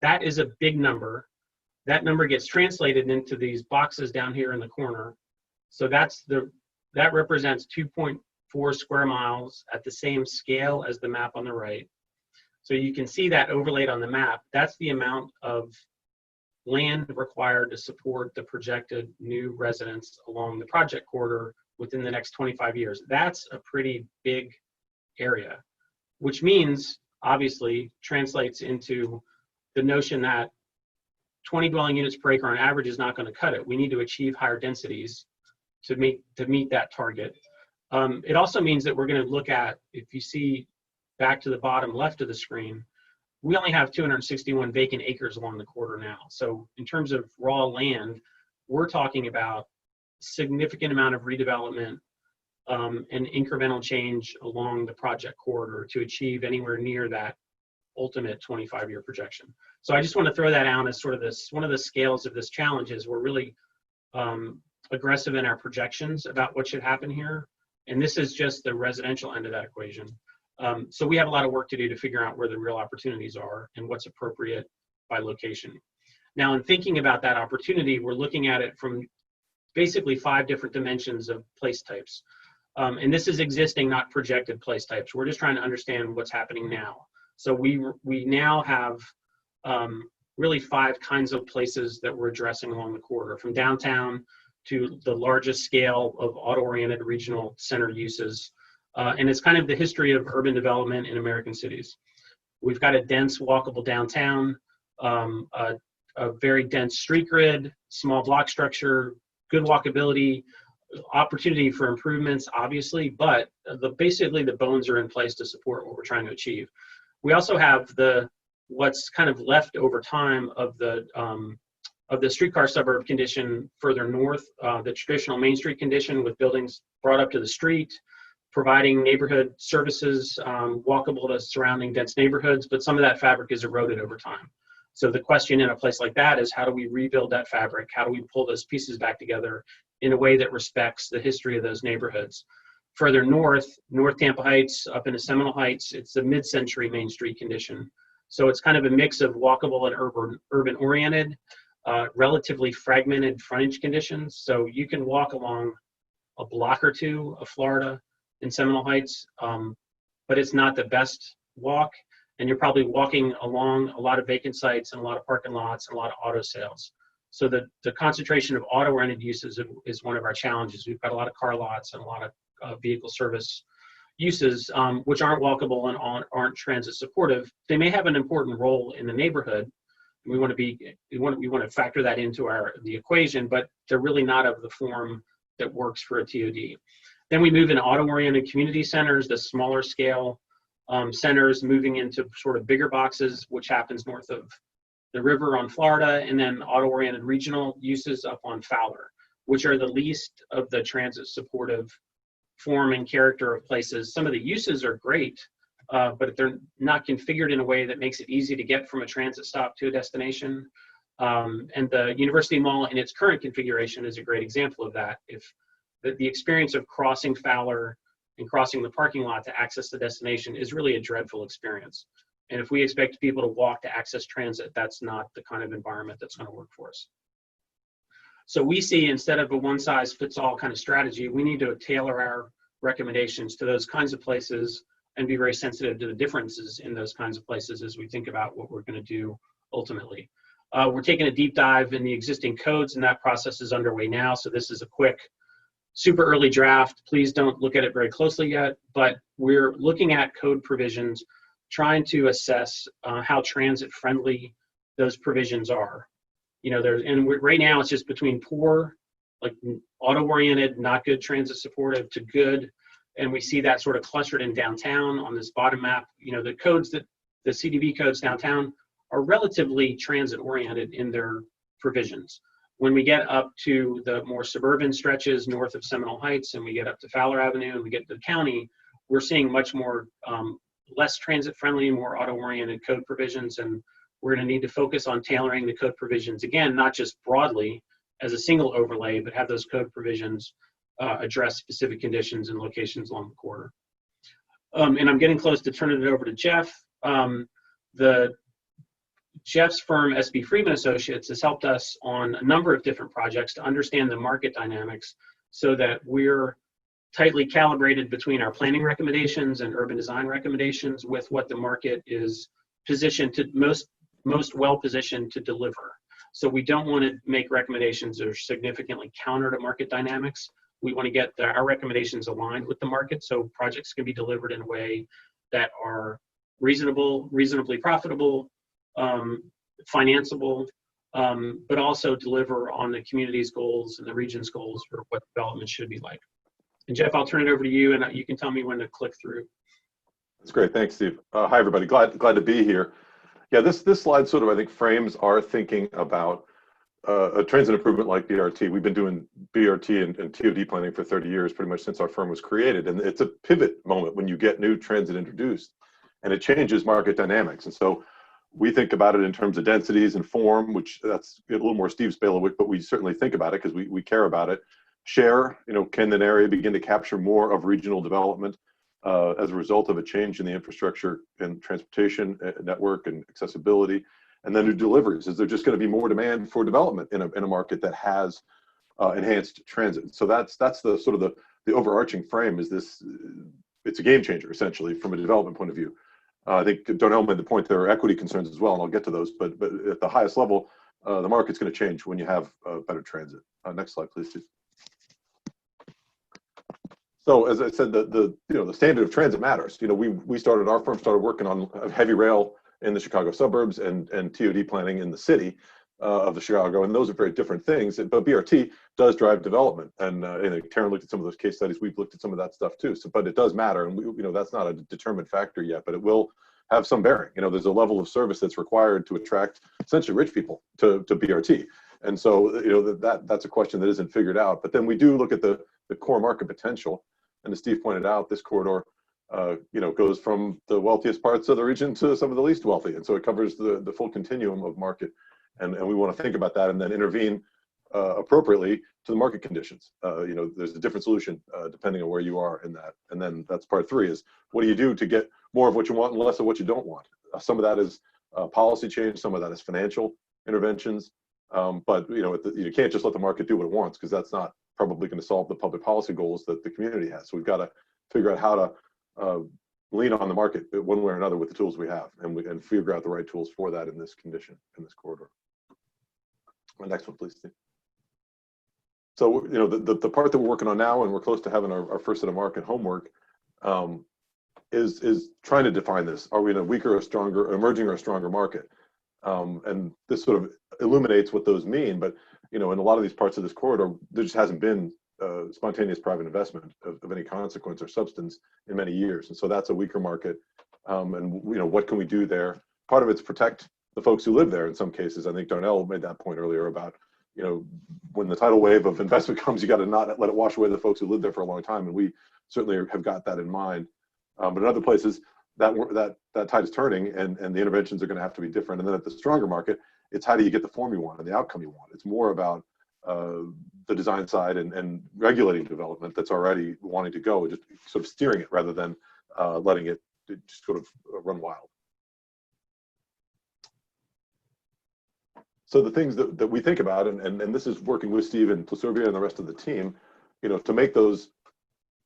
That is a big number. That number gets translated into these boxes down here in the corner. So that represents 4 square miles at the same scale as the map on the right. So you can see that overlaid on the map. That's the amount of land required to support the projected new residents along the project corridor within the next 25 years. That's a pretty big area, which means, obviously, translates into the notion that 20 dwelling units per acre on average is not going to cut it. We need to achieve higher densities to meet that target. It also means that we're going to look at, if you see back to the bottom left of the screen, we only have 261 vacant acres along the corridor now. So in terms of raw land, we're talking about significant amount of redevelopment and incremental change along the project corridor to achieve anywhere near that ultimate 25-year projection. So I just want to throw that out as sort of this, one of the scales of this challenge is we're really aggressive in our projections about what should happen here. And this is just the residential end of that equation. So we have a lot of work to do to figure out where the real opportunities are and what's appropriate by location. Now, in thinking about that opportunity, we're looking at it from basically 5 different dimensions of place types. And this is existing, not projected place types. We're just trying to understand what's happening now. So we now have really 5 kinds of places that we're addressing along the corridor, from downtown to the largest scale of auto-oriented regional center uses. And it's kind of the history of urban development in American cities. We've got a dense walkable downtown, a very dense street grid, small block structure, good walkability, opportunity for improvements, obviously, but basically the bones are in place to support what we're trying to achieve. We also have what's kind of left over time of the streetcar suburb condition further north, the traditional Main Street condition with buildings brought up to the street, providing neighborhood services, walkable to surrounding dense neighborhoods, but some of that fabric is eroded over time. So the question in a place like that is, how do we rebuild that fabric? How do we pull those pieces back together in a way that respects the history of those neighborhoods? Further north, North Tampa Heights, up into Seminole Heights, it's a mid-century Main Street condition. So it's kind of a mix of walkable and urban-oriented, relatively fragmented frontage conditions. So you can walk along a block or two of Florida in Seminole Heights, but it's not the best walk. And you're probably walking along a lot of vacant sites and a lot of parking lots and a lot of auto sales. So the concentration of auto-oriented uses is one of our challenges. We've got a lot of car lots and a lot of vehicle service uses, which aren't walkable and aren't transit supportive. They may have an important role in the neighborhood. We want to factor that into the equation, but they're really not of the form that works for a TOD. Then we move into auto-oriented community centers, the smaller scale centers, moving into sort of bigger boxes, which happens north of the river on Florida, and then auto-oriented regional uses up on Fowler, which are the least of the transit supportive form and character of places. Some of the uses are great, but they're not configured in a way that makes it easy to get from a transit stop to a destination. And the University Mall in its current configuration is a great example of that. If the experience of crossing Fowler and crossing the parking lot to access the destination is really a dreadful experience. And if we expect people to walk to access transit, that's not the kind of environment that's going to work for us. So we see, instead of a one-size-fits-all kind of strategy, we need to tailor our recommendations to those kinds of places and be very sensitive to the differences in those kinds of places as we think about what we're going to do ultimately. We're taking a deep dive in the existing codes, and that process is underway now. So this is a quick, super early draft. Please don't look at it very closely yet, but we're looking at code provisions, trying to assess how transit friendly those provisions are. You know, right now it's just between poor, like auto-oriented, not good transit supportive, to good. And we see that sort of clustered in downtown on this bottom map. You know, the CDB codes downtown are relatively transit oriented in their provisions. When we get up to the more suburban stretches north of Seminole Heights, and we get up to Fowler Avenue, and we get to the county, we're seeing much more less transit friendly, more auto-oriented code provisions. And we're going to need to focus on tailoring the code provisions, again, not just broadly as a single overlay, but have those code provisions address specific conditions and locations along the corridor. And I'm getting close to turning it over to Jeff. Jeff's firm, SB Freeman Associates, has helped us on a number of different projects to understand the market dynamics so that we're tightly calibrated between our planning recommendations and urban design recommendations with what the market is positioned to most well positioned to deliver. So we don't want to make recommendations that are significantly counter to market dynamics. We want to get our recommendations aligned with the market so projects can be delivered in a way that are reasonable, reasonably profitable, financeable, but also deliver on the community's goals and the region's goals for what development should be like. And Jeff, I'll turn it over to you, and you can tell me when to click through. That's great. Thanks, Steve. Hi, everybody. Glad to be here. Yeah, this slide sort of, I think, frames our thinking about a transit improvement like BRT. We've been doing BRT and TOD planning for 30 years, pretty much since our firm was created. And it's a pivot moment when you get new transit introduced, and it changes market dynamics. And so we think about it in terms of densities and form, which that's a little more Steve's bailiwick, but we certainly think about it because we care about it. Share, can an area begin to capture more of regional development as a result of a change in the infrastructure and transportation network and accessibility? And then new deliveries. Is there just going to be more demand for development in a market that has enhanced transit? So that's the sort of the overarching frame. Is this? It's a game changer essentially from a development point of view. I think Darnell made the point there are equity concerns as well, and I'll get to those. But at the highest level, the market's going to change when you have better transit. Next slide, please, Steve. So as I said, the standard of transit matters. Our firm started working on heavy rail in the Chicago suburbs and TOD planning in the city of the Chicago, and those are very different things. But BRT does drive development, and Taryn looked at some of those case studies. We've looked at some of that stuff too. So, but it does matter, and that's not a determined factor yet, but it will have some bearing. There's a level of service that's required to attract essentially rich people to BRT, and so that's a question that isn't figured out. But then we do look at the core market potential, and as Steve pointed out, this corridor goes from the wealthiest parts of the region to some of the least wealthy. And so it covers the full continuum of market. And we want to think about that and then intervene appropriately to the market conditions. There's a different solution depending on where you are in that. And then that's part three is what do you do to get more of what you want and less of what you don't want? Some of that is policy change. Some of that is financial interventions. But you can't just let the market do what it wants, because that's not probably going to solve the public policy goals that the community has. So we've got to figure out how to lean on the market one way or another with the tools we have, and figure out the right tools for that in this condition, in this corridor. Next one, please, Steve. So the part that we're working on now, and we're close to having our first set of market homework, is trying to define this. Are we in a weaker or stronger, emerging or stronger market? And this sort of illuminates what those mean. But in a lot of these parts of this corridor, there just hasn't been spontaneous private investment of any consequence or substance in many years, and so that's a weaker market. And what can we do there? Part of it's protect the folks who live there. In some cases, I think Darnell made that point earlier about when the tidal wave of investment comes, you got to not let it wash away the folks who lived there for a long time, and we certainly have got that in mind. But in other places, that tide is turning, and the interventions are going to have to be different. And then at the stronger market, it's how do you get the form you want and the outcome you want. It's more about the design side and regulating development that's already wanting to go, just sort of steering it rather than letting it just sort of run wild. So the things that we think about, and this is working with Steve and Pluserbia and the rest of the team, to make those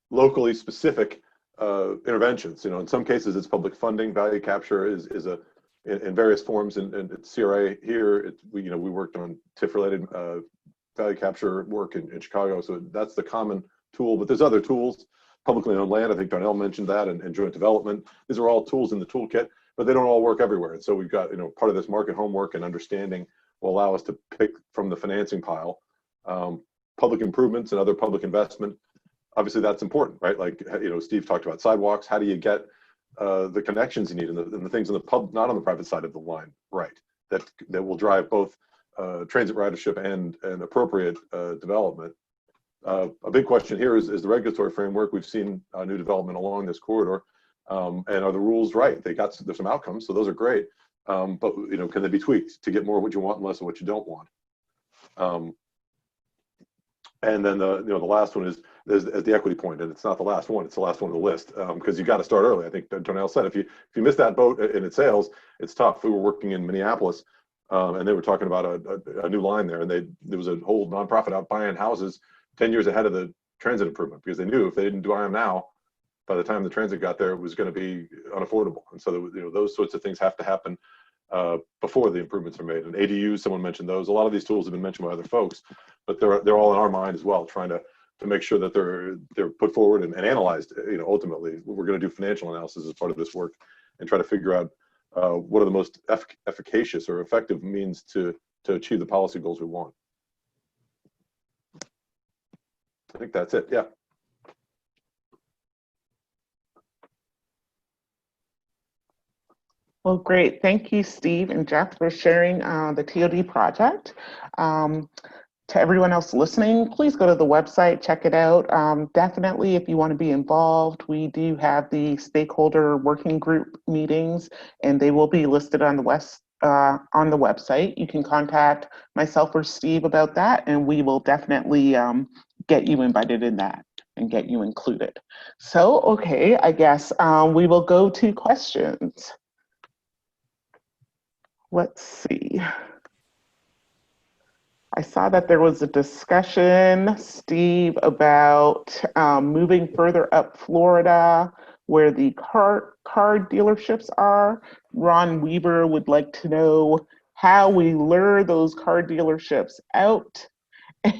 locally specific interventions. In some cases it's public funding. Value capture is in various forms, and it's CRA here. We worked on TIF-related value capture work in Chicago, so that's the common tool. But there's other tools, publicly owned land. I think Darnell mentioned that, and joint development. These are all tools in the toolkit, but they don't all work everywhere. And so we've got part of this market homework and understanding will allow us to pick from the financing pile public improvements and other public investment. Obviously, that's important, right? Like Steve talked about sidewalks. How do you get the connections you need and the things in the not on the private side of the line, right? That will drive both transit ridership and appropriate development. A big question here is the regulatory framework. We've seen new development along this corridor, and are the rules right? There's some outcomes, so those are great. But can they be tweaked to get more of what you want and less of what you don't want? And then the last one is the equity point, and it's not the last one; it's the last one on the list, because you got to start early. I think Darnell said if you miss that boat and it sails, it's tough. We were working in Minneapolis, and they were talking about a new line there, and there was a whole nonprofit out buying houses 10 years ahead of the transit improvement, because they knew if they didn't do IM now, by the time the transit got there, it was going to be unaffordable. And so, you know, those sorts of things have to happen before the improvements are made. And ADUs, someone mentioned those. A lot of these tools have been mentioned by other folks, but they're all in our mind as well, trying to make sure that they're put forward and analyzed. You know, ultimately, we're going to do financial analysis as part of this work and try to figure out what are the most efficacious or effective means to achieve the policy goals we want. I think that's it. Yeah. Well, great. Thank you, Steve and Jeff, for sharing the TOD project. To everyone else listening, please go to the website, check it out. Definitely, if you want to be involved, we do have the stakeholder working group meetings, and they will be listed on the website. You can contact myself or Steve about that, and we will definitely get you invited in that and get you included. So, okay, I guess we will go to questions. Let's see. I saw that there was a discussion, Steve, about moving further up Florida where the car dealerships are. Ron Weaver would like to know how we lure those car dealerships out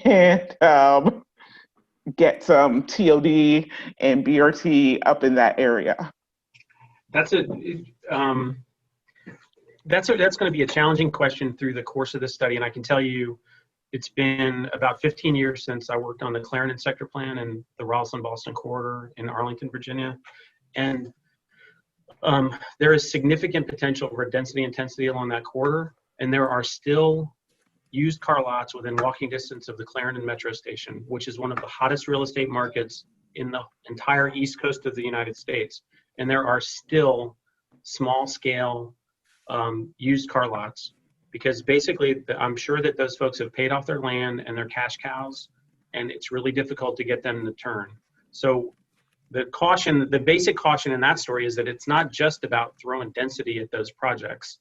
and get some TOD and BRT up in that area. That's going to be a challenging question through the course of this study, and I can tell you it's been about 15 years since I worked on the Clarendon sector plan and the Rosslyn-Boston corridor in Arlington, Virginia, and there is significant potential for density intensity along that corridor, and there are still used car lots within walking distance of the Clarendon metro station, which is one of the hottest real estate markets in the entire east coast of the United States, and there are still small scale used car lots, because basically I'm sure that those folks have paid off their land and their cash cows, and it's really difficult to get them to turn. So the basic caution in that story is that it's not just about throwing density at those projects.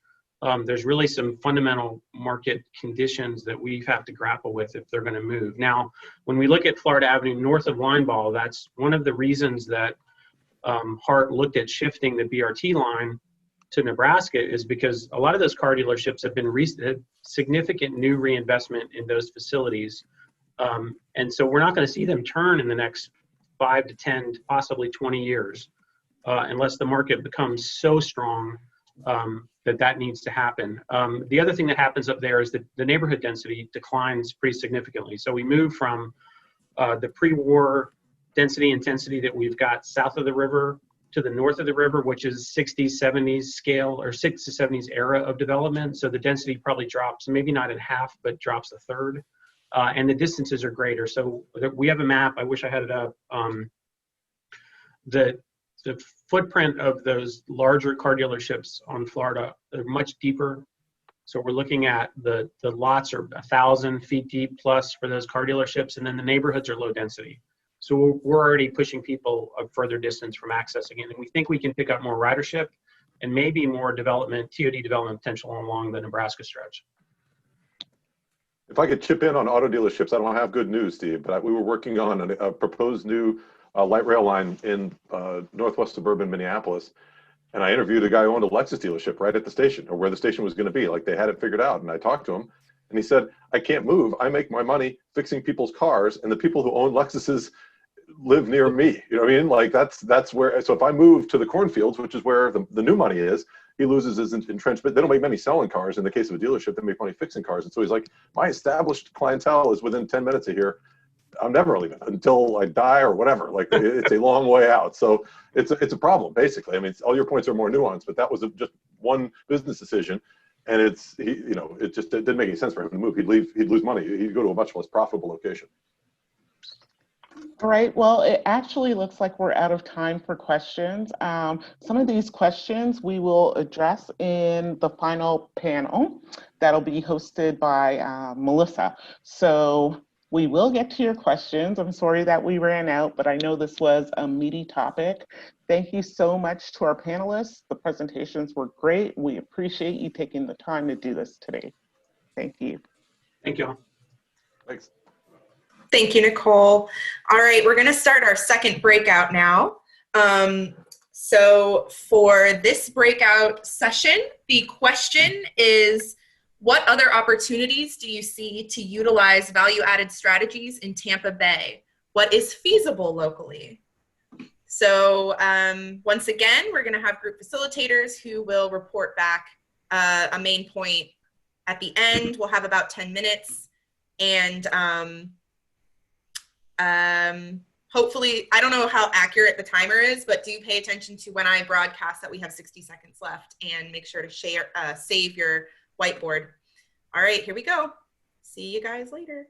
There's really some fundamental market conditions that we have to grapple with if they're going to move. Now, when we look at Florida Avenue north of Lineball, that's one of the reasons that Hart looked at shifting the BRT line to Nebraska, is because a lot of those car dealerships have been significant new reinvestment in those facilities. And so we're not going to see them turn in the next 5 to 10, possibly 20 years, unless the market becomes so strong that needs to happen. The other thing that happens up there is that the neighborhood density declines pretty significantly. So we move from the pre-war density intensity that we've got south of the river to the north of the river, which is 60s, 70s scale, or 60s to 70s era of development. So the density probably drops, maybe not in half, but drops a third. And the distances are greater. So we have a map, I wish I had it up. The footprint of those larger car dealerships on Florida are much deeper. So we're looking at the lots are 1,000 feet deep plus for those car dealerships, and then the neighborhoods are low density. So we're already pushing people a further distance from accessing it. And we think we can pick up more ridership and maybe more development, TOD development potential along the Nebraska stretch. If I could chip in on auto dealerships, I don't have good news, Steve, but we were working on a proposed new light rail line in northwest suburban Minneapolis. And I interviewed a guy who owned a Lexus dealership right at the station, or where the station was going to be. Like, they had it figured out. And I talked to him, and he said, I can't move. I make my money fixing people's cars, and the people who own Lexuses live near me. You know what I mean? Like, that's where, so if I move to the cornfields, which is where the new money is, he loses his entrenchment. They don't make money selling cars. In the case of a dealership, they make money fixing cars. And so he's like, my established clientele is within 10 minutes of here. I'm never leaving until I die or whatever. Like, it's a long way out. So it's a problem, basically. I mean, all your points are more nuanced, but that was just one business decision. And it didn't make any sense for him to move. He'd lose money. He'd go to a much less profitable location. All right, well, it actually looks like we're out of time for questions. Some of these questions we will address in the final panel that'll be hosted by Melissa. So we will get to your questions. I'm sorry that we ran out, but I know this was a meaty topic. Thank you so much to our panelists. The presentations were great. We appreciate you taking the time to do this today. Thank you. Thank you all. Thanks. Thank you, Nicole. All right, we're going to start our second breakout now. So for this breakout session, the question is, what other opportunities do you see to utilize value-added strategies in Tampa Bay? What is feasible locally? So once again, we're going to have group facilitators who will report back a main point at the end. We'll have about 10 minutes. And hopefully, I don't know how accurate the timer is, but do pay attention to when I broadcast that we have 60 seconds left, and make sure to share, save your whiteboard. All right, here we go. See you guys later.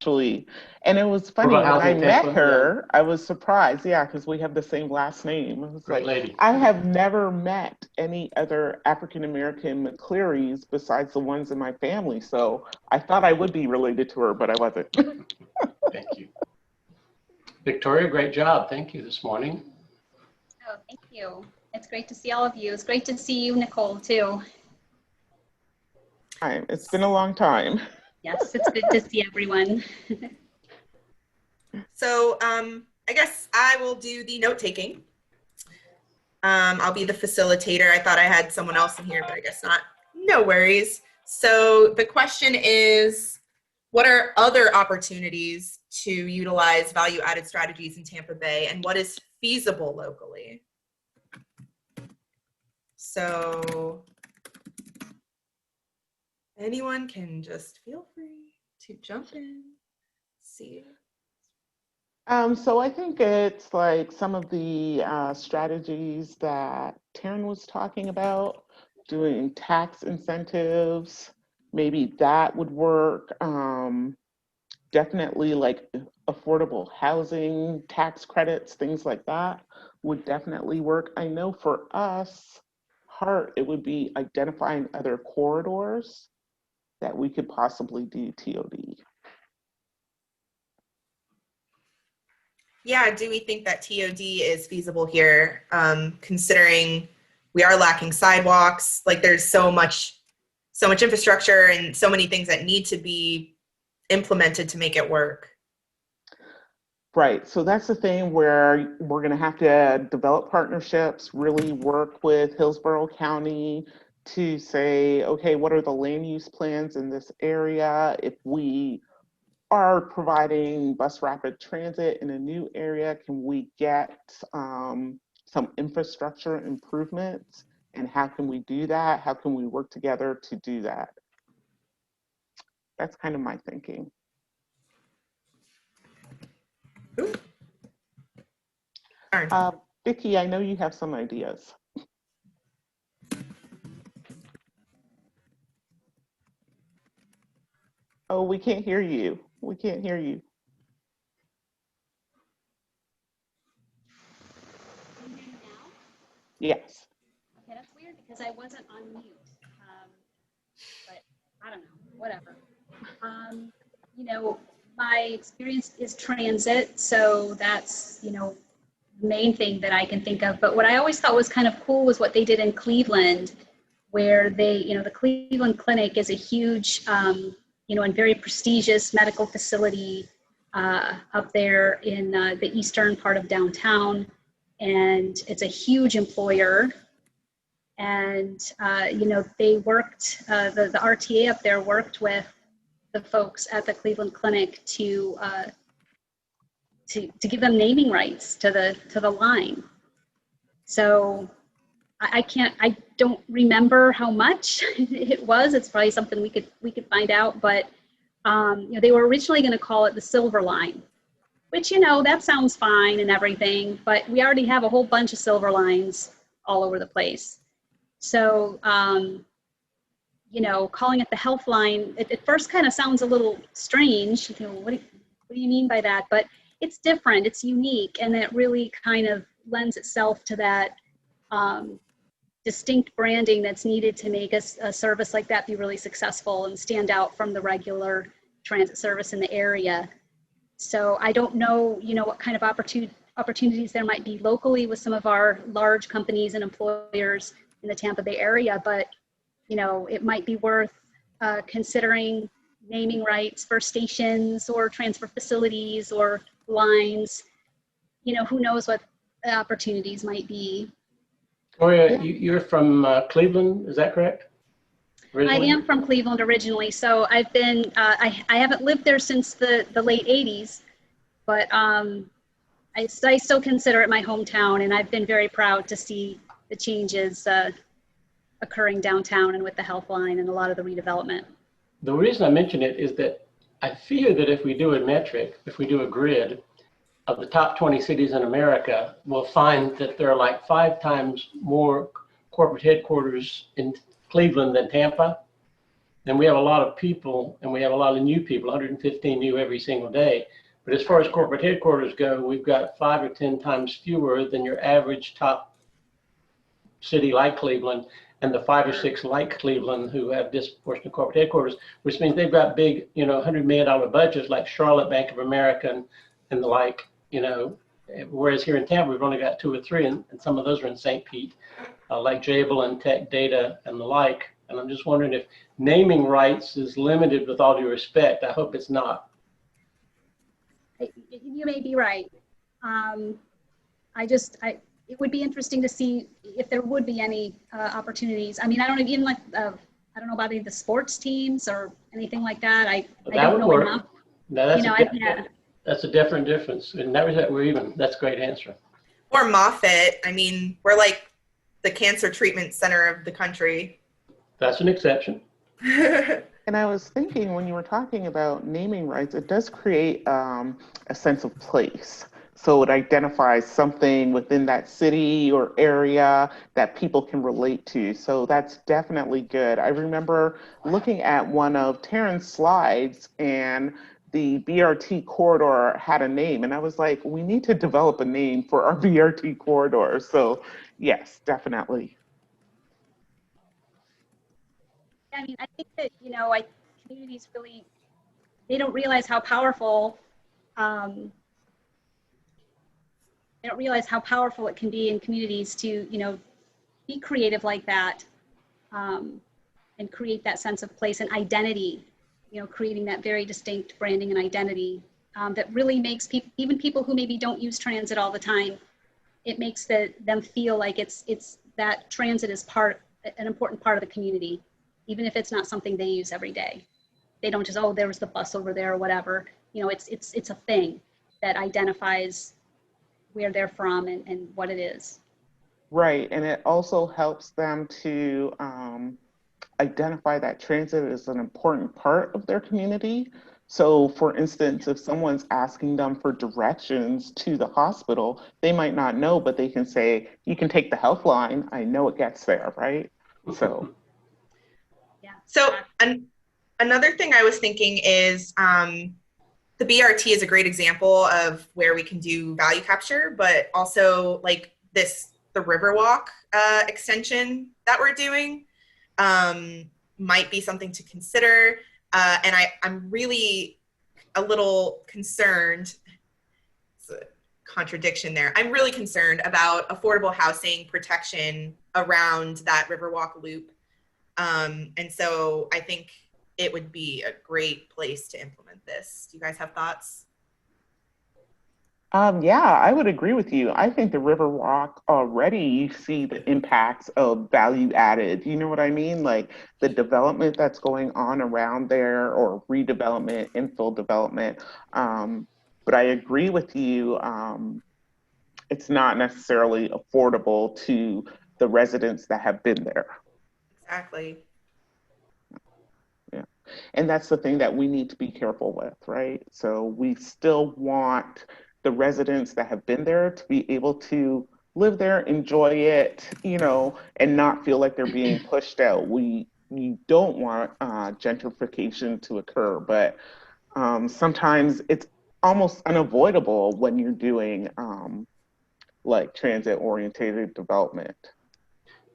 Actually, and it was funny when I met her, I was surprised. Yeah, because we have the same last name. It was Great like, lady. I have never met any other African-American McClearys besides the ones in my family. So I thought I would be related to her, but I wasn't. Thank you. Victoria, great job. Thank you this morning. Oh, thank you. It's great to see all of you. It's great to see you, Nicole, too. It's been a long time. Yes, it's good to see everyone. So I guess I will do the note-taking. I'll be the facilitator. I thought I had someone else in here, but I guess not. No worries. So the question is, what are other opportunities to utilize value-added strategies in Tampa Bay, and what is feasible locally? So anyone can just feel free to jump in, see. So I think it's like some of the strategies that Taryn was talking about, doing tax incentives, maybe that would work. Definitely like affordable housing, tax credits, things like that would definitely work. I know for us, Hart, it would be identifying other corridors that we could possibly do TOD. Yeah, do we think that TOD is feasible here, considering we are lacking sidewalks? Like, there's so much infrastructure and so many things that need to be implemented to make it work. Right, so that's the thing where we're gonna have to develop partnerships, really work with Hillsborough County to say, okay, what are the land use plans in this area? If we are providing bus rapid transit in a new area, can we get some infrastructure improvements? And how can we do that? How can we work together to do that? That's kind of my thinking. Vicki, I know you have some ideas. Oh, we can't hear you. We can't hear you. Yes. Okay, that's weird because I wasn't on mute. But I don't know, whatever. You know, my experience is transit, so that's, you know, the main thing that I can think of. But what I always thought was kind of cool was what they did in Cleveland, where they, you know, the Cleveland Clinic is a huge, you know, and very prestigious medical facility up there in the eastern part of downtown. And it's a huge employer. And, you know, they worked, the RTA up there worked with the folks at the Cleveland Clinic to give them naming rights to the line. So I don't remember how much it was. It's probably something we could find out, but you know, they were originally going to call it the Silver Line, which, you know, that sounds fine and everything, but we already have a whole bunch of Silver Lines all over the place. So, you know, calling it the health line, it at first kind of sounds a little strange. You know, what do you mean by that? But it's different, it's unique, and it really kind of lends itself to that distinct branding that's needed to make a service like that be really successful and stand out from the regular transit service in the area. So I don't know, you know, what kind of opportunities there might be locally with some of our large companies and employers in the Tampa Bay area, but you know, it might be worth considering naming rights for stations or transfer facilities or lines. You know, who knows what the opportunities might be. Gloria, you're from Cleveland, is that correct? Originally? I am from Cleveland originally, so I've been, I haven't lived there since the late 80s, but I still consider it my hometown, and I've been very proud to see the changes occurring downtown and with the health line and a lot of the redevelopment. The reason I mention it is that I fear that if we do a metric, if we do a grid of the top 20 cities in America, we'll find that there are like 5 times more corporate headquarters in Cleveland than Tampa. And we have a lot of people, and we have a lot of new people, 115 new every single day. But as far as corporate headquarters go, we've got 5 or 10 times fewer than your average top city like Cleveland, and the 5 or 6 like Cleveland who have disproportionate corporate headquarters, which means they've got big, you know, $100 million budgets like Charlotte, Bank of America, and the like, you know, whereas here in Tampa, we've only got 2 or 3, and some of those are in St. Pete, like Jabil and Tech Data and the like. And I'm just wondering if naming rights is limited, with all due respect. I hope it's not. You may be right. It would be interesting to see if there would be any opportunities. I mean, I don't know, even like, I don't know about any of the sports teams or anything like that. I don't know enough. No, that's, you know, that's a different difference. And that was that we're even. That's a great answer. Or Moffitt. I mean, we're like the cancer treatment center of the country. That's an exception. And I was thinking, when you were talking about naming rights, it does create a sense of place. So it identifies something within that city or area that people can relate to. So that's definitely good. I remember looking at one of Taryn's slides, and the BRT corridor had a name. And I was like, we need to develop a name for our BRT corridor. So yes, definitely. I mean, I think that, you know, communities really, they don't realize how powerful, they don't realize how powerful it can be in communities to, you know, be creative like that, and create that sense of place and identity, you know, creating that very distinct branding and identity that really makes people, even people who maybe don't use transit all the time, it makes them feel like it's that transit is an important part of the community, even if it's not something they use every day. They don't just, oh, there was the bus over there or whatever. You know, it's a thing that identifies where they're from and what it is. Right, and it also helps them to identify that transit is an important part of their community. So for instance, if someone's asking them for directions to the hospital, they might not know, but they can say, you can take the health line. I know it gets there, right? So. Yeah. So another thing I was thinking is the BRT is a great example of where we can do value capture, but also like the Riverwalk extension that we're doing might be something to consider. And I'm really a little concerned. It's a contradiction there. I'm really concerned about affordable housing protection around that Riverwalk loop. And so I think it would be a great place to implement this. Do you guys have thoughts? Yeah, I would agree with you. I think the Riverwalk already, you see the impacts of value added. You know what I mean? Like the development that's going on around there, or redevelopment, infill development. But I agree with you. It's not necessarily affordable to the residents that have been there. Exactly. Yeah. And that's the thing that we need to be careful with, right? So we still want the residents that have been there to be able to live there, enjoy it, you know, and not feel like they're being pushed out. We don't want gentrification to occur, but sometimes it's almost unavoidable when you're doing like transit-oriented development.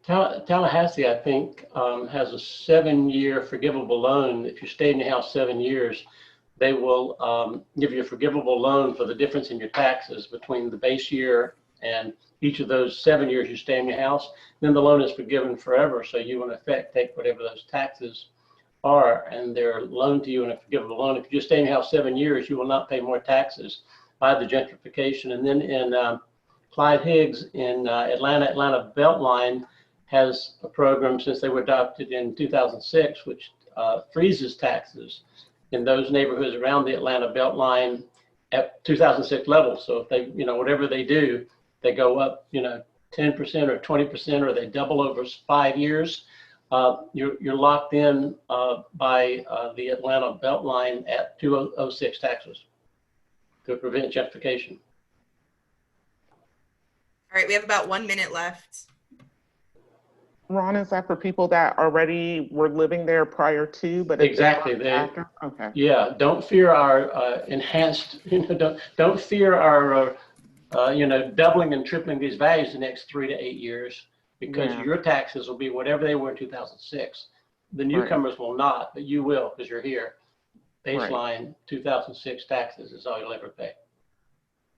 Tallahassee, I think, has a 7-year forgivable loan. If you stay in your house 7 years, they will give you a forgivable loan for the difference in your taxes between the base year and each of those 7 years you stay in your house. Then the loan is forgiven forever. So you, in effect, take whatever those taxes are, and they're loaned to you in a forgivable loan. If you just stay in your house 7 years, you will not pay more taxes by the gentrification. And then in Clyde Higgs in Atlanta Beltline has a program since they were adopted in 2006, which freezes taxes in those neighborhoods around the Atlanta Beltline at 2006 levels. So if they, you know, whatever they do, they go up, you know, 10% or 20%, or they double over 5 years. You're locked in by the Atlanta Beltline at 2006 taxes to prevent gentrification. All right, we have about 1 minute left. Ron, is that for people that already were living there prior to, but exactly after? Okay. Yeah, don't fear our enhanced. You know, don't fear our you know, doubling and tripling these values the next 3 to 8 years, because your taxes will be whatever they were in 2006. The newcomers will not, but you will because you're here. Baseline 2006 taxes is all you'll ever pay.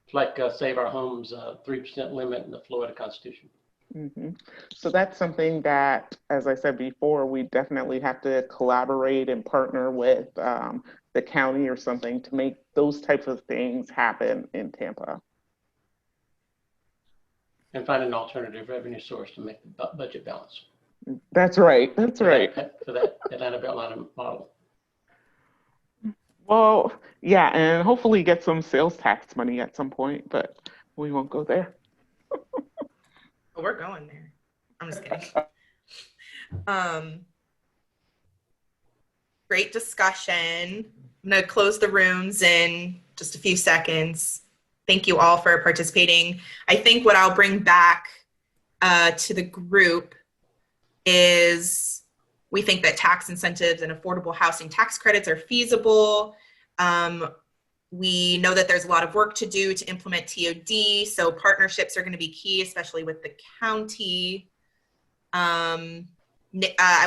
It's like Save Our Homes 3% limit in the Florida Constitution. Mm-hmm. So that's something that, as I said before, we definitely have to collaborate and partner with the county or something to make those types of things happen in Tampa. And find an alternative revenue source to make the budget balance. That's right. That's right. For that Atlanta Beltline model. Well, yeah, and hopefully get some sales tax money at some point, but we won't go there. Oh, we're going there. I'm just kidding. Great discussion. I'm going to close the rooms in just a few seconds. Thank you all for participating. I think what I'll bring back to the group is we think that tax incentives and affordable housing tax credits are feasible. We know that there's a lot of work to do to implement TOD, so partnerships are going to be key, especially with the county. I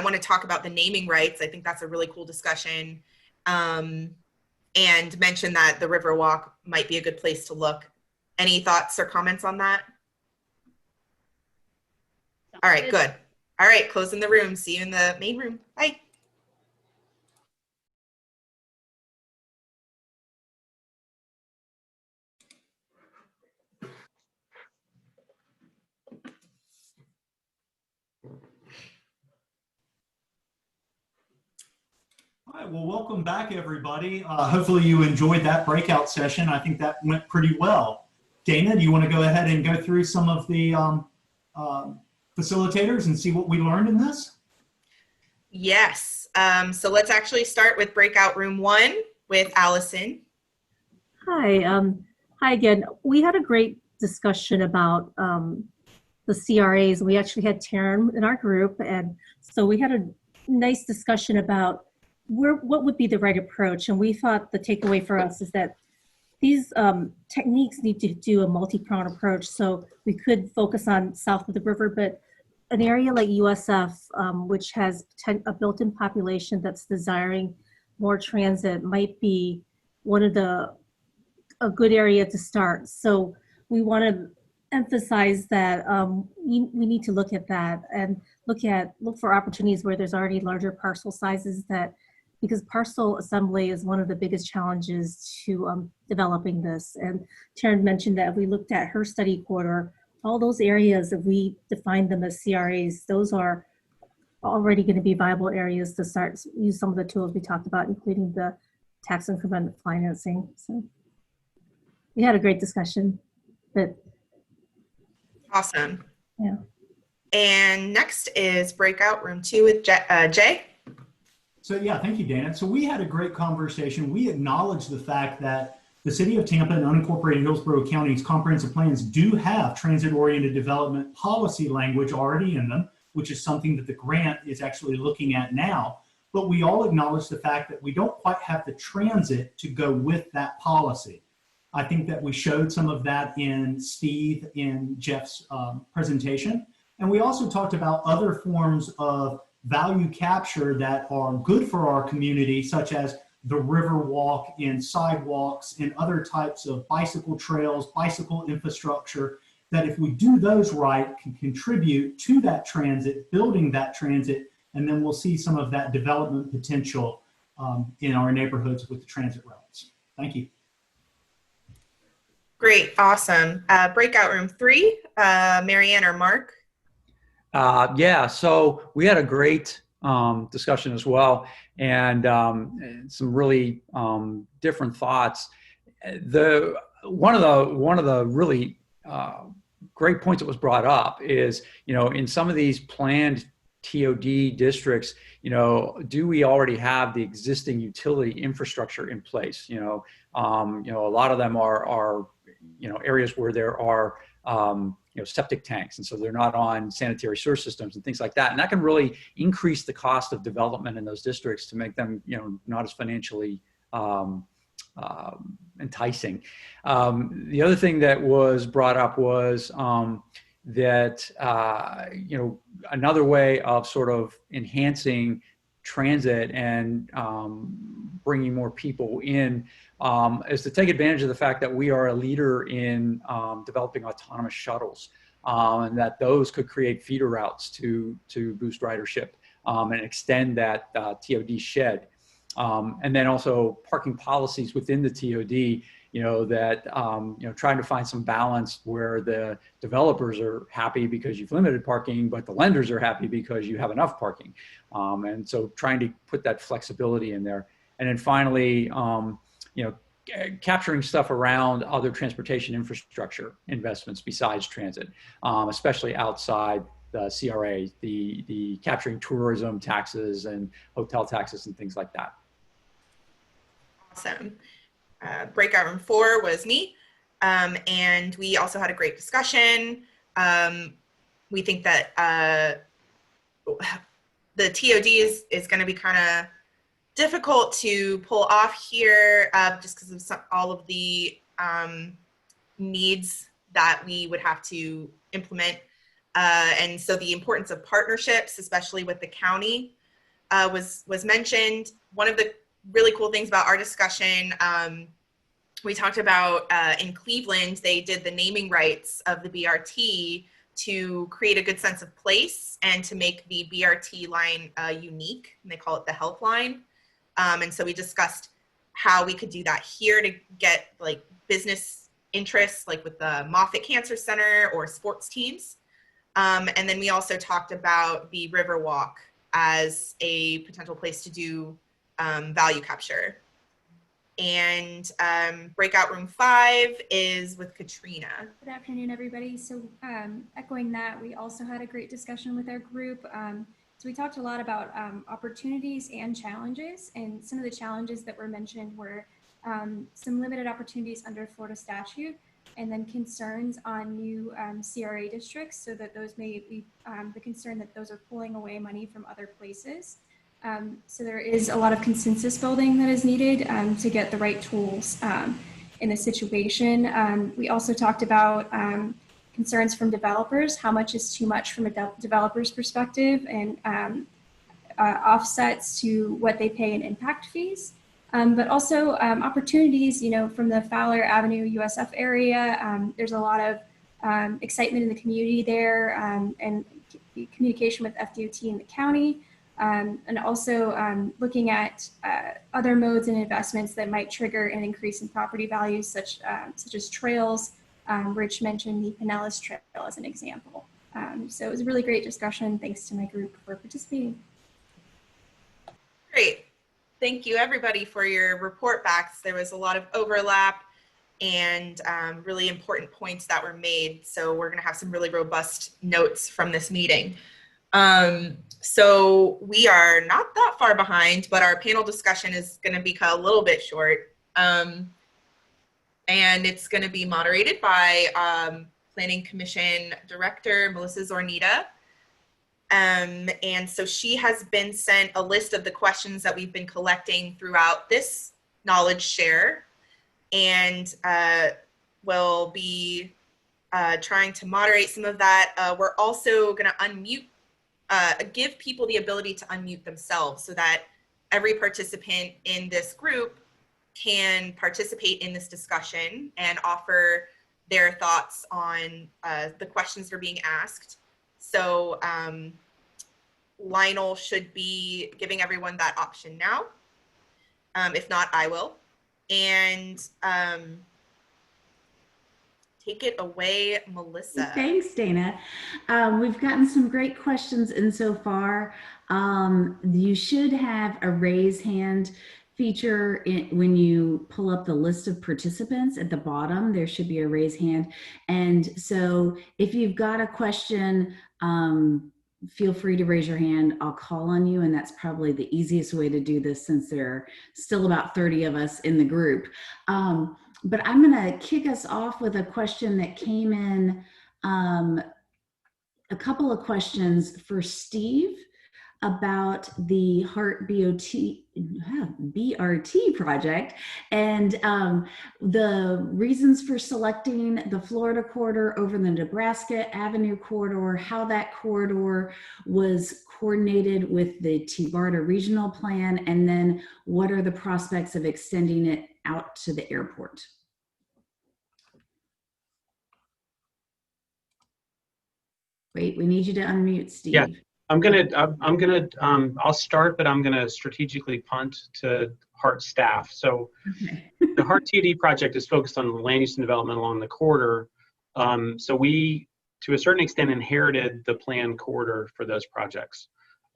want to talk about the naming rights. I think that's a really cool discussion. And mention that the Riverwalk might be a good place to look. Any thoughts or comments on that? All right, good. All right, closing the room. See you in the main room. Bye. All right, well, welcome back, everybody. Hopefully you enjoyed that breakout session. I think that went pretty well. Dana, do you want to go ahead and go through some of the facilitators and see what we learned in this? Yes. So let's actually start with breakout room 1 with Allison. Hi. Hi again. We had a great discussion about the CRAs. We actually had Taryn in our group, and so we had a nice discussion about what would be the right approach. And we thought the takeaway for us is that these techniques need to do a multi-pronged approach. So we could focus on south of the river, but an area like USF, which has a built-in population that's desiring more transit, might be one of a good area to start. So we want to emphasize that we need to look at that and look for opportunities where there's already larger parcel sizes, because parcel assembly is one of the biggest challenges to developing this. And Taryn mentioned that if we looked at her study quarter, all those areas, if we define them as CRAs, those are already going to be viable areas to start use some of the tools we talked about, including the tax increment financing. So we had a great discussion. But awesome. Yeah. And next is breakout room 2 with Jay. So yeah, thank you, Dana. So we had a great conversation. We acknowledged the fact that The City of Tampa and unincorporated Hillsborough County's comprehensive plans do have transit-oriented development policy language already in them, which is something that the grant is actually looking at now. But we all acknowledge the fact that we don't quite have the transit to go with that policy. I think that we showed some of that in Jeff's presentation. And we also talked about other forms of value capture that are good for our community, such as the river walk and sidewalks and other types of bicycle trails, bicycle infrastructure, that if we do those right, can contribute to that transit, building that transit, and then we'll see some of that development potential in our neighborhoods with the transit routes. Thank you. Great, awesome. Breakout room 3, Marianne or Mark? Yeah, so we had a great discussion as well, and some really different thoughts. One of the really great points that was brought up is, in some of these planned TOD districts, do we already have the existing utility infrastructure in place? A lot of them are areas where there are septic tanks, and so they're not on sanitary sewer systems and things like that, and that can really increase the cost of development in those districts to make them not as financially enticing. The other thing that was brought up was that another way of sort of enhancing transit and bringing more people in is to take advantage of the fact that we are a leader in developing autonomous shuttles, and that those could create feeder routes to boost ridership and extend that TOD shed. And then also parking policies within the TOD, trying to find some balance where the developers are happy because you've limited parking, but the lenders are happy because you have enough parking. And so trying to put that flexibility in there. And then finally, capturing stuff around other transportation infrastructure investments besides transit, especially outside the CRA, the capturing tourism taxes and hotel taxes and things like that. Awesome. Breakout room 4 was me, and we also had a great discussion. We think that the TOD is going to be kind of difficult to pull off here, just because of all of the needs that we would have to implement. And so the importance of partnerships, especially with the county, was mentioned. One of the really cool things about our discussion, we talked about in Cleveland, they did the naming rights of the BRT to create a good sense of place and to make the BRT line unique, and they call it the health line. And so we discussed how we could do that here to get like business interests, like with the Moffitt Cancer Center or sports teams. And then we also talked about the Riverwalk as a potential place to do value capture. And breakout room 5 is with Katrina. Good afternoon, everybody. So echoing that, we also had a great discussion with our group. So we talked a lot about opportunities and challenges, and some of the challenges that were mentioned were some limited opportunities under Florida statute, and then concerns on new CRA districts, so that those may be the concern that those are pulling away money from other places. So there is a lot of consensus building that is needed to get the right tools in the situation. We also talked about concerns from developers, how much is too much from a developer's perspective, and offsets to what they pay in impact fees. But also opportunities, from the Fowler Avenue USF area. There's a lot of excitement in the community there, and communication with FDOT and the county. And also looking at other modes and investments that might trigger an increase in property values, such as trails. Rich mentioned the Pinellas Trail as an example. So it was a really great discussion. Thanks to my group for participating. Great. Thank you, everybody, for your report backs. There was a lot of overlap and really important points that were made. So we're going to have some really robust notes from this meeting. So we are not that far behind, but our panel discussion is going to be cut a little bit short. and it's going to be moderated by Planning Commission Director Melissa Zornita. And so she has been sent a list of the questions that we've been collecting throughout this knowledge share, and will be trying to moderate some of that. We're also going to unmute, give people the ability to unmute themselves so that every participant in this group can participate in this discussion and offer their thoughts on the questions that are being asked. So Lionel should be giving everyone that option now. If not, I will. And take it away, Melissa. Thanks, Dana. We've gotten some great questions in so far. You should have a raise hand feature when you pull up the list of participants at the bottom. There should be a raise hand. And so if you've got a question, feel free to raise your hand. I'll call on you, and that's probably the easiest way to do this since there are still about 30 of us in the group. But I'm going to kick us off with a question that came in, a couple of questions for Steve about the HART BRT project, and the reasons for selecting the Florida corridor over the Nebraska Avenue corridor, how that corridor was coordinated with the Brt regional plan, and then what are the prospects of extending it out to the airport. Wait, we need you to unmute, Steve. Yeah, I'll start, but I'm gonna strategically punt to HART staff. So the HART TOD project is focused on the land use and development along the corridor. So we, to a certain extent, inherited the planned corridor for those projects.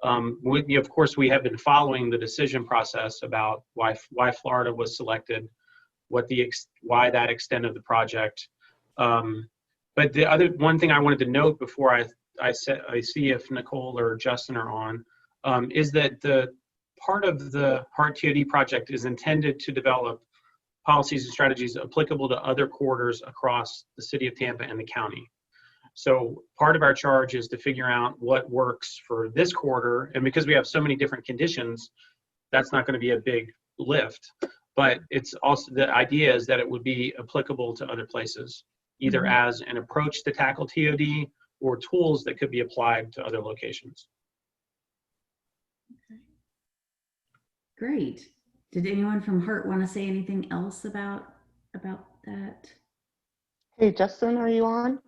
Of course, we have been following the decision process about why Florida was selected, why that extended the project. But the other one thing I wanted to note before I see if Nicole or Justin are on, is that the part of the HART TOD project is intended to develop policies and strategies applicable to other corridors across the city of Tampa and the county. So part of our charge is to figure out what works for this corridor, and because we have so many different conditions, that's not going to be a big lift. But it's also, the idea is that it would be applicable to other places, either as an approach to tackle TOD or tools that could be applied to other locations. Okay. Great. Did anyone from HART want to say anything else about that? Hey, Justin, are you on?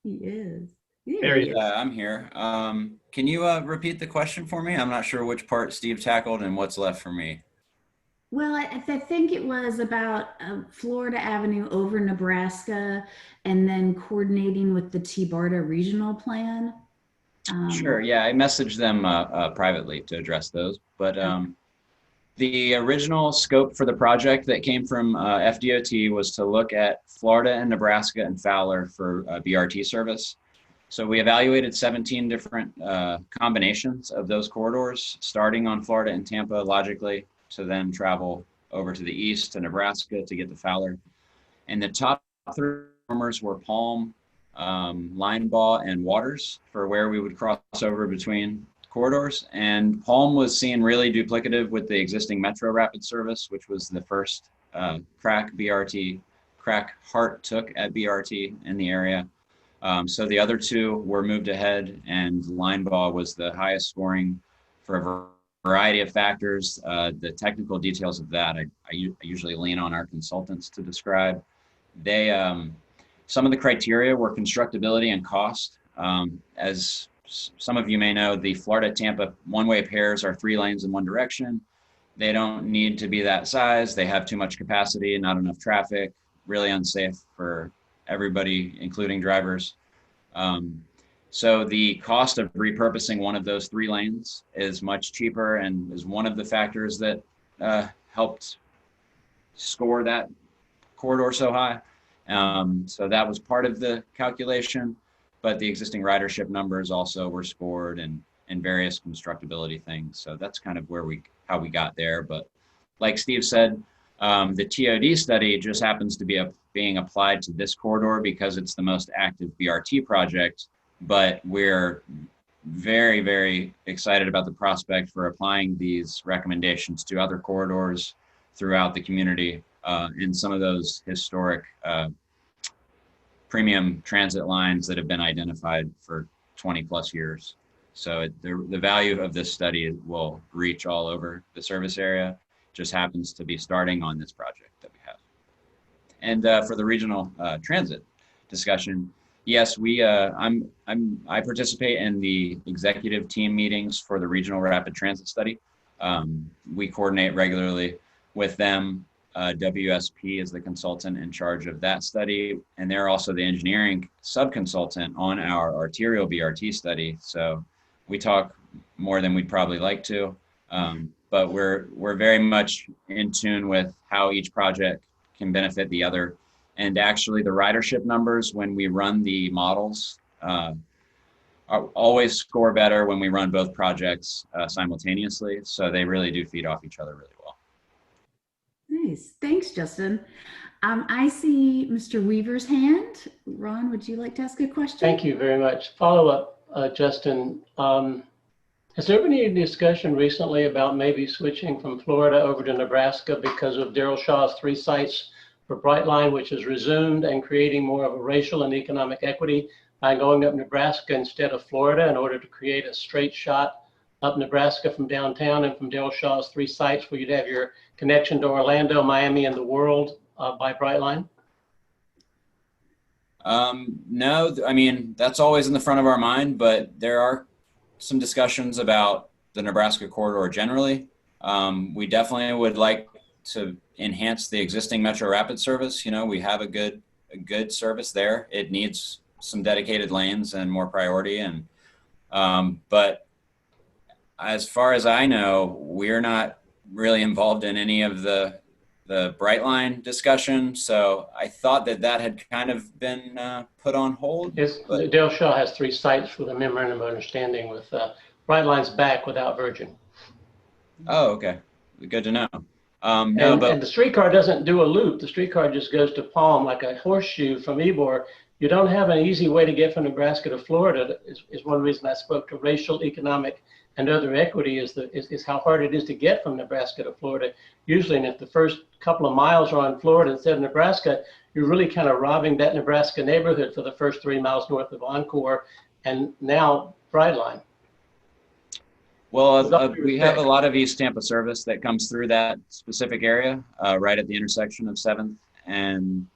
He is. There he is. I'm here. Can you repeat the question for me? I'm not sure which part Steve tackled and what's left for me. Well, I think it was about Florida Avenue over Nebraska, and then coordinating with the Brt regional plan. Sure. Yeah, I messaged them privately to address those. But the original scope for the project that came from FDOT was to look at Florida and Nebraska and Fowler for BRT service. So we evaluated 17 different combinations of those corridors, starting on Florida and Tampa logically, to then travel over to the east to Nebraska to get to Fowler. And the top three performers were Palm, Linebaugh, and Waters for where we would cross over between corridors. And Palm was seen really duplicative with the existing Metro Rapid service, which was the first crack HART took at BRT in the area. So the other two were moved ahead, and Linebaugh was the highest scoring for a variety of factors. The technical details of that, I usually lean on our consultants to describe. Some of the criteria were constructability and cost. As some of you may know, the Florida-Tampa one-way pairs are 3 lanes in one direction. They don't need to be that size. They have too much capacity, not enough traffic, really unsafe for everybody, including drivers. So the cost of repurposing one of those 3 lanes is much cheaper, and is one of the factors that helped score that corridor so high. So that was part of the calculation, but the existing ridership numbers also were scored, and various constructability things. So that's kind of how we got there. But like Steve said, The TOD study just happens to be being applied to this corridor because it's the most active BRT project, but we're very, very excited about the prospect for applying these recommendations to other corridors throughout the community in some of those historic premium transit lines that have been identified for 20 plus years. So the value of this study will reach all over the service area. Just happens to be starting on this project that we have. And for the regional transit discussion, yes, I participate in the executive team meetings for the regional rapid transit study. We coordinate regularly with them. WSP is the consultant in charge of that study, and they're also the engineering sub-consultant on our arterial BRT study. So we talk more than we'd probably like to, but we're very much in tune with how each project can benefit the other. And actually the ridership numbers when we run the models always score better when we run both projects simultaneously. So they really do feed off each other really well. Nice. Thanks, Justin. I see Mr. Weaver's hand. Ron, would you like to ask a question? Thank you very much. Follow up, Justin. Has there been any discussion recently about maybe switching from Florida over to Nebraska because of Daryl Shaw's 3 sites for Brightline, which has resumed, and creating more of a racial and economic equity by going up Nebraska instead of Florida in order to create a straight shot up Nebraska from downtown and from Daryl Shaw's 3 sites where you'd have your connection to Orlando, Miami, and the world by Brightline? No, I mean, that's always in the front of our mind, but there are some discussions about the Nebraska corridor generally. We definitely would like to enhance the existing Metro Rapid service. You know, we have a good service there. It needs some dedicated lanes and more priority. And but as far as I know, we're not really involved in any of the Brightline discussion. So I thought that had kind of been put on hold. Yes, Daryl Shaw has 3 sites for the memorandum of understanding with Brightline's back without Virgin. Oh, okay. Good to know. And the streetcar doesn't do a loop. The streetcar just goes to Palm like a horseshoe from Ybor. You don't have an easy way to get from Nebraska to Florida. Is one reason I spoke to racial, economic, and other equity is how hard it is to get from Nebraska to Florida. Usually, and if the first couple of miles are on Florida instead of Nebraska, you're really kind of robbing that Nebraska neighborhood for the first 3 miles north of Encore and now Brightline. Well, we have a lot of East Tampa service that comes through that specific area, right at the intersection of 7th and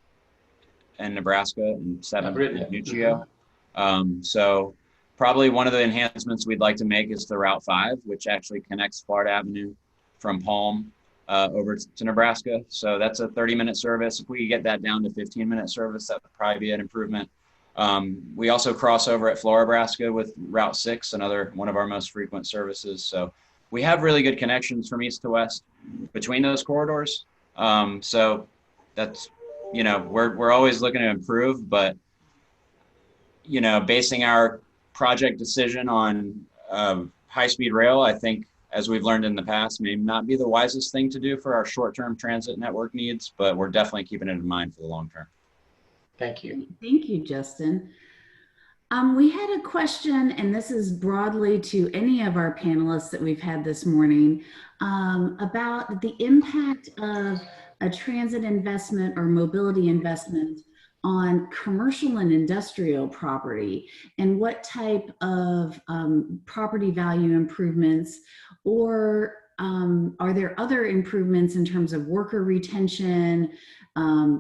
Nebraska and 7th and Nuccio. So probably one of the enhancements we'd like to make is the Route 5, which actually connects Florida Avenue from Palm over to Nebraska. So that's a 30-minute service. If we could get that down to 15-minute service, that would probably be an improvement. We also cross over at Floribraska with Route 6, one of our most frequent services. So we have really good connections from east to west between those corridors. So that's, you know, we're always looking to improve, but, you know, basing our project decision on high-speed rail, I think, as we've learned in the past, may not be the wisest thing to do for our short-term transit network needs, but we're definitely keeping it in mind for the long term. Thank you. Thank you, Justin. We had a question, and this is broadly to any of our panelists that we've had this morning, about the impact of a transit investment or mobility investment on commercial and industrial property, and what type of property value improvements, or are there other improvements in terms of worker retention,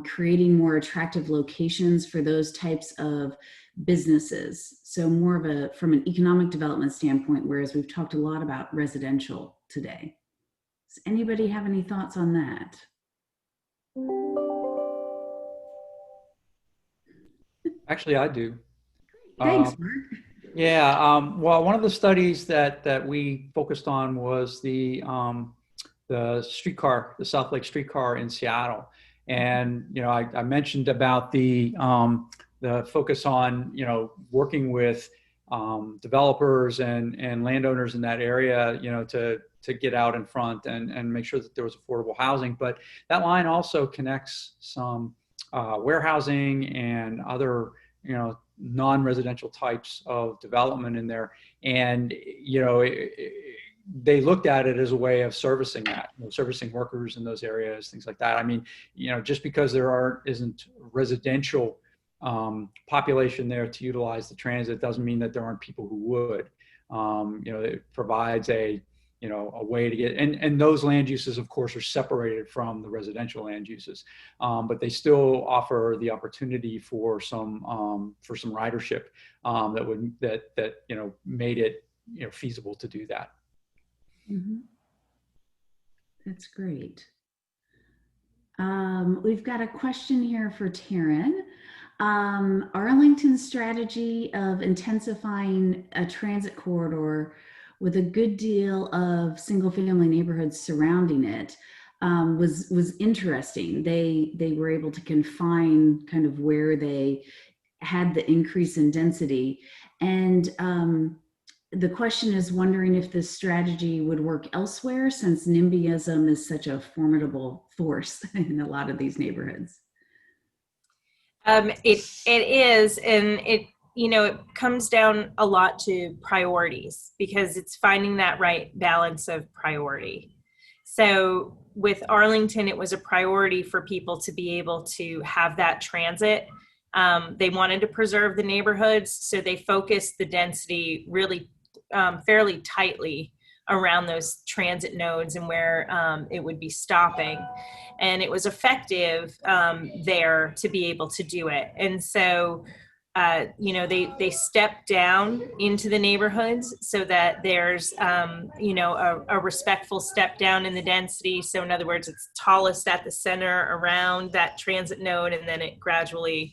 creating more attractive locations for those types of businesses? So more of from an economic development standpoint, whereas we've talked a lot about residential today. Does anybody have any thoughts on that? Actually, I do. Thanks, Mark. Yeah, well, one of the studies that we focused on was the streetcar, the South Lake streetcar in Seattle. And, you know, I mentioned about the focus on, you know, working with developers and landowners in that area, you know, to to get out in front and make sure that there was affordable housing. But that line also connects some warehousing and other, non-residential types of development in there. And, they looked at it as a way of servicing that, servicing workers in those areas, things like that. I mean, just because there isn't residential population there to utilize the transit doesn't mean that there aren't people who would. It provides a way to get, and those land uses, of course, are separated from the residential land uses, but they still offer the opportunity for some ridership that made it feasible to do that. Mm-hmm. That's great. We've got a question here for Taryn. Arlington's strategy of intensifying a transit corridor with a good deal of single-family neighborhoods surrounding it was interesting. They were able to confine kind of where they had the increase in density, and the question is wondering if this strategy would work elsewhere, since NIMBYism is such a formidable force in a lot of these neighborhoods. It is, and it comes down a lot to priorities, because it's finding that right balance of priority. So with Arlington, it was a priority for people to be able to have that transit. They wanted to preserve the neighborhoods, so they focused the density really fairly tightly around those transit nodes and where it would be stopping. And it was effective there to be able to do it. And so, they step down into the neighborhoods so that there's, a respectful step down in the density. So in other words, it's tallest at the center around that transit node, and then it gradually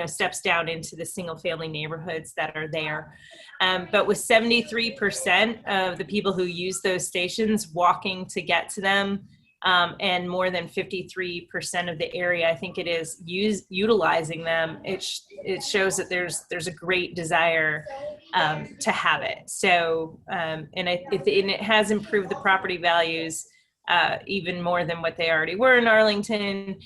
steps down into the single family neighborhoods that are there. But with 73% of the people who use those stations walking to get to them, and more than 53% of the area, I think it is, utilizing them, it shows that there's a great desire to have it. So, and it has improved the property values even more than what they already were in Arlington,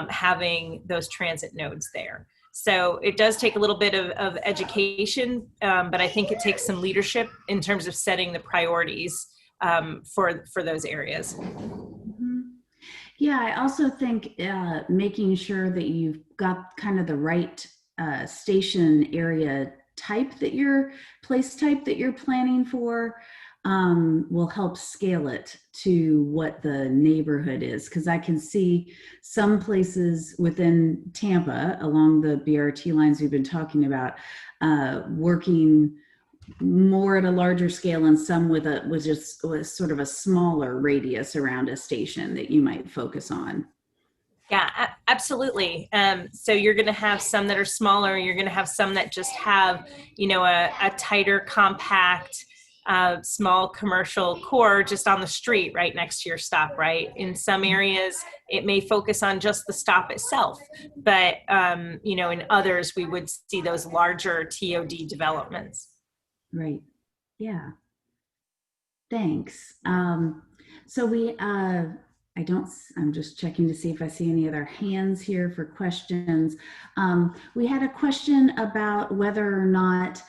having those transit nodes there. So it does take a little bit of education, but I think it takes some leadership in terms of setting the priorities for those areas. Mm-hmm. Yeah, I also think making sure that you've got kind of the right station area type place type that you're planning for will help scale it to what the neighborhood is. Because I can see some places within Tampa along the BRT lines we've been talking about working more at a larger scale, and some with sort of a smaller radius around a station that you might focus on. Yeah, absolutely. So you're going to have some that are smaller. You're going to have some that just have, a tighter, compact, small commercial core just on the street right next to your stop, right? In some areas, it may focus on just the stop itself. But, in others, we would see those larger TOD developments. Right. Yeah. Thanks. So I'm just checking to see if I see any other hands here for questions. We had a question about whether or not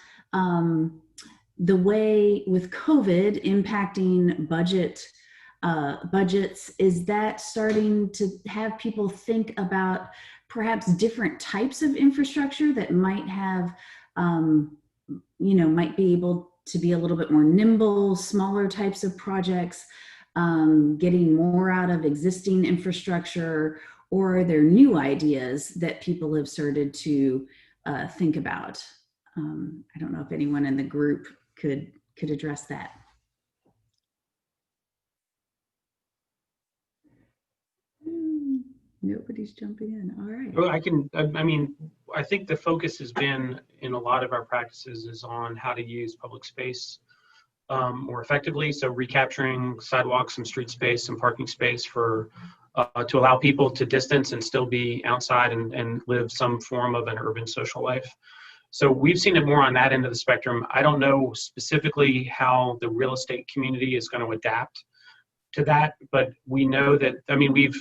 the way with COVID impacting budgets, is that starting to have people think about perhaps different types of infrastructure that might have, might be able to be a little bit more nimble, smaller types of projects, getting more out of existing infrastructure, or are there new ideas that people have started to think about? I don't know if anyone in the group could address that. Nobody's jumping in. All right. Well, I think the focus has been in a lot of our practices is on how to use public space more effectively. So recapturing sidewalks, some street space, some parking space for to allow people to distance and still be outside and live some form of an urban social life. So we've seen it more on that end of the spectrum. I don't know specifically how the real estate community is going to adapt to that, but we know that, I mean, we've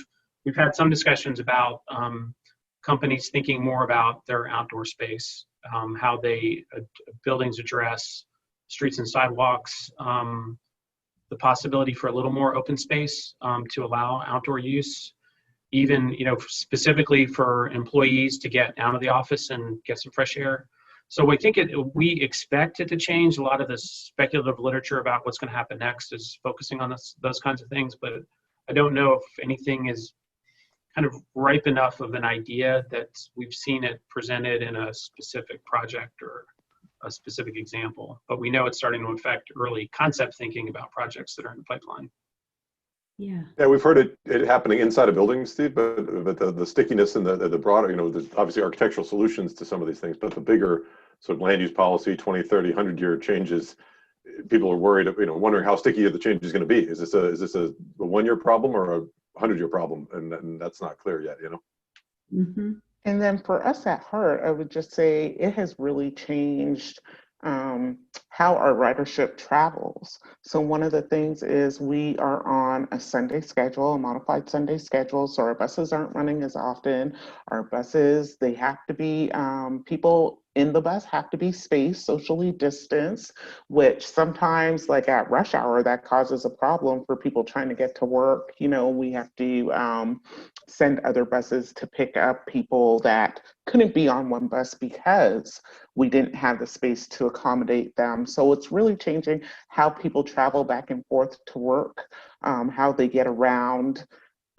had some discussions about companies thinking more about their outdoor space, how they buildings address streets and sidewalks, the possibility for a little more open space to allow outdoor use, even, you know, specifically for employees to get out of the office and get some fresh air. So we think we expect it to change. A lot of the speculative literature about what's going to happen next is focusing on those kinds of things, but I don't know if anything is kind of ripe enough of an idea that we've seen it presented in a specific project or a specific example, but we know it's starting to affect early concept thinking about projects that are in the pipeline. Yeah. Yeah, we've heard it happening inside a building, Steve, but the stickiness and the broader, you know, there's obviously architectural solutions to some of these things, but the bigger sort of land use policy, 20, 30, 100-year changes, people are worried, you know, wondering how sticky the change is going to be. Is this a 1-year problem or a 100-year problem? And that's not clear yet, you know? Mm-hmm. And then for us at Heart, I would just say it has really changed how our ridership travels. So one of the things is we are on a Sunday schedule, a modified Sunday schedule. So our buses aren't running as often. Our buses, they have to be, people in the bus have to be spaced, socially distanced, which sometimes like at rush hour, that causes a problem for people trying to get to work. You know, we have to send other buses to pick up people that couldn't be on one bus because we didn't have the space to accommodate them. So it's really changing how people travel back and forth to work, how they get around.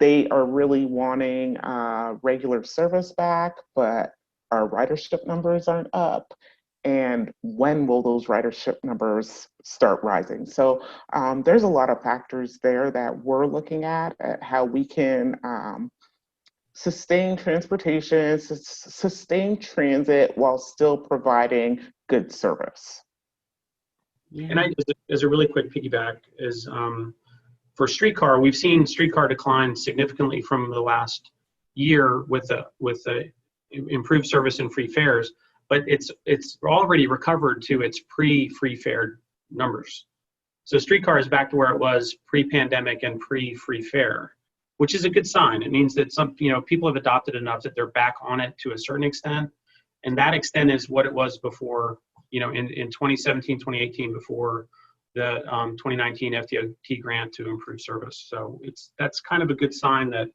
They are really wanting regular service back, but our ridership numbers aren't up. And when will those ridership numbers start rising? So there's a lot of factors there that we're looking at how we can sustain transportation, sustain transit while still providing good service. Yeah. And as a really quick piggyback is for streetcar, we've seen streetcar decline significantly from the last year with the improved service and free fares, but it's already recovered to its pre-free fare numbers. So streetcar is back to where it was pre-pandemic and pre-free fare, which is a good sign. It means that some, you know, people have adopted enough that they're back on it to a certain extent, and that extent is what it was before, you know, in 2017, 2018, before the 2019 FDOT grant to improve service. So that's kind of a good sign that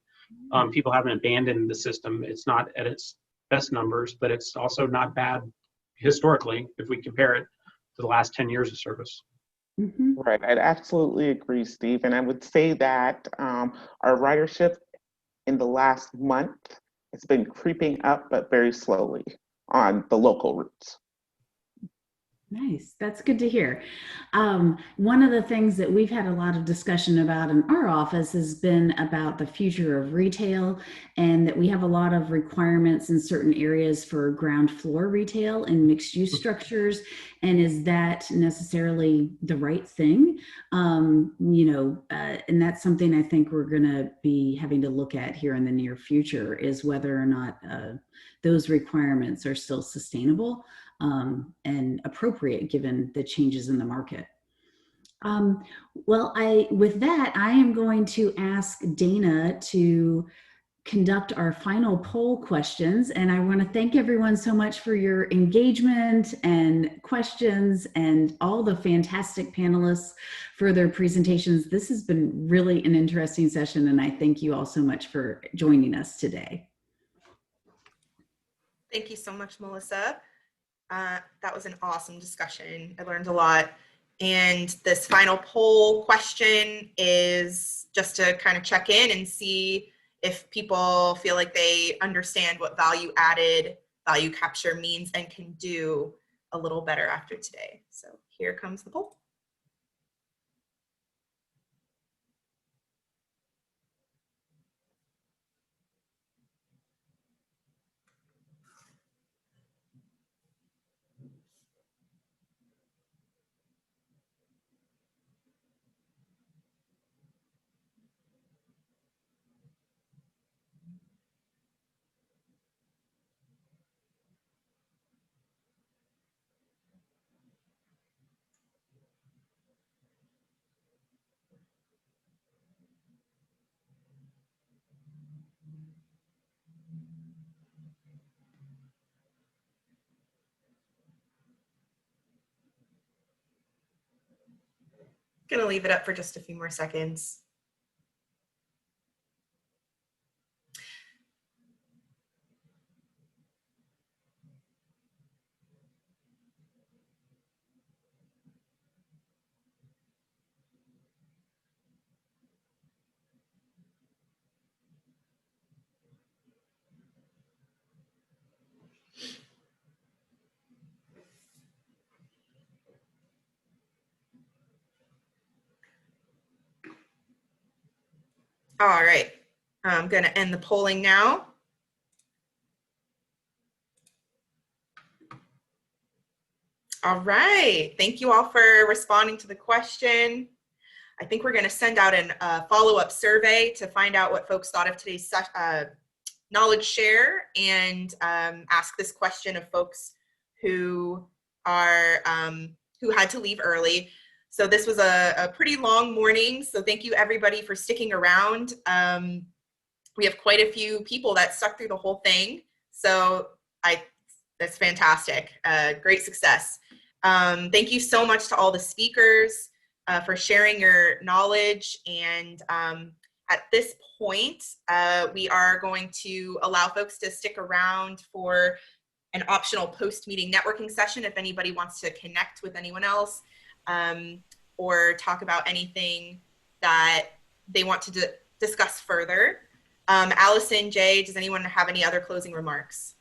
people haven't abandoned the system. It's not at its best numbers, but it's also not bad historically if we compare it to the last 10 years of service. Mm-hmm. Right, I'd absolutely agree, Steve. And I would say that our ridership in the last month has been creeping up, but very slowly on the local routes. Nice. That's good to hear. One of the things that we've had a lot of discussion about in our office has been about the future of retail, and that we have a lot of requirements in certain areas for ground floor retail and mixed use structures. And is that necessarily the right thing? And that's something I think we're going to be having to look at here in the near future, is whether or not those requirements are still sustainable and appropriate given the changes in the market. With that, I am going to ask Dana to conduct our final poll questions. And I want to thank everyone so much for your engagement and questions, and all the fantastic panelists for their presentations. This has been really an interesting session, and I thank you all so much for joining us today. Thank you so much, Melissa. That was an awesome discussion. I learned a lot. And this final poll question is just to kind of check in and see if people feel like they understand what value added, value capture means and can do a little better after today. So here comes the poll. Gonna leave it up for just a few more seconds. All right, I'm going to end the polling now. All right, thank you all for responding to the question. I think we're going to send out a follow-up survey to find out what folks thought of today's knowledge share, and ask this question of folks who are who had to leave early. So this was a pretty long morning, so thank you everybody for sticking around. We have quite a few people that stuck through the whole thing, so that's fantastic. Great success. Thank you so much to all the speakers for sharing your knowledge, and at this point, we are going to allow folks to stick around for an optional post-meeting networking session if anybody wants to connect with anyone else, or talk about anything that they want to discuss further. Allison, Jay, does anyone have any other closing remarks?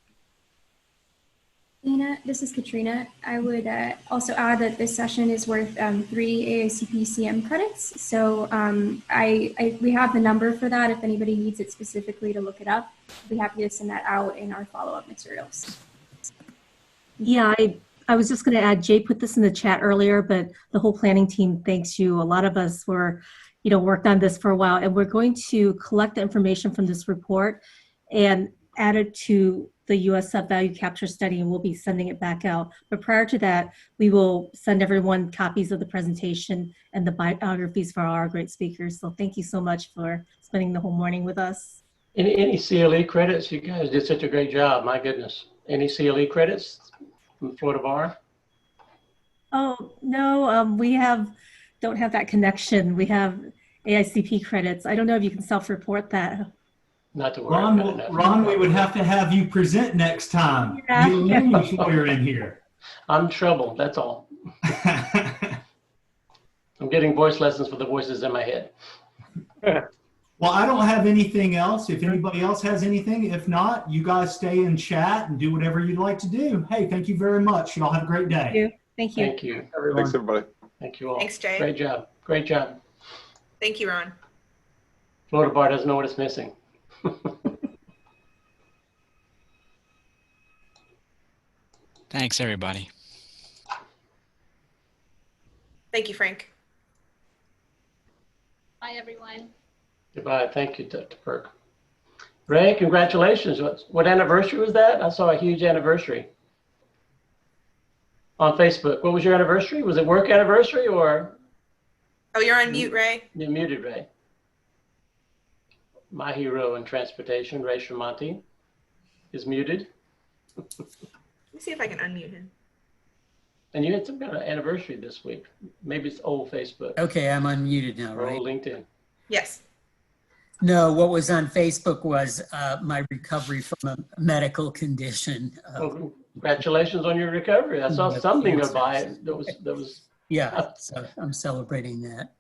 Dana, this is Katrina. I would also add that this session is worth 3 AICP CM credits. So we have the number for that if anybody needs it specifically to look it up. I'll be happy to send that out in our follow-up materials. Yeah, I was just going to add, Jay put this in the chat earlier, but the whole planning team thanks you. A lot of us were, worked on this for a while, and we're going to collect the information from this report and add it to the U.S. Value Capture study, and we'll be sending it back out. But prior to that, we will send everyone copies of the presentation and the biographies for our great speakers. So thank you so much for spending the whole morning with us. Any CLE credits? You guys did such a great job. My goodness. Any CLE credits from Florida Bar? Oh, no, we don't have that connection. We have AICP credits. I don't know if you can self-report that. Not to worry. Ron, we would have to have you present next time. Yeah. You're an English lawyer in here. I'm in trouble, that's all. I'm getting voice lessons for the voices in my head. Well, I don't have anything else. If anybody else has anything, if not, you guys stay and chat and do whatever you'd like to do. Hey, thank you very much. Y'all have a great day. Thank you. Thank you. Everyone. Thanks, everybody. Thank you all. Thanks, Jay. Great job. Great job. Thank you, Ron. Florida Bar doesn't know what it's missing. Thanks, everybody. Thank you, Frank. Bye, everyone. Goodbye. Thank you, Dr. Perk. Ray, congratulations. What anniversary was that? I saw a huge anniversary on Facebook. What was your anniversary? Was it work anniversary or? Oh, you're on mute, Ray. You're muted, Ray. My hero in transportation, Ray Tremonti, is muted. Let me see if I can unmute him. And you had some kind of anniversary this week. Maybe it's old Facebook. Okay, I'm unmuted now, Or right? old LinkedIn. Yes. No, what was on Facebook was my recovery from a medical condition. Well, congratulations on your recovery. I saw something go by that was. Yeah, so I'm celebrating that.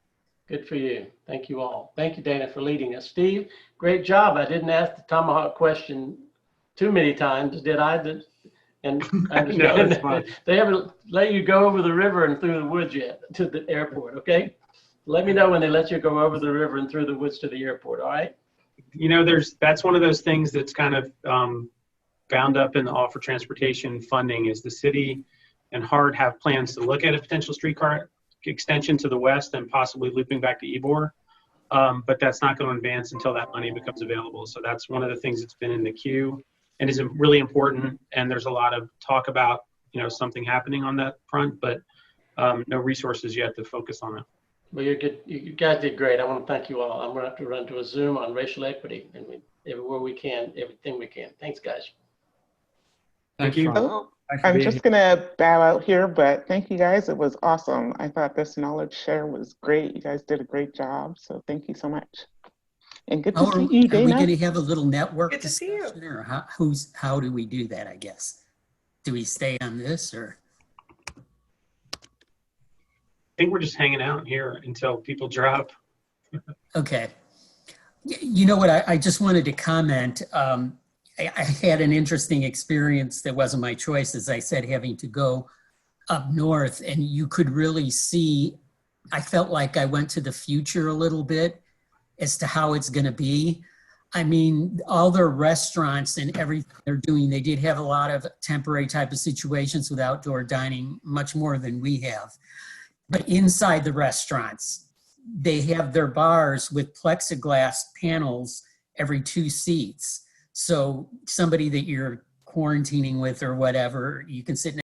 Good for you. Thank you all. Thank you, Dana, for leading us. Steve, great job. I didn't ask the tomahawk question too many times, did I? And I understand No, they haven't let you go over the river and through the woods yet to the airport, okay? Let me know when they let you go over the river and through the woods to the airport, all right? That's one of those things that's kind of bound up in the offer transportation funding is the city and HART have plans to look at a potential streetcar extension to the west and possibly looping back to Ybor. But that's not going to advance until that money becomes available. So that's one of the things that's been in the queue and is really important. And there's a lot of talk about, something happening on that front, but no resources yet to focus on it. Well, you're good. You guys did great. I want to thank you all. I'm going to have to run to a Zoom on racial equity and everywhere we can, everything we can. Thanks, guys. Thank you. I'm just going to bow out here, but thank you guys. It was awesome. I thought this knowledge share was great. You guys did a great job. So thank you so much. And good to see you, Are we Dana. going to have a little network Good to see you. discussion, or how do we do that, I guess? Do we stay on this, or? I think we're just hanging out here until people drop. Okay. You know what, I just wanted to comment. I had an interesting experience that wasn't my choice, as I said, having to go up north, and you could really see, I felt like I went to the future a little bit as to how it's going to be. I mean, all their restaurants and everything they're doing, they did have a lot of temporary type of situations with outdoor dining, much more than we have. But inside the restaurants, they have their bars with plexiglass panels every 2 seats. So somebody that you're quarantining with or whatever, you can sit